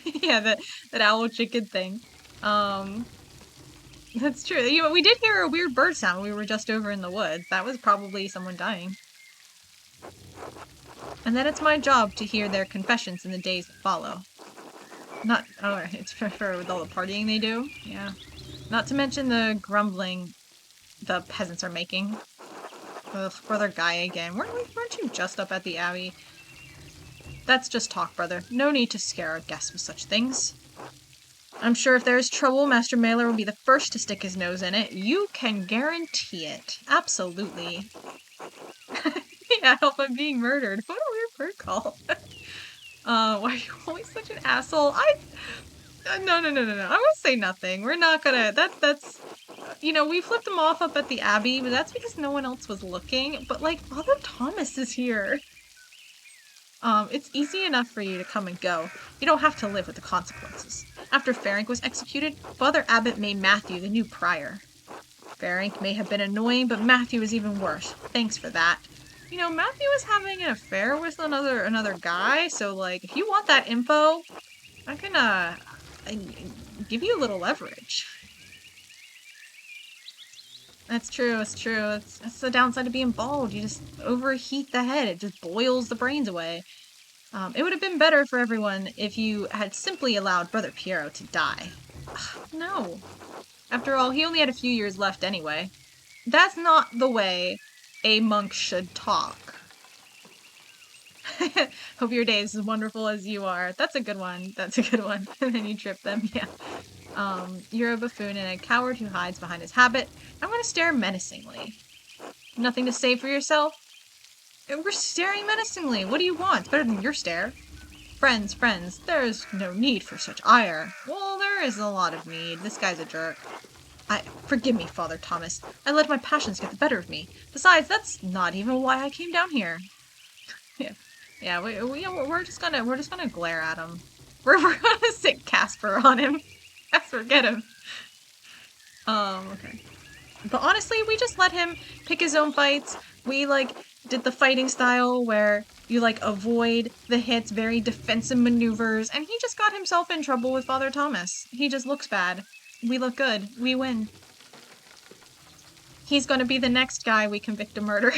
Yeah, that owl chicken thing. Um, that's true. You know, we did hear a weird bird sound when we were just over in the woods. That was probably someone dying. And then it's my job to hear their confessions in the days that follow. Not, oh, it's for with all the partying they do. Yeah. Not to mention the grumbling the peasants are making. Ugh, brother Guy again. Weren't you just up at the abbey? That's just talk, brother. No need to scare our guests with such things. I'm sure if there is trouble, Master Mailer will be the first to stick his nose in it. You can guarantee it. Absolutely. Yeah, help, I'm being murdered. What a weird bird call. Why are you always such an asshole? No. I won't say nothing. We're not gonna, that's, you know, we flipped him off up at the Abbey, but that's because no one else was looking. But, like, Father Thomas is here. It's easy enough for you to come and go. You don't have to live with the consequences. After Ferenc was executed, Father Abbot made Matthew the new prior. Ferenc may have been annoying, but Matthew was even worse. Thanks for that. You know, Matthew was having an affair with another guy, so, like, if you want that info, I can, give you a little leverage. That's true, it's true. That's the downside of being bald. You just overheat the head. It just boils the brains away. It would have been better for everyone if you had simply allowed Brother Piero to die. No. After all, he only had a few years left anyway. That's not the way a monk should talk. Hope your day is as wonderful as you are. That's a good one. That's a good one. And then you trip them, yeah. You're a buffoon and a coward who hides behind his habit. I'm gonna stare menacingly. Nothing to say for yourself? We're staring menacingly. What do you want? It's better than your stare. Friends, there's no need for such ire. Well, there is a lot of need. This guy's a jerk. Forgive me, Father Thomas. I let my passions get the better of me. Besides, that's not even why I came down here. Yeah, we're just gonna glare at him. We're gonna sit Casper on him. Casper, get him. Okay. But honestly, we just let him pick his own fights. We, like, did the fighting style where you, like, avoid the hits, very defensive maneuvers, and he just got himself in trouble with Father Thomas. He just looks bad. We look good. We win. He's gonna be the next guy we convict of murder.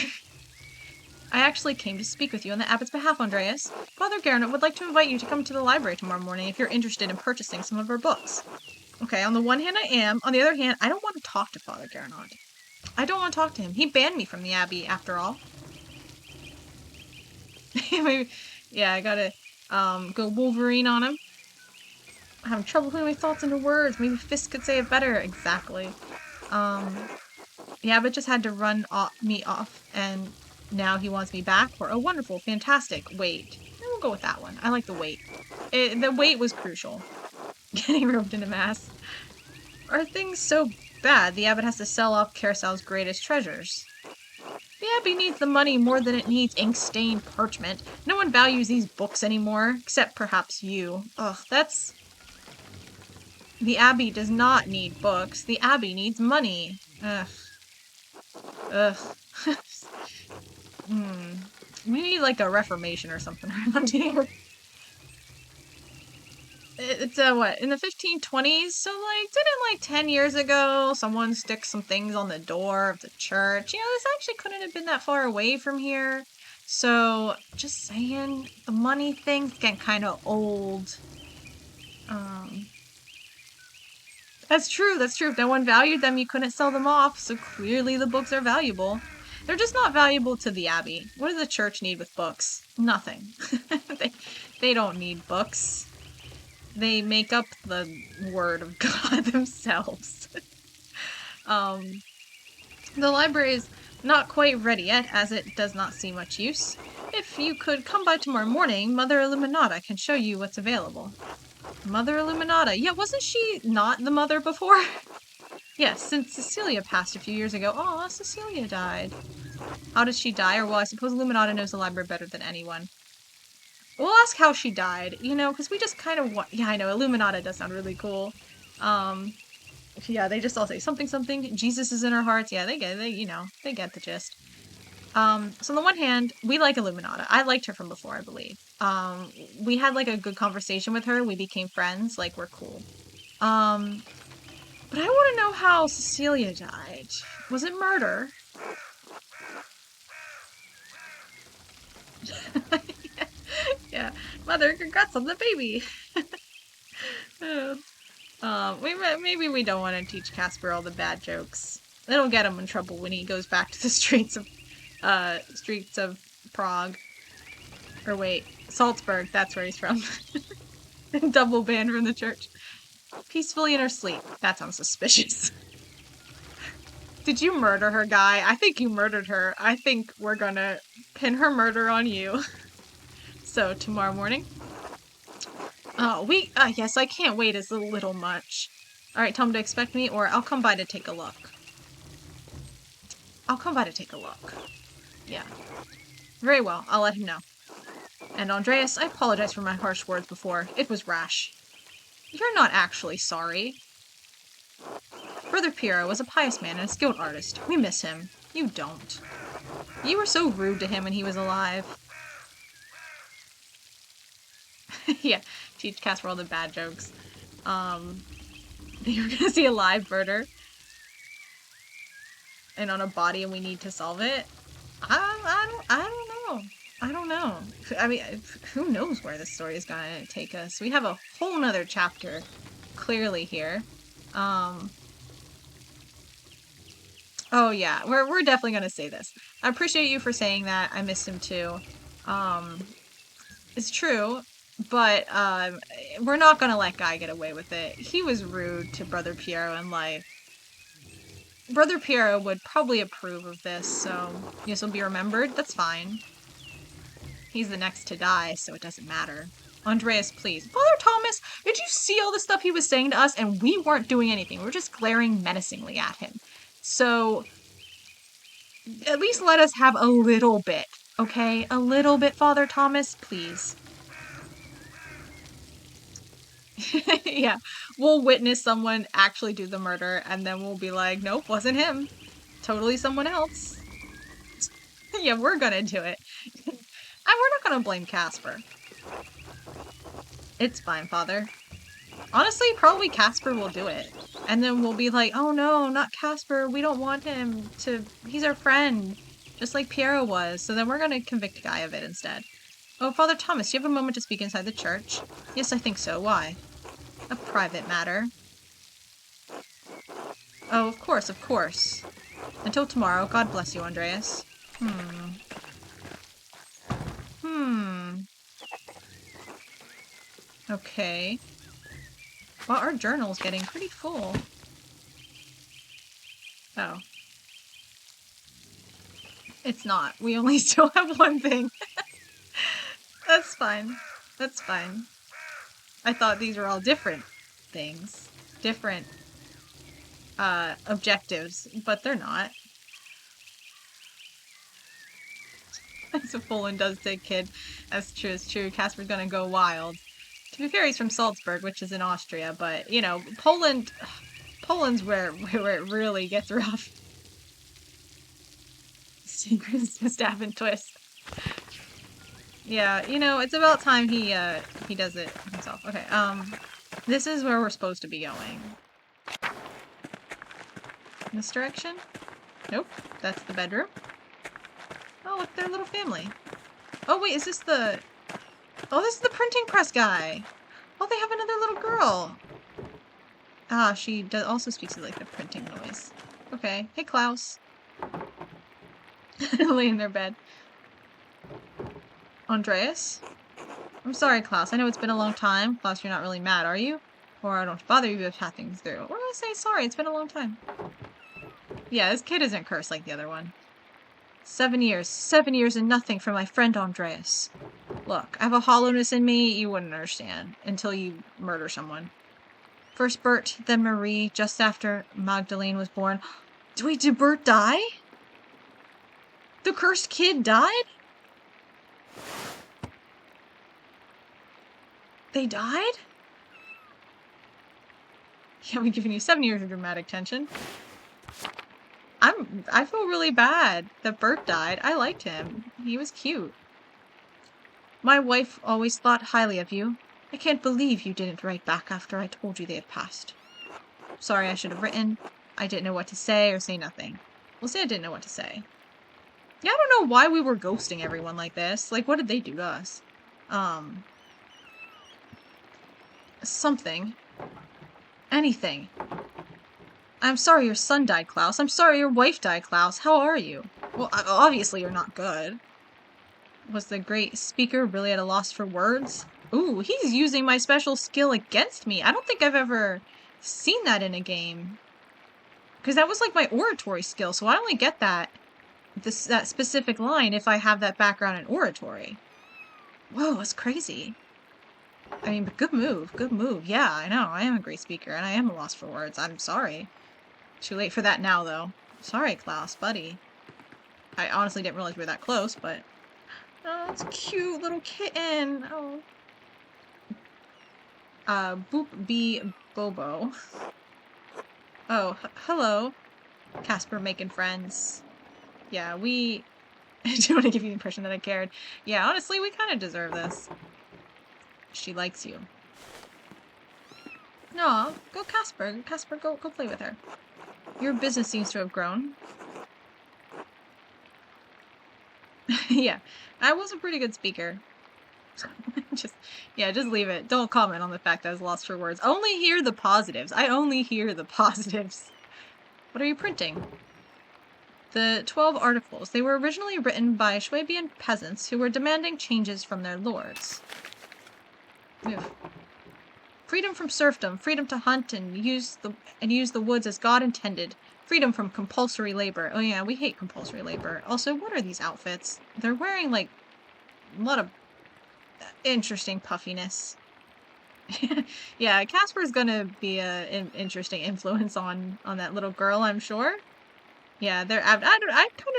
I actually came to speak with you on the abbot's behalf, Andreas. Father Garnet would like to invite you to come to the library tomorrow morning if you're interested in purchasing some of our books. Okay, on the one hand I am, on the other hand, I don't want to talk to Father Garnet. I don't want to talk to him. He banned me from the Abbey, after all. Yeah, I gotta, go Wolverine on him. I'm having trouble putting my thoughts into words. Maybe Fisk could say it better. Exactly. The Abbot just had to run me off, and now he wants me back for a wonderful, fantastic wait. We'll go with that one. I like the wait. The wait was crucial. Getting roped into mass. Are things so bad the Abbot has to sell off Carasal's greatest treasures? The Abbey needs the money more than it needs ink-stained parchment. No one values these books anymore, except perhaps you. Ugh, that's... The Abbey does not need books. The Abbey needs money. Ugh. We need, like, a reformation or something around here. It's, what, in the 1520s? So, like, didn't, like, 10 years ago, someone stick some things on the door of the church? You know, this actually couldn't have been that far away from here. So, just saying, the money thing's getting kind of old. That's true. If no one valued them, you couldn't sell them off, so clearly the books are valuable. They're just not valuable to the Abbey. What does the church need with books? Nothing. They don't need books. They make up the word of God themselves. The library is not quite ready yet, as it does not see much use. If you could come by tomorrow morning, Mother Illuminata can show you what's available. Mother Illuminata. Yeah, wasn't she not the mother before? Yes, since Cecilia passed a few years ago. Aw, Cecilia died. How did she die? Or, well, I suppose Illuminata knows the library better than anyone. We'll ask how she died, you know, because we just kind of want... Yeah, I know, Illuminata does sound really cool. Yeah, they just all say something, Jesus is in our hearts. Yeah, they get the gist. So on the one hand, we like Illuminata. I liked her from before, I believe. We had like a good conversation with her. We became friends. Like, we're cool. Um, but I want to know how Cecilia died. Was it murder? Yeah. Mother, congrats on the baby. Maybe we don't want to teach Casper all the bad jokes. It'll get him in trouble when he goes back to the streets of Prague. Or wait, Salzburg, that's where he's from. Double banned from the church. Peacefully in her sleep. That sounds suspicious. Did you murder her, guy? I think you murdered her. I think we're gonna pin her murder on you. So, tomorrow morning? Yes, I can't wait. It's a little much. Alright, tell him to expect me, or I'll come by to take a look. I'll come by to take a look. Yeah. Very well, I'll let him know. And Andreas, I apologize for my harsh words before. It was rash. You're not actually sorry. Brother Piero was a pious man and a skilled artist. We miss him. You don't. You were so rude to him when he was alive. Yeah, teach Casper all the bad jokes. You're gonna see a live murder. And on a body and we need to solve it. I don't know. I mean, who knows where this story is gonna take us. We have a whole nother chapter clearly here. Oh yeah, we're definitely gonna say this. I appreciate you for saying that. I missed him too. It's true, but we're not gonna let Guy get away with it. He was rude to Brother Piero in life. Brother Piero would probably approve of this, so yes, he'll be remembered. That's fine. He's the next to die, so it doesn't matter. Andreas, please. Father Thomas, did you see all the stuff he was saying to us? And we weren't doing anything. We were just glaring menacingly at him. So, at least let us have a little bit, okay? A little bit, Father Thomas, please. Yeah, we'll witness someone actually do the murder, and then we'll be like, nope, wasn't him. Totally someone else. Yeah, we're gonna do it. And we're not gonna blame Casper. It's fine, Father. Honestly, probably Casper will do it. And then we'll be like, oh no, not Casper. We don't want him to... He's our friend. Just like Piero was. So then we're gonna convict Guy of it instead. Oh, Father Thomas, do you have a moment to speak inside the church? Yes, I think so. Why? A private matter. Oh, of course, of course. Until tomorrow, God bless you, Andreas. Okay. Well, our journal's getting pretty full. Oh. It's not. We only still have one thing. That's fine. That's fine. I thought these were all different things. Different, objectives, but they're not. It's a full and does take kid. That's true, it's true. Casper's gonna go wild. To be fair, he's from Salzburg, which is in Austria, but, you know, Poland's where it really gets rough. Secrets to stab and twist. Yeah, you know, it's about time he does it himself. Okay, this is where we're supposed to be going. This direction? Nope, that's the bedroom. Oh, look, they're a little family. Oh, wait, is this the... Oh, this is the printing press guy. Oh, they have another little girl. Ah, she also speaks like the printing noise. Okay. Hey, Klaus. Lay in their bed. Andreas? I'm sorry, Klaus. I know it's been a long time. Klaus, you're not really mad, are you? Or I don't bother you with chat things through. We're gonna say sorry. It's been a long time. Yeah, this kid isn't cursed like the other one. 7 years. 7 years and nothing for my friend Andreas. Look, I have a hollowness in me you wouldn't understand until you murder someone. First Bert, then Marie, just after Magdalene was born. Wait, did Bert die? The cursed kid died? They died? Yeah, we've given you 7 years of dramatic tension. I feel really bad that Bert died. I liked him. He was cute. My wife always thought highly of you. I can't believe you didn't write back after I told you they had passed. Sorry, I should have written. I didn't know what to say or say nothing. We'll say I didn't know what to say. Yeah, I don't know why we were ghosting everyone like this. Like, what did they do to us? Something. Anything. I'm sorry your son died, Klaus. I'm sorry your wife died, Klaus. How are you? Well, obviously you're not good. Was the great speaker really at a loss for words? Ooh, he's using my special skill against me. I don't think I've ever seen that in a game. Because that was like my oratory skill, so I only get that specific line if I have that background in oratory. Whoa, that's crazy. I mean, but good move. Good move. Yeah, I know. I am a great speaker, and I am a loss for words. I'm sorry. Too late for that now, though. Sorry, Klaus, buddy. I honestly didn't realize we were that close, but... Oh, it's a cute little kitten. Oh. Boop B Bobo. Oh, hello. Casper making friends. Yeah, we... I do want to give you the impression that I cared. Yeah, honestly, we kind of deserve this. She likes you. No, go Casper. Casper, go play with her. Your business seems to have grown. Yeah, I was a pretty good speaker. just leave it. Don't comment on the fact that I was lost for words. Only hear the positives. I only hear the positives. What are you printing? The 12 articles. They were originally written by Swabian peasants who were demanding changes from their lords. Oof. Freedom from serfdom, freedom to hunt and use the woods as God intended. Freedom from compulsory labor. Oh yeah, we hate compulsory labor. Also, what are these outfits? They're wearing like a lot of interesting puffiness. Yeah, Casper's gonna be an interesting influence on that little girl, I'm sure. Yeah, they're I kind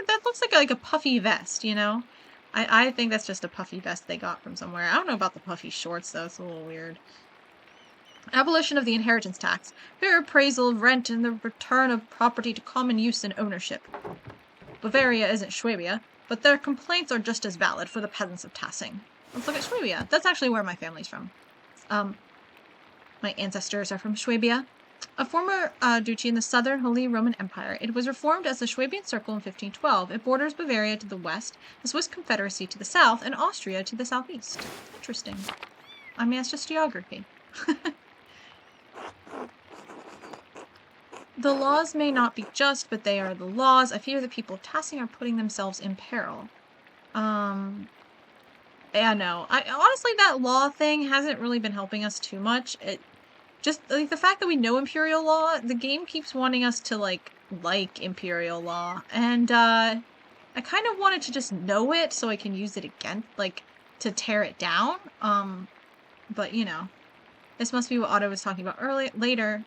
of that looks like a puffy vest, you know. I think that's just a puffy vest they got from somewhere. I don't know about the puffy shorts though. It's a little weird. Abolition of the inheritance tax, fair appraisal of rent, and the return of property to common use and ownership. Bavaria isn't Schwabia, but their complaints are just as valid for the peasants of Tassing. Let's look at Schwabia. That's actually where my family's from. My ancestors are from Schwabia, a former duchy in the southern Holy Roman Empire. It was reformed as the Schwabian Circle in 1512. It borders Bavaria to the west, the Swiss Confederacy to the south, and Austria to the southeast. Interesting. I mean, it's just geography. The laws may not be just, but they are the laws. I fear the people of Tassing are putting themselves in peril. Yeah, no. Honestly, that law thing hasn't really been helping us too much. It just, like, the fact that we know Imperial Law, the game keeps wanting us to, like Imperial Law. And, I kind of wanted to just know it so I can use it again, like, to tear it down. But, you know. This must be what Otto was talking about later.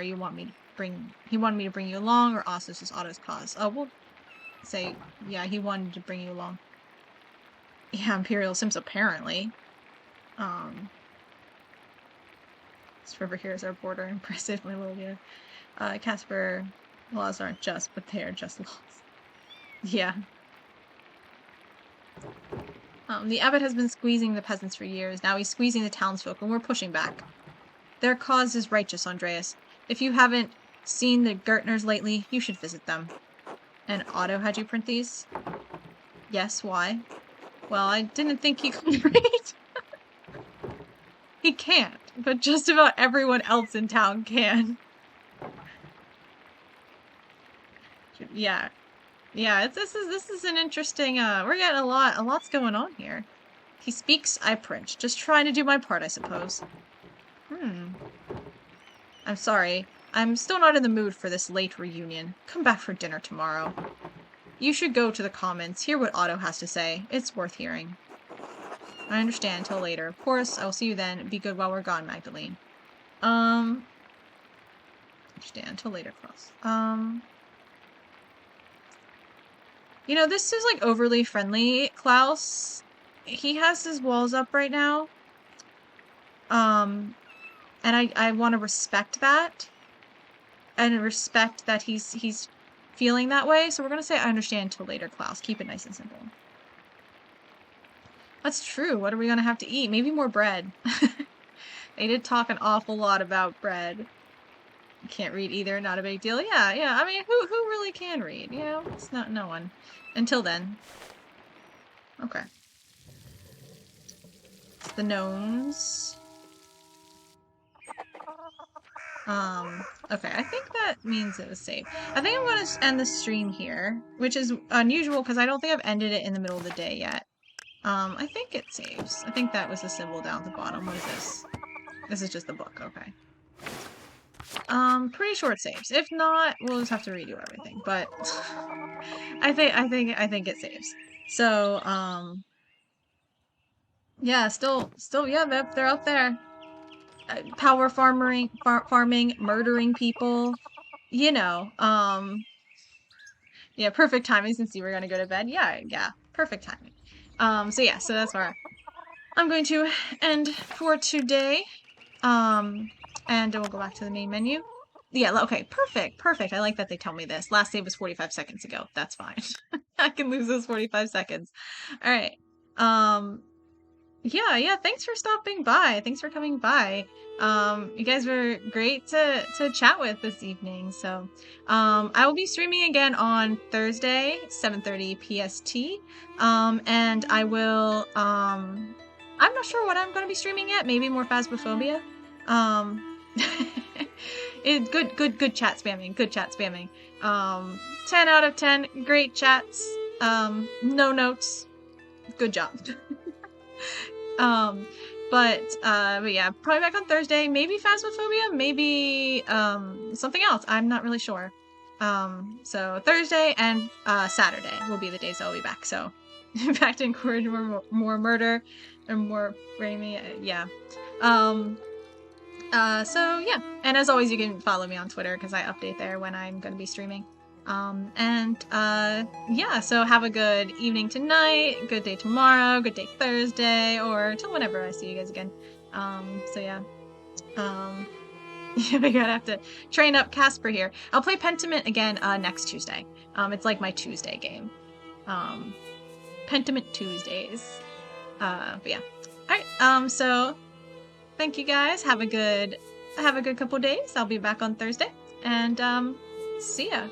You want me to he wanted me to bring you along, or also this is Otto's cause. Oh, we'll say, yeah, he wanted to bring you along. Yeah, Imperial Sims, apparently. This river here is our border. Impressive, my little dear. Casper, laws aren't just, but they are just laws. Yeah. The abbot has been squeezing the peasants for years. Now he's squeezing the townsfolk, and we're pushing back. Their cause is righteous, Andreas. If you haven't seen the Gertners lately, you should visit them. And Otto had you print these? Yes, why? Well, I didn't think he could read. He can't, but just about everyone else in town can. Yeah. Yeah, this is an interesting, we're getting a lot's going on here. He speaks, I print. Just trying to do my part, I suppose. I'm sorry. I'm still not in the mood for this late reunion. Come back for dinner tomorrow. You should go to the Commons, hear what Otto has to say. It's worth hearing. I understand. Until later. Of course, I will see you then. Be good while we're gone, Magdalene. Understand. Until later, Klaus. You know, this is, like, overly friendly, Klaus. He has his walls up right now. And I want to respect that. and respect that he's feeling that way. So we're gonna say I understand until later, Klaus. Keep it nice and simple. That's true. What are we gonna have to eat? Maybe more bread. They did talk an awful lot about bread. Can't read either, not a big deal. Yeah, yeah. I mean, who really can read? You know, it's not no one. Until then. Okay. It's the gnomes. Okay, I think that means it was safe. I think I'm gonna end the stream here, which is unusual because I don't think I've ended it in the middle of the day yet. I think it saves. I think that was the symbol down at the bottom. What is this? This is just the book, okay. Pretty sure it saves. If not, we'll just have to redo everything. But I think it saves. So, yeah, still, yeah, they're out there. Power farming, murdering people. You know, yeah, perfect timing since you were gonna go to bed. Yeah, perfect timing. So yeah, so that's where I'm going to end for today. And we'll go back to the main menu. Yeah, okay, perfect. I like that they tell me this. Last save was 45 seconds ago. That's fine. I can lose those 45 seconds. All right. Yeah, thanks for stopping by. Thanks for coming by. You guys were great to chat with this evening. So, I will be streaming again on Thursday, 7:30 PST. And I will, I'm not sure what I'm going to be streaming yet. Maybe more Phasmophobia. Good chat spamming. Good chat spamming. 10 out of 10. Great chats. No notes. Good job. But yeah, probably back on Thursday. Maybe Phasmophobia. Maybe something else. I'm not really sure. So Thursday and Saturday will be the days I'll be back. So back to encourage more murder and more Raimi. Yeah. So yeah, and as always, you can follow me on Twitter because I update there when I'm going to be streaming. Yeah, so have a good evening tonight, good day tomorrow, good day Thursday, or till whenever I see you guys again. So yeah. Yeah, we're gonna have to train up Casper here. I'll play Pentiment again next Tuesday. It's like my Tuesday game. Pentiment Tuesdays. But yeah. Alright, so thank you guys. Have a good couple days. I'll be back on Thursday. And see ya.